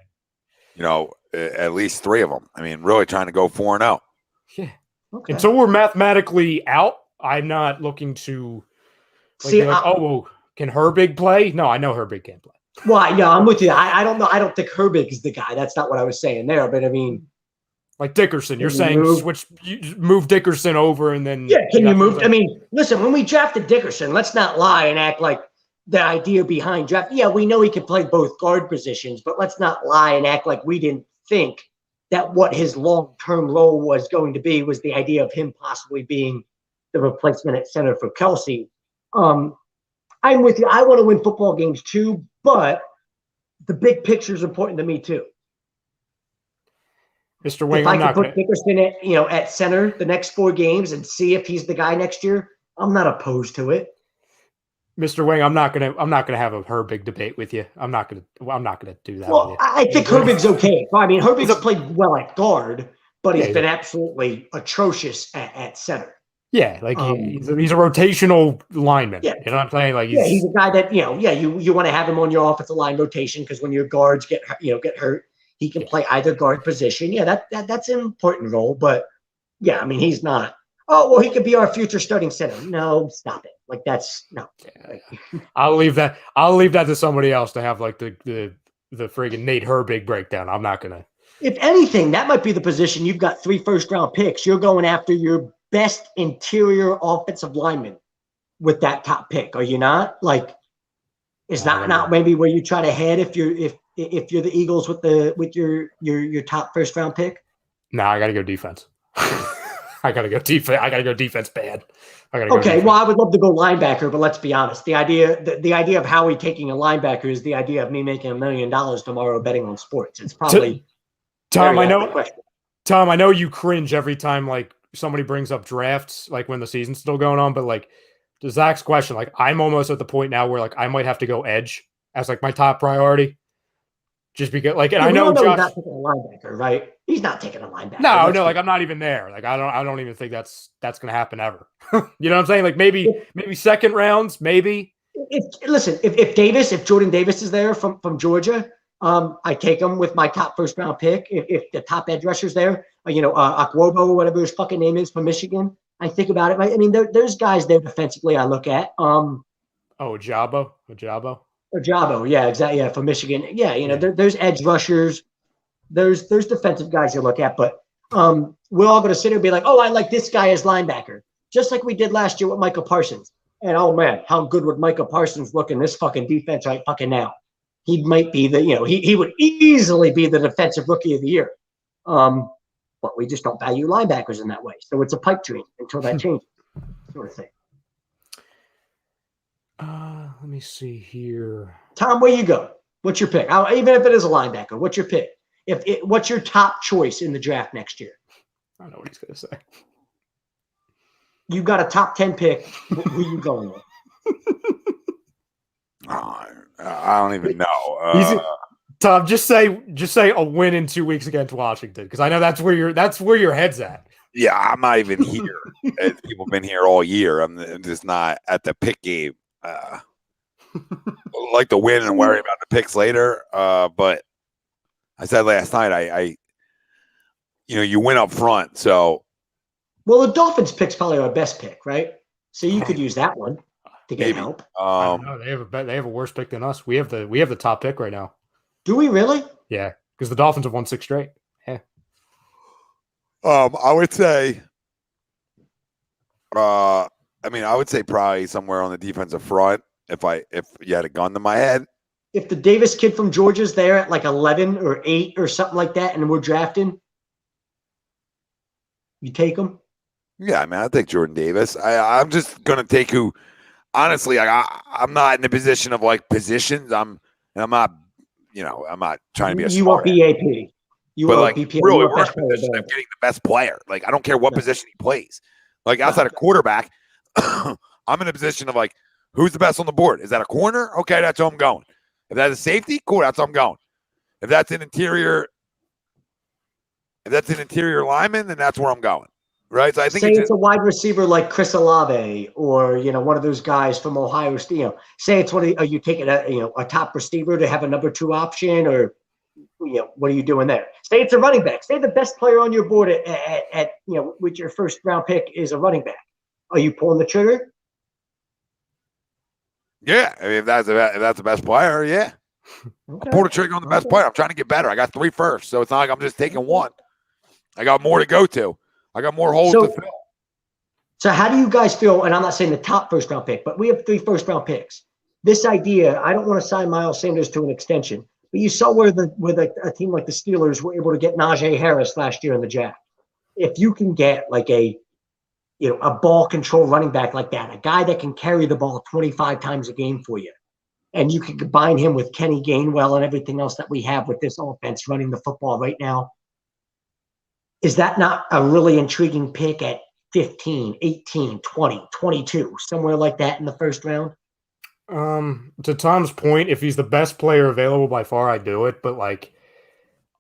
at least 3 of them. I mean, really trying to go 4-0. Yeah. Okay. Until we're mathematically out, I'm not looking to can Herbig play? No, I know Herbig can't play. Well, yeah, I'm with you. I don't know. I don't think Herbig is the guy. That's not what I was saying there. But I mean, like Dickerson, you're saying move Dickerson over and then can you move? I mean, listen, when we drafted Dickerson, let's not lie and act like the idea behind draft. Yeah, we know he could play both guard positions, but let's not lie and act like we didn't think that what his long-term role was going to be was the idea of him possibly being the replacement at center for Kelce. I'm with you. I want to win football games too, but the big picture is important to me too. Mr. Wing, if I can put Dickerson at center the next 4 games and see if he's the guy next year, I'm not opposed to it. Mr. Wing, I'm not gonna have a Herbig debate with you. I'm not gonna do that. Well, I think Herbig's okay. I mean, Herbig's played well at guard, but he's been absolutely atrocious at center. Yeah, like he's a rotational lineman. Yeah. You know what I'm saying? Like he's a guy that you want to have him on your offensive line rotation, because when your guards get hurt, he can play either guard position. Yeah, that's an important role. But yeah, I mean, he's not. Oh, well, he could be our future starting center. No, stop it. Like that's no. I'll leave that to somebody else to have like the friggin' Nate Herbig breakdown. I'm not gonna. If anything, that might be the position. You've got 3 first-round picks. You're going after your best interior offensive lineman with that top pick. Are you not? Like, is that not maybe where you try to head if you're the Eagles with your top first-round pick? No, I got to go defense. I gotta go defense. I gotta go defense bad. Well, I would love to go linebacker, but let's be honest. The idea of Howie taking a linebacker is the idea of me making $1 million tomorrow betting on sports. It's probably Tom. I know you cringe every time like somebody brings up drafts, like when the season's still going on. But like to Zach's question, like I'm almost at the point now where like I might have to go edge as like my top priority. Just because, like, and I know Josh, he's not taking a linebacker, right? He's not taking a linebacker. No, like I'm not even there. Like I don't even think that's gonna happen ever. You know what I'm saying? Like maybe second rounds, maybe. If Jordan Davis is there from Georgia, I take him with my top first round pick. If the top edge rusher's there, Akwobo, whatever his fucking name is from Michigan, I think about it. I mean, there's guys there defensively I look at. Ojabo. Ojabo, yeah, exactly. Yeah, from Michigan. Yeah, there's edge rushers. There's defensive guys you look at, but we're all going to sit here and be like, oh, I like this guy as linebacker, just like we did last year with Michael Parsons. And oh man, how good would Michael Parsons look in this fucking defense right fucking now? He might be he would easily be the defensive rookie of the year. But we just don't value linebackers in that way. So it's a pipe dream until that changes, sort of thing. Let me see here. Tom, where you go? What's your pick? Even if it is a linebacker, what's your pick? What's your top choice in the draft next year? I don't know what he's going to say. You got a top 10 pick. Who are you going with? I don't even know. Tom, just say a win in 2 weeks against Washington, because I know that's where your head's at. Yeah, I'm not even here. People have been here all year. I'm just not at the pick game. I like to win and worry about the picks later. But I said last night, I you win up front. So, well, the Dolphins pick's probably our best pick, right? So you could use that one to get help. I don't know. They have a worse pick than us. We have the top pick right now. Do we really? Yeah, because the Dolphins have won 6 straight. Yeah. I would say. I would say probably somewhere on the defensive front. If you had a gun to my head. If the Davis kid from Georgia's there at like 11 or 8 or something like that, and we're drafting, you take him? Yeah, I take Jordan Davis. I'm just gonna take who. Honestly, I'm not in the position of like positions. I'm not trying to be a. You want BAP? You but want like BPA? really, we're in a position of getting the best player. Like I don't care what position he plays. Like outside of quarterback, I'm in a position of like, who's the best on the board? Is that a corner? Okay, that's where I'm going. If that's a safety, cool, that's where I'm going. If that's an interior lineman, then that's where I'm going. Right? So I think it's a wide receiver like Chris Olave or one of those guys from Ohio State. Say it's are you taking a top receiver to have a number 2 option, or what are you doing there? Say it's a running back. Say the best player on your board at with your first round pick is a running back. Are you pulling the trigger? Yeah, if that's the best player, yeah. Okay. I pulled the trigger on the best player. I'm trying to get better. I got 3 first, so it's not like I'm just taking one. I got more to go to. I got more holes to fill. So how do you guys feel? And I'm not saying the top first round pick, but we have 3 first round picks. This idea, I don't want to sign Miles Sanders to an extension, but you saw where a team like the Steelers were able to get Najee Harris last year in the draft. If you can get like a ball control running back like that, a guy that can carry the ball 25 times a game for you, and you can combine him with Kenny Gainwell and everything else that we have with this offense running the football right now, is that not a really intriguing pick at 15, 18, 20, 22, somewhere like that in the first round? To Tom's point, if he's the best player available by far, I do it. But like,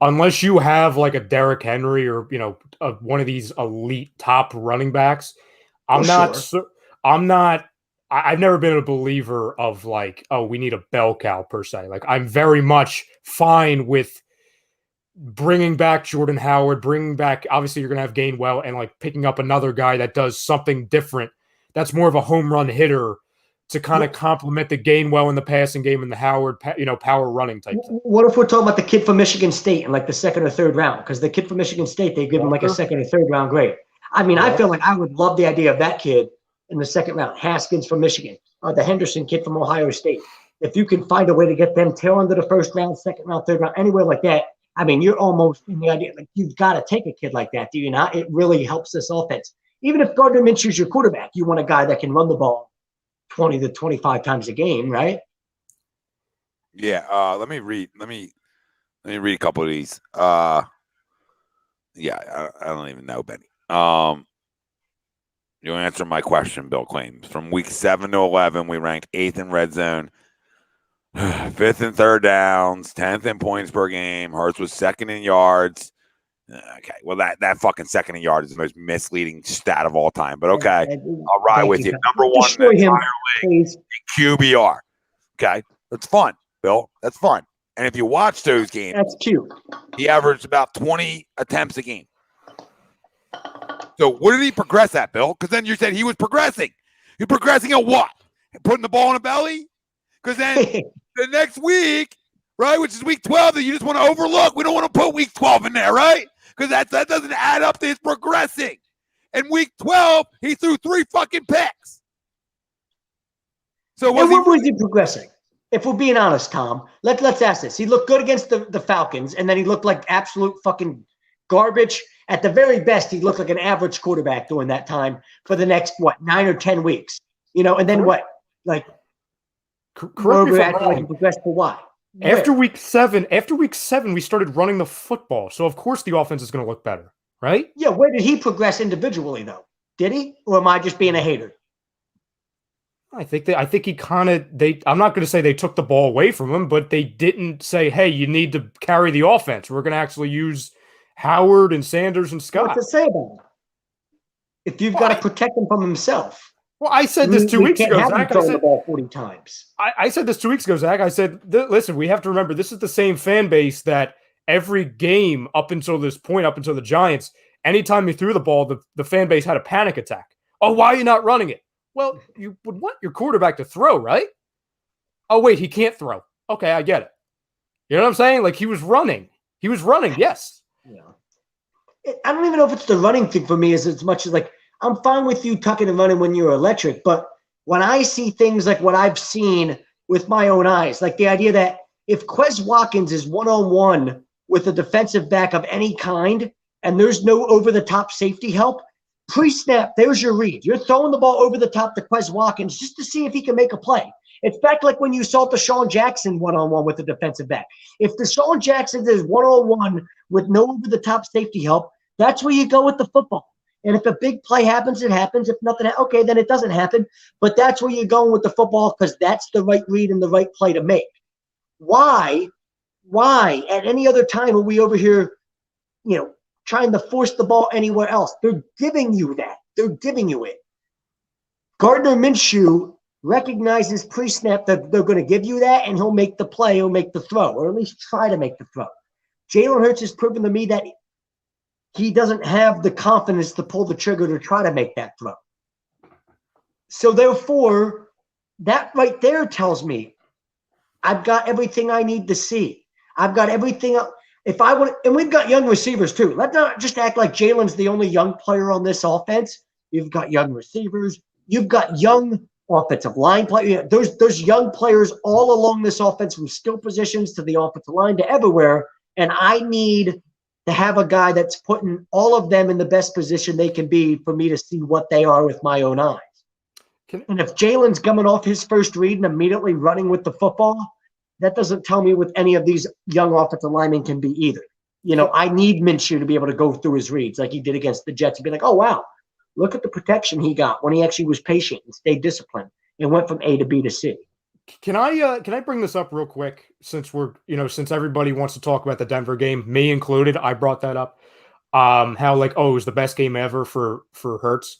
unless you have like a Derrick Henry or one of these elite top running backs, I've never been a believer of like, oh, we need a bell cow per se. Like, I'm very much fine with bringing back Jordan Howard, obviously you're going to have Gainwell, and like picking up another guy that does something different. That's more of a home run hitter to kind of complement the Gainwell in the passing game and the Howard, power running type thing. What if we're talking about the kid from Michigan State in like the 2nd or 3rd round? Because the kid from Michigan State, they give him like a 2nd or 3rd round grade. I mean, I feel like I would love the idea of that kid in the 2nd round. Haskins from Michigan, or the Henderson kid from Ohio State. If you can find a way to get them tail into the 1st round, 2nd round, 3rd round, anywhere like that, I mean, you're almost in the idea, like, you've got to take a kid like that, do you not? It really helps this offense. Even if Gardner Minshew's your quarterback, you want a guy that can run the ball 20 to 25 times a game, right? Yeah. Let me read a couple of these. I don't even know, Benny. You'll answer my question, Bill claims. From week 7 to 11, we ranked 8th in red zone, 5th in 3rd downs, 10th in points per game. Hurts was 2nd in yards. Okay, well, that fucking 2nd in yards is the most misleading stat of all time. But okay, I'll ride with you. Number 1 in the entire league in QBR. Okay, that's fun, Bill. That's fun. And if you watch those games, That's cute. he averaged about 20 attempts a game. So what did he progress at, Bill? Because then you said he was progressing. You're progressing at what? Putting the ball in the belly? Because then the next week, right, which is week 12, that you just want to overlook. We don't want to put week 12 in there, right? Because that doesn't add up to his progressing. In week 12, he threw 3 fucking picks. So was he progressing? If we're being honest, Tom, let's ask this. He looked good against the Falcons, and then he looked like absolute fucking garbage. At the very best, he looked like an average quarterback during that time for the next, 9 or 10 weeks. And then what? Like, correct me if I'm wrong. He progressed for what? After week 7, we started running the football. So, of course, the offense is going to look better, right? Yeah, where did he progress individually, though? Did he? Or am I just being a hater? I think he kind of I'm not going to say they took the ball away from him, but they didn't say, hey, you need to carry the offense. We're going to actually use Howard and Sanders and Scott. What to say about him? If you've got to protect him from himself. Well, I said this 2 weeks ago, Zach. I said the ball 40 times. I said this 2 weeks ago, Zach. I said, listen, we have to remember this is the same fan base that every game up until this point, up until the Giants, anytime he threw the ball, the fan base had a panic attack. Oh, why are you not running it? Well, you would want your quarterback to throw, right? Oh, wait, he can't throw. Okay, I get it. You know what I'm saying? Like, he was running. Yes. Yeah. I don't even know if it's the running thing for me as much as, like, I'm fine with you tucking and running when you're electric, but when I see things like what I've seen with my own eyes, like the idea that if Quez Watkins is one-on-one with a defensive back of any kind and there's no over-the-top safety help, pre-snap, there's your read. You're throwing the ball over the top to Quez Watkins just to see if he can make a play. It's back like when you saw Deshaun Jackson one-on-one with the defensive back. If Deshaun Jackson is one-on-one with no over-the-top safety help, that's where you go with the football. And if a big play happens, it happens. If nothing, okay, then it doesn't happen. But that's where you're going with the football because that's the right read and the right play to make. Why at any other time are we over here, trying to force the ball anywhere else? They're giving you that. They're giving you it. Gardner Minshew recognizes pre-snap that they're going to give you that, and he'll make the play, he'll make the throw, or at least try to make the throw. Jalen Hurts has proven to me that he doesn't have the confidence to pull the trigger to try to make that throw. So therefore, that right there tells me I've got everything I need to see. I've got everything. If I want, and we've got young receivers too. Let's not just act like Jalen's the only young player on this offense. You've got young receivers. You've got young offensive line players. There's young players all along this offense, from skill positions to the offensive line to everywhere. And I need to have a guy that's putting all of them in the best position they can be for me to see what they are with my own eyes. And if Jalen's coming off his first read and immediately running with the football, that doesn't tell me what any of these young offensive linemen can be either. I need Minshew to be able to go through his reads like he did against the Jets and be like, oh, wow, look at the protection he got when he actually was patient and stayed disciplined and went from A to B to C. Can I bring this up real quick since since everybody wants to talk about the Denver game, me included? I brought that up. How it was the best game ever for Hurts.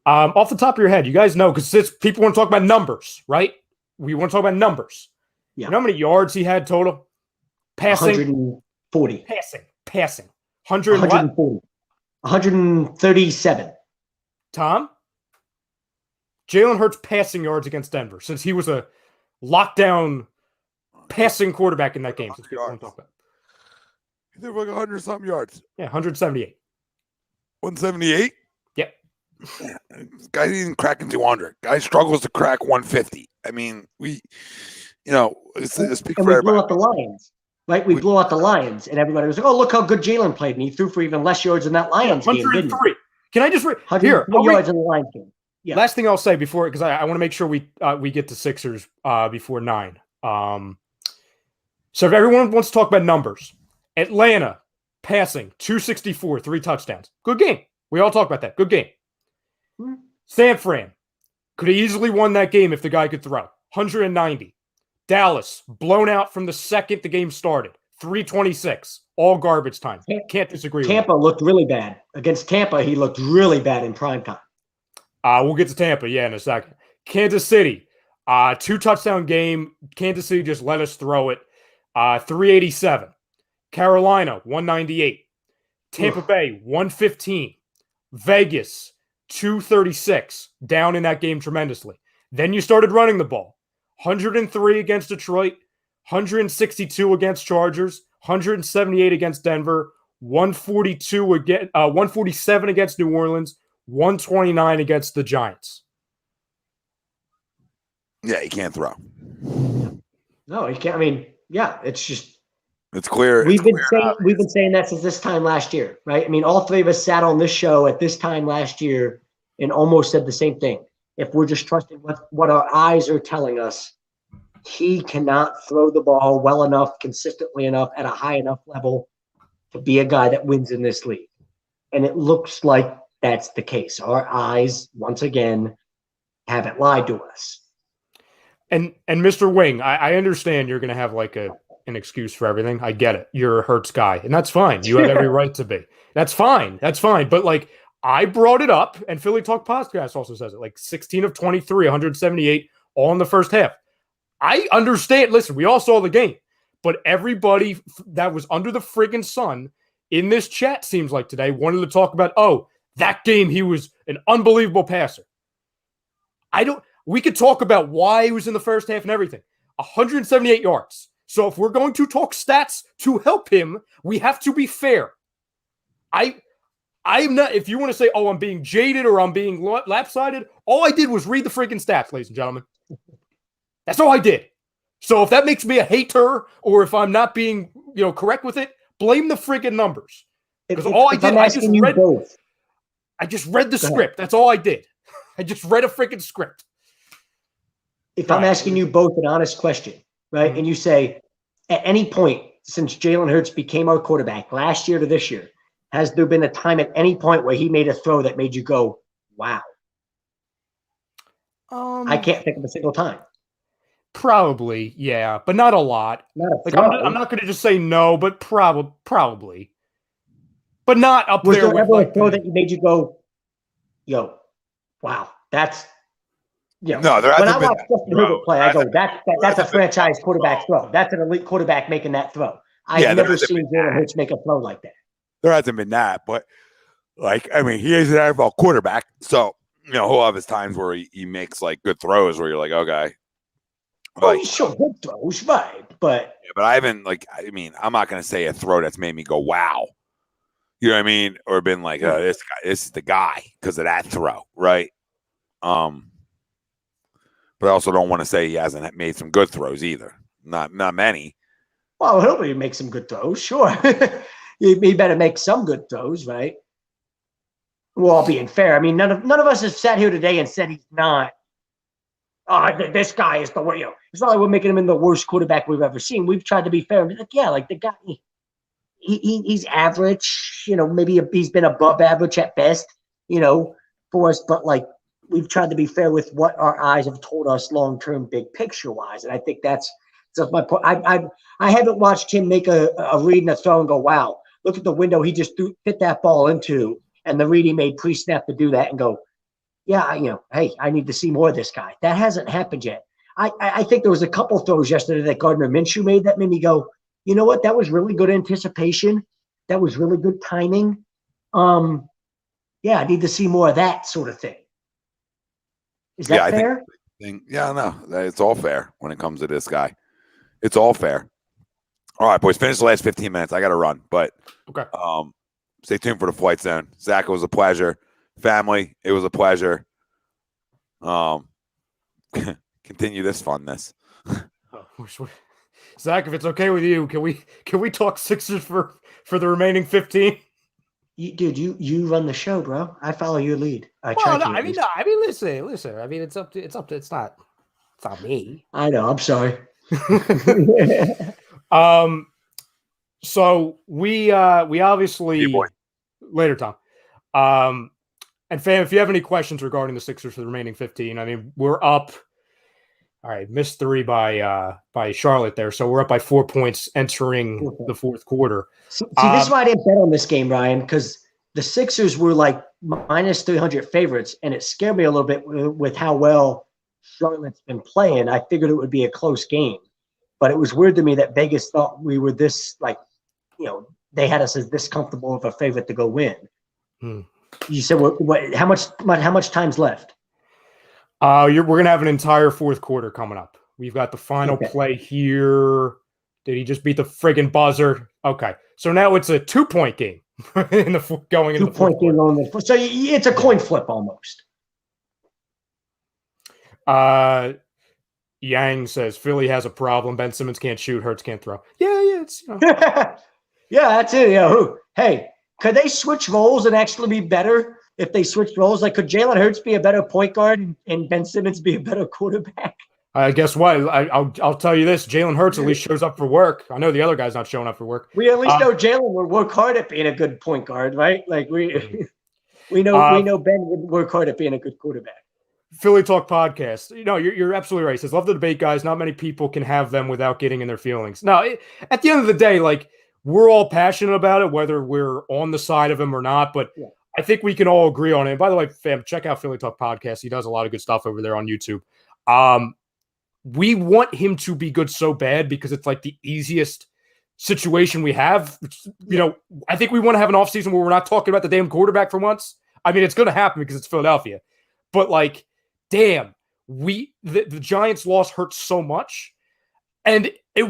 Off the top of your head, you guys know, because people want to talk about numbers, right? We want to talk about numbers. Yeah. You know how many yards he had total? Passing. 140. Passing. 140. 137. Tom? Jalen Hurts passing yards against Denver, since he was a lockdown passing quarterback in that game. He did like 100-something yards. Yeah, 178. 178? Yep. This guy didn't crack in 200. Guy struggles to crack 150. I mean, speak for everybody. Blew out the Lions, right? We blew out the Lions, and everybody was like, oh, look how good Jalen played, and he threw for even less yards in that Lions game, didn't he? Can I just here? Yards in the Lions game. Yeah. Last thing I'll say before, because I want to make sure we get to Sixers before 9. So if everyone wants to talk about numbers, Atlanta passing 264, 3 touchdowns. Good game. We all talk about that. Good game. San Fran could have easily won that game if the guy could throw. 190. Dallas blown out from the second the game started. 326. All garbage time. Can't disagree with Tampa looked really bad. Against Tampa, he looked really bad in primetime. We'll get to Tampa, in a second. Kansas City, 2-touchdown game. Kansas City just let us throw it. 387. Carolina, 198. Tampa Bay, 115. Vegas, 236. Down in that game tremendously. Then you started running the ball. 103 against Detroit, 162 against Chargers, 178 against Denver, 147 against New Orleans, 129 against the Giants. Yeah, he can't throw. No, he can't. I mean, yeah, it's just it's clear. We've been saying that since this time last year, right? I mean, all three of us sat on this show at this time last year and almost said the same thing. If we're just trusting what our eyes are telling us, he cannot throw the ball well enough, consistently enough, at a high enough level to be a guy that wins in this league. And it looks like that's the case. Our eyes, once again, haven't lied to us. And Mr. Wing, I understand you're going to have like an excuse for everything. I get it. You're a Hurts guy, and that's fine. You have every right to be. That's fine. That's fine. But like, I brought it up, and Philly Talk Podcast also says it, like 16 of 23, 178, all in the first half. I understand. Listen, we all saw the game, but everybody that was under the friggin' sun in this chat, seems like today, wanted to talk about, that game, he was an unbelievable passer. We could talk about why he was in the first half and everything. 178 yards. So if we're going to talk stats to help him, we have to be fair. I'm not, if you want to say, I'm being jaded or I'm being lap-sided, all I did was read the freaking stats, ladies and gentlemen. That's all I did. So if that makes me a hater or if I'm not being, correct with it, blame the freaking numbers. Because all I did, I just read the script. That's all I did. I just read a freaking script. If I'm asking you both an honest question, right, and you say, at any point since Jalen Hurts became our quarterback last year to this year, has there been a time at any point where he made a throw that made you go, wow? I can't think of a single time. Probably, yeah, but not a lot. I'm not going to just say no, but probably. But not up Was there. Was there ever a throw that made you go, wow, that's... Yeah. No, there hasn't been. When I watch Justin Herbert play, I go, that's a franchise quarterback throw. That's an elite quarterback making that throw. I've never seen Jalen Hurts make a throw like that. There hasn't been that, but he is an NFL quarterback, so he'll have his times where he makes like good throws where you're like, okay. He's sure good throws, right? But I haven't I'm not gonna say a throw that's made me go, wow. You know what I mean? Or been like, this is the guy because of that throw, right? But I also don't want to say he hasn't made some good throws either. Not many. Well, he'll make some good throws, sure. He better make some good throws, right? Well, all being fair, I mean, none of us have sat here today and said he's not. This guy is the way. It's not like we're making him in the worst quarterback we've ever seen. We've tried to be fair. Like, the guy, he's average. Maybe he's been above average at best. For us, but like. We've tried to be fair with what our eyes have told us long-term, big picture-wise, and I think that's my point. I haven't watched him make a read and a throw and go, wow, look at the window he just hit that ball into, and the read he made pre-snap to do that, and go, yeah, hey, I need to see more of this guy. That hasn't happened yet. I think there was a couple throws yesterday that Gardner Minshew made that made me go, you know what? That was really good anticipation. That was really good timing. I need to see more of that sort of thing. Is that fair? It's all fair when it comes to this guy. It's all fair. All right, boys, finish the last 15 minutes. I got to run, but okay. Stay tuned for the Flight Zone. Zach, it was a pleasure. Family, it was a pleasure. Continue this funness. Zach, if it's okay with you, can we talk Sixers for the remaining 15? Dude, you run the show, bro. I follow your lead. Listen. I mean, it's not me. I know. I'm sorry. So we obviously later, Tom. And fam, if you have any questions regarding the Sixers for the remaining 15, I mean, we're up. All right, missed 3 by Charlotte there, so we're up by 4 points entering the fourth quarter. See, this is why I didn't bet on this game, Ryan, because the Sixers were like minus 300 favorites, and it scared me a little bit with how well Charlotte's been playing. I figured it would be a close game, but it was weird to me that Vegas thought we were this they had us as this comfortable of a favorite to go win. You said how much time's left? We're gonna have an entire fourth quarter coming up. We've got the final play here. Did he just beat the friggin' buzzer? Okay, so now it's a 2-point game in the going into the fourth quarter. So it's a coin flip almost. Yang says Philly has a problem. Ben Simmons can't shoot. Hurts can't throw. Yeah, it's yeah, that's it. Yeah, hey, could they switch roles and actually be better if they switched roles? Like, could Jalen Hurts be a better point guard and Ben Simmons be a better quarterback? Guess what? I'll tell you this: Jalen Hurts at least shows up for work. I know the other guy's not showing up for work. We at least know Jalen will work hard at being a good point guard, right? Like we know Ben would work hard at being a good quarterback. Philly Talk Podcast. You're absolutely right. He says, love the debate, guys. Not many people can have them without getting in their feelings. Now, at the end of the day, like, we're all passionate about it, whether we're on the side of him or not. But I think we can all agree on it. And by the way, fam, check out Philly Talk Podcast. He does a lot of good stuff over there on YouTube. We want him to be good so bad because it's like the easiest situation we have. I think we want to have an offseason where we're not talking about the damn quarterback for once. I mean, it's going to happen because it's Philadelphia. But, like, damn, the Giants loss hurts so much. And I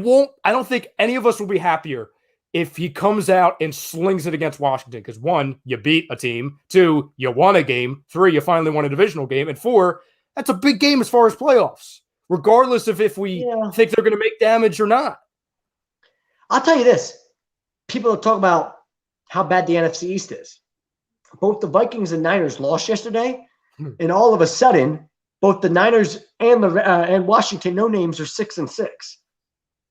don't think any of us will be happier if he comes out and slings it against Washington. Because 1, you beat a team. 2, you won a game. 3, you finally won a divisional game. And 4, that's a big game as far as playoffs, regardless of if we think they're going to make damage or not. I'll tell you this. People talk about how bad the NFC East is. Both the Vikings and Niners lost yesterday. And all of a sudden, both the Niners and Washington no-names are 6-6.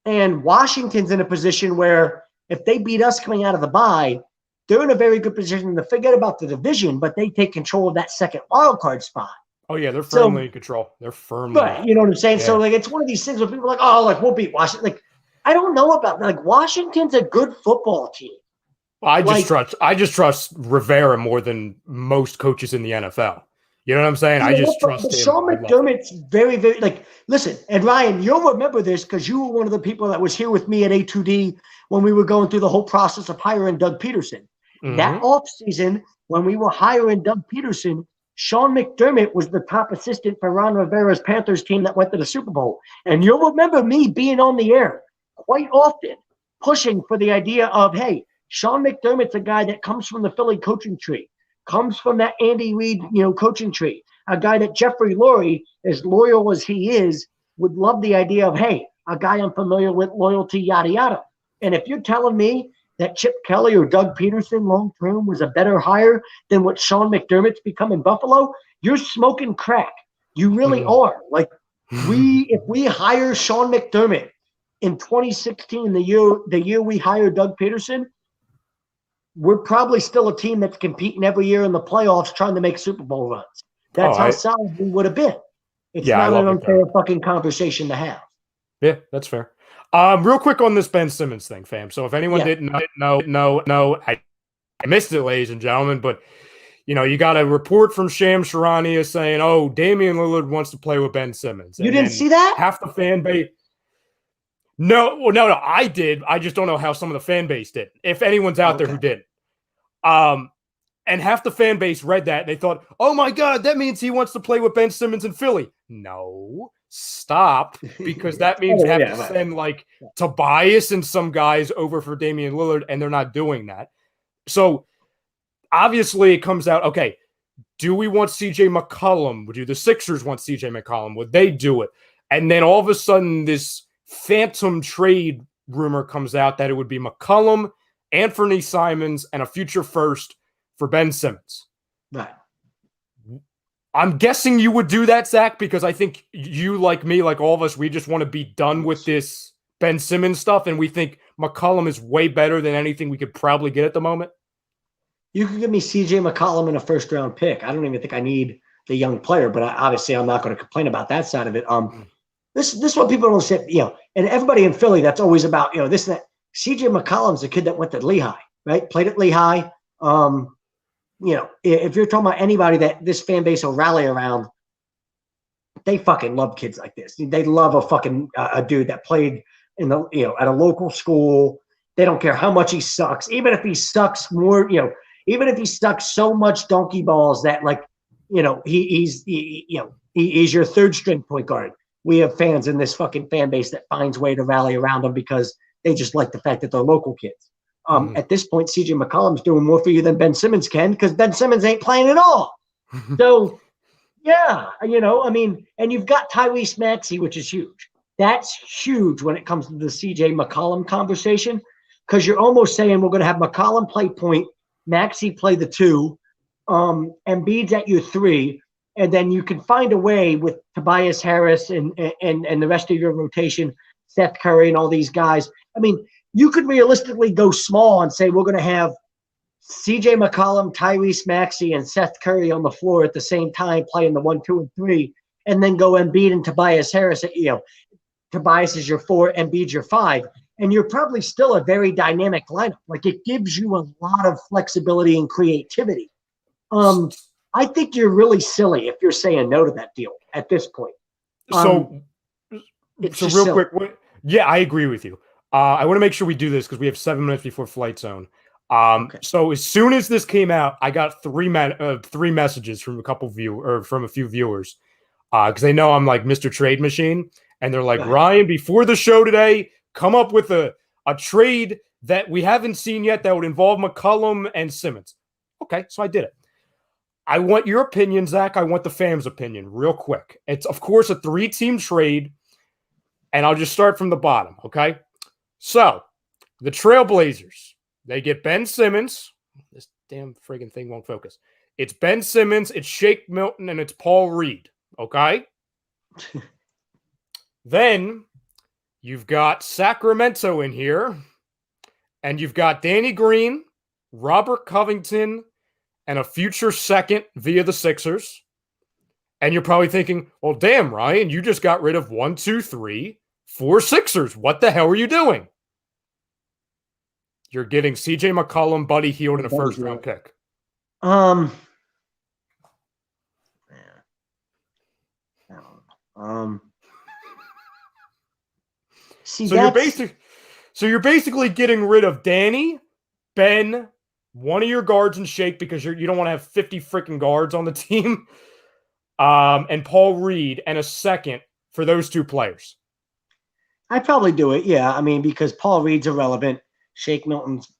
And Washington's in a position where if they beat us coming out of the bye, they're in a very good position to forget about the division, but they take control of that second wild card spot. Oh, yeah, they're firmly in control. They're firmly. Right, you know what I'm saying? Yeah. So, like, it's one of these things where people are like, we'll beat Washington. Like, I don't know about like Washington's a good football team. I just trust Rivera more than most coaches in the NFL. You know what I'm saying? I just trust him. Sean McDermott's very, very listen, and Ryan, you'll remember this because you were one of the people that was here with me at A2D when we were going through the whole process of hiring Doug Peterson. Mm-hmm. That offseason, when we were hiring Doug Peterson, Sean McDermott was the top assistant for Ron Rivera's Panthers team that went to the Super Bowl. And you'll remember me being on the air quite often pushing for the idea of, hey, Sean McDermott's a guy that comes from the Philly coaching tree. Comes from that Andy Reid, coaching tree. A guy that Jeffrey Lurie, as loyal as he is, would love the idea of, hey, a guy I'm familiar with, loyalty, yada, yada. And if you're telling me that Chip Kelly or Doug Peterson long-term was a better hire than what Sean McDermott's become in Buffalo, you're smoking crack. You really are. Like, if we hire Sean McDermott in 2016, the year we hired Doug Peterson, we're probably still a team that's competing every year in the playoffs trying to make Super Bowl runs. That's how solid we would have been. It's not an unfair fucking conversation to have. Yeah, that's fair. Real quick on this Ben Simmons thing, fam. So if anyone didn't know, I missed it, ladies and gentlemen, but you got a report from Shams Charania saying, oh, Damien Lillard wants to play with Ben Simmons. You didn't see that? Half the fan base. No, I did. I just don't know how some of the fan base did. If anyone's out there who did. And half the fan base read that and they thought, oh my God, that means he wants to play with Ben Simmons in Philly. No, stop. Because that means you have to send like Tobias and some guys over for Damian Lillard, and they're not doing that. So obviously it comes out, okay, do we want CJ McCollum? Do the Sixers want CJ McCollum? Would they do it? And then all of a sudden this phantom trade rumor comes out that it would be McCollum, Anthony Simons, and a future first for Ben Simmons. Right. I'm guessing you would do that, Zach, because I think you, like me, like all of us, we just want to be done with this Ben Simmons stuff, and we think McCollum is way better than anything we could probably get at the moment. You could give me CJ McCollum in a first-round pick. I don't even think I need the young player, but obviously I'm not going to complain about that side of it. This is what people don't say, and everybody in Philly, that's always about, this and that. CJ McCollum's a kid that went to Lehigh, right? Played at Lehigh. If you're talking about anybody that this fan base will rally around, they fucking love kids like this. They love a fucking a dude that played at a local school. They don't care how much he sucks, even if he sucks more, even if he sucks so much donkey balls that he's your third string point guard. We have fans in this fucking fan base that finds way to rally around him because they just like the fact that they're local kids. At this point, CJ McCollum's doing more for you than Ben Simmons can because Ben Simmons ain't playing at all. So, yeah, and you've got Tyrese Maxey, which is huge. That's huge when it comes to the CJ McCollum conversation because you're almost saying we're going to have McCollum play point, Maxey play the 2, Embiid's at your 3, and then you can find a way with Tobias Harris and the rest of your rotation, Seth Curry and all these guys. You could realistically go small and say we're going to have CJ McCollum, Tyrese Maxey, and Seth Curry on the floor at the same time playing the 1, 2, and 3, and then go Embiid and Tobias Harris. Tobias is your 4, Embiid's your 5, and you're probably still a very dynamic lineup. Like it gives you a lot of flexibility and creativity. I think you're really silly if you're saying no to that deal at this point. So real quick, yeah, I agree with you. I want to make sure we do this because we have 7 minutes before flight zone. Okay. So as soon as this came out, I got three messages from a few viewers because they know I'm like Mr. Trade Machine, and they're like, Ryan, before the show today, come up with a trade that we haven't seen yet that would involve McCollum and Simmons. Okay, so I did it. I want your opinion, Zach. I want the fans' opinion real quick. It's, of course, a 3-team trade, and I'll just start from the bottom, okay? So, the Trailblazers, they get Ben Simmons. This damn friggin' thing won't focus. It's Ben Simmons, it's Shake Milton, and it's Paul Reed, okay? Then, you've got Sacramento in here, and you've got Danny Green, Robert Covington, and a future second via the Sixers. And you're probably thinking, well, damn, Ryan, you just got rid of 1, 2, 3, 4 Sixers. What the hell are you doing? You're getting CJ McCollum, Buddy Hield, and a first-round pick. You're basically getting rid of Danny, Ben, one of your guards and Shake because you don't want to have 50 freaking guards on the team, and Paul Reed, and a second for those 2 players. I'd probably do it, yeah. Because Paul Reed's irrelevant. Shake Milton's.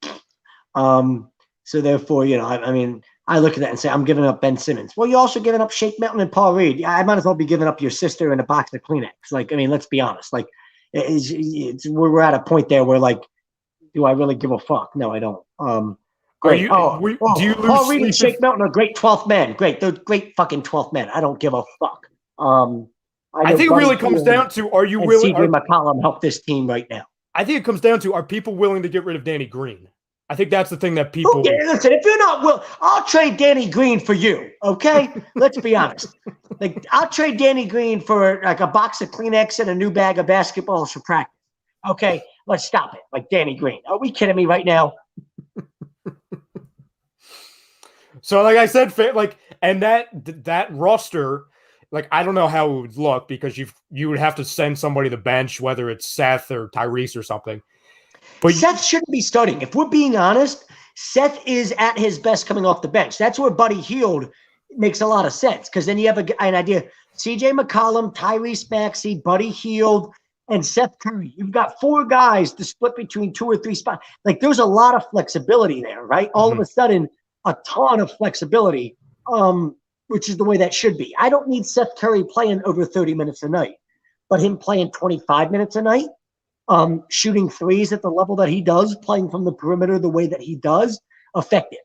So therefore, I look at that and say, I'm giving up Ben Simmons. Well, you're also giving up Shake Milton and Paul Reed. I might as well be giving up your sister and a box of Kleenex. Let's be honest. We're at a point there where, do I really give a fuck? No, I don't. Great. Paul Reed and Shake Milton are great 12th men. Great. They're great fucking 12th men. I don't give a fuck. I think it really comes down to, are you willing? CJ McCollum help this team right now. I think it comes down to, are people willing to get rid of Danny Green? I think that's the thing that people. Okay, listen, if you're not willing, I'll trade Danny Green for you. Okay, let's be honest. I'll trade Danny Green for a box of Kleenex and a new bag of basketballs for practice. Okay, let's stop it. Danny Green. Are we kidding me right now? So, like I said, and that roster, I don't know how it would look because you would have to send somebody to the bench, whether it's Seth or Tyrese or something. But Seth shouldn't be starting. If we're being honest, Seth is at his best coming off the bench. That's where Buddy Hield makes a lot of sense because then you have an idea. CJ McCollum, Tyrese Maxey, Buddy Hield, and Seth Curry. You've got 4 guys to split between 2 or 3 spots. There's a lot of flexibility there, right? All of a sudden, a ton of flexibility, which is the way that should be. I don't need Seth Curry playing over 30 minutes a night, but him playing 25 minutes a night, shooting threes at the level that he does, playing from the perimeter the way that he does, effective.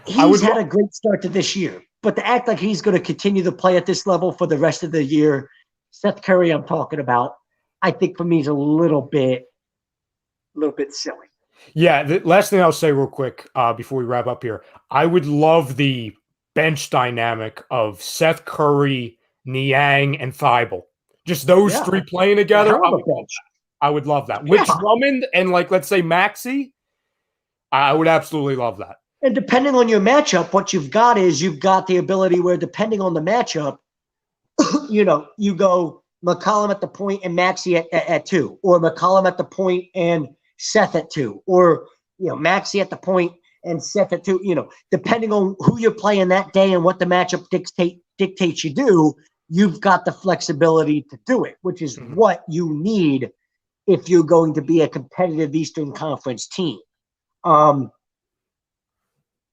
He's had a great start to this year, but to act like he's going to continue to play at this level for the rest of the year, Seth Curry I'm talking about, I think for me is a little bit silly. Yeah, the last thing I'll say real quick before we wrap up here, I would love the bench dynamic of Seth Curry, Niang, and Thibault. Just those 3 playing together. I would love that. With Drummond and let's say Maxey, I would absolutely love that. And depending on your matchup, what you've got is you've got the ability where depending on the matchup, you go McCollum at the point and Maxey at 2, or McCollum at the point and Seth at 2, or Maxey at the point and Seth at 2. Depending on who you're playing that day and what the matchup dictates you do, you've got the flexibility to do it, which is what you need if you're going to be a competitive Eastern Conference team. The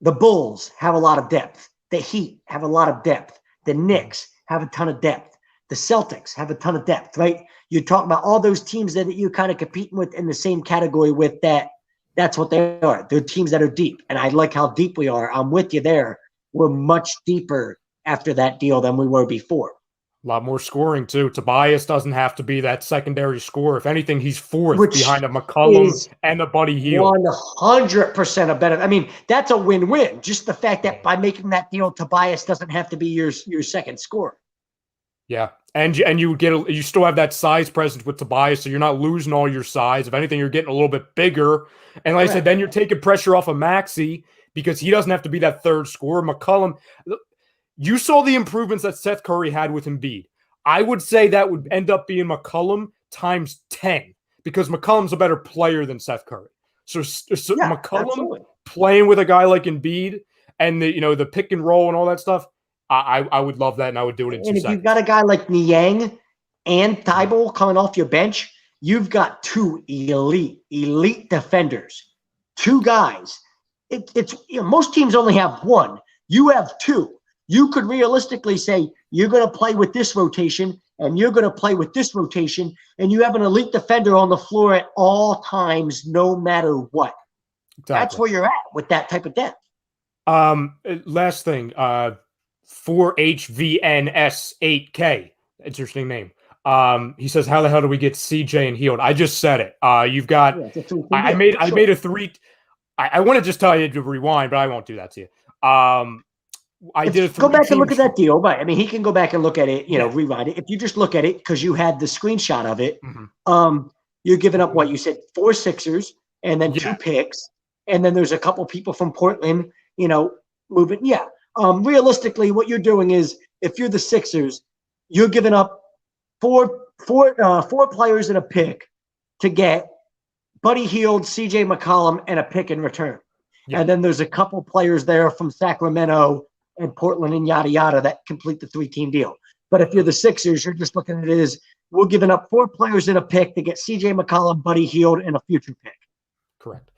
Bulls have a lot of depth. The Heat have a lot of depth. The Knicks have a ton of depth. The Celtics have a ton of depth, right? You talk about all those teams that you're kind of competing with in the same category with that. That's what they are. They're teams that are deep. And I like how deep we are. I'm with you there. We're much deeper after that deal than we were before. A lot more scoring, too. Tobias doesn't have to be that secondary scorer. If anything, he's fourth behind a McCollum and a Buddy Hield. 100% a better. I mean, that's a win-win. Just the fact that by making that deal, Tobias doesn't have to be your second scorer. Yeah, and you still have that size presence with Tobias, so you're not losing all your size. If anything, you're getting a little bit bigger. And like I said, then you're taking pressure off of Maxey because he doesn't have to be that third scorer. McCollum, you saw the improvements that Seth Curry had with Embiid. I would say that would end up being McCollum times 10 because McCollum's a better player than Seth Curry. So McCollum absolutely. Playing with a guy like Embiid and the pick and roll and all that stuff, I would love that, and I would do it in 2 seconds. And if you've got a guy like Niang and Thibault coming off your bench, you've got 2 elite defenders. 2 guys. It's most teams only have 1. You have 2. You could realistically say you're going to play with this rotation, and you're going to play with this rotation, and you have an elite defender on the floor at all times, no matter what. Exactly. That's where you're at with that type of depth. Last thing. 4HVNS8K. Interesting name. He says, how the hell do we get CJ and Hield? I just said it. You've got I made a 3. I want to just tell you to rewind, but I won't do that to you. I did a 3. Go back and look at that deal. But I mean, he can go back and look at it, rewrite it. If you just look at it because you had the screenshot of it, you're giving up what you said, 4 Sixers and then 2 picks. And then there's a couple people from Portland, moving. Yeah. Realistically, what you're doing is, if you're the Sixers, you're giving up four players and a pick to get Buddy Hield, CJ McCollum, and a pick in return. Yeah. And then there's a couple players there from Sacramento and Portland and yada yada that complete the 3-team deal. But if you're the Sixers, you're just looking at it as, we're giving up 4 players and a pick to get CJ McCollum, Buddy Hield, and a future pick. Correct.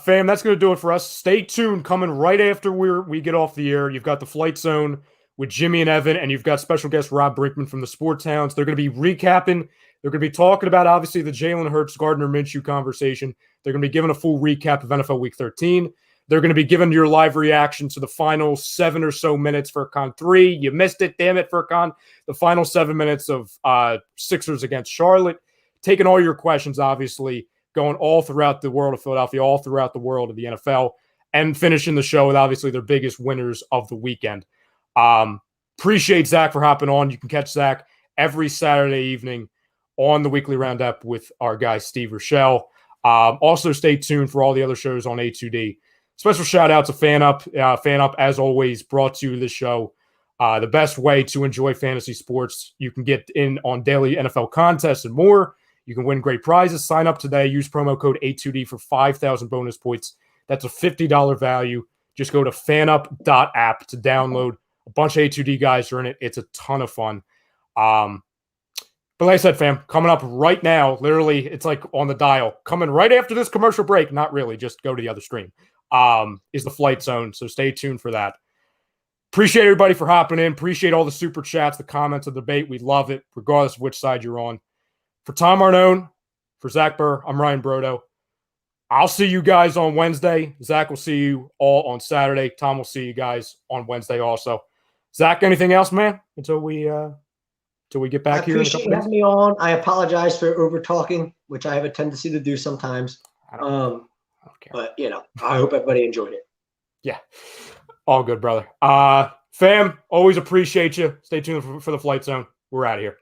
Fam, that's going to do it for us. Stay tuned. Coming right after we get off the air, you've got the Flight Zone with Jimmy and Evan, and you've got special guest Rob Brinkman from the Sports Hounds. They're going to be recapping. They're going to be talking about, obviously, the Jalen Hurts Gardner Minshew conversation. They're going to be giving a full recap of NFL Week 13. They're going to be giving your live reaction to the final 7 or so minutes for Con 3. You missed it, damn it, Furcon. The final 7 minutes of Sixers against Charlotte. Taking all your questions, obviously, going all throughout the world of Philadelphia, all throughout the world of the NFL, and finishing the show with obviously their biggest winners of the weekend. Appreciate Zach for hopping on. You can catch Zach every Saturday evening on the Weekly Roundup with our guy Steve Rochelle. Also stay tuned for all the other shows on A2D. Special shout out to Fan Up. Fan Up, as always, brought to you this show. The best way to enjoy fantasy sports. You can get in on daily NFL contests and more. You can win great prizes. Sign up today. Use promo code A2D for 5,000 bonus points. That's a $50 value. Just go to fanup.app to download. A bunch of A2D guys are in it. It's a ton of fun. But like I said, fam, coming up right now, literally, it's like on the dial. Coming right after this commercial break, not really, just go to the other stream, is the Flight Zone. So stay tuned for that. Appreciate everybody for hopping in. Appreciate all the super chats, the comments, the debate. We love it, regardless of which side you're on. For Tom Arnone, for Zach Burr, I'm Ryan Brodo. I'll see you guys on Wednesday. Zach will see you all on Saturday. Tom will see you guys on Wednesday also. Zach, anything else, man, until we get back here? I appreciate you having me on. I apologize for over talking, which I have a tendency to do sometimes. I don't care. But I hope everybody enjoyed it. Yeah, all good, brother. Fam, always appreciate you. Stay tuned for the Flight Zone. We're out of here.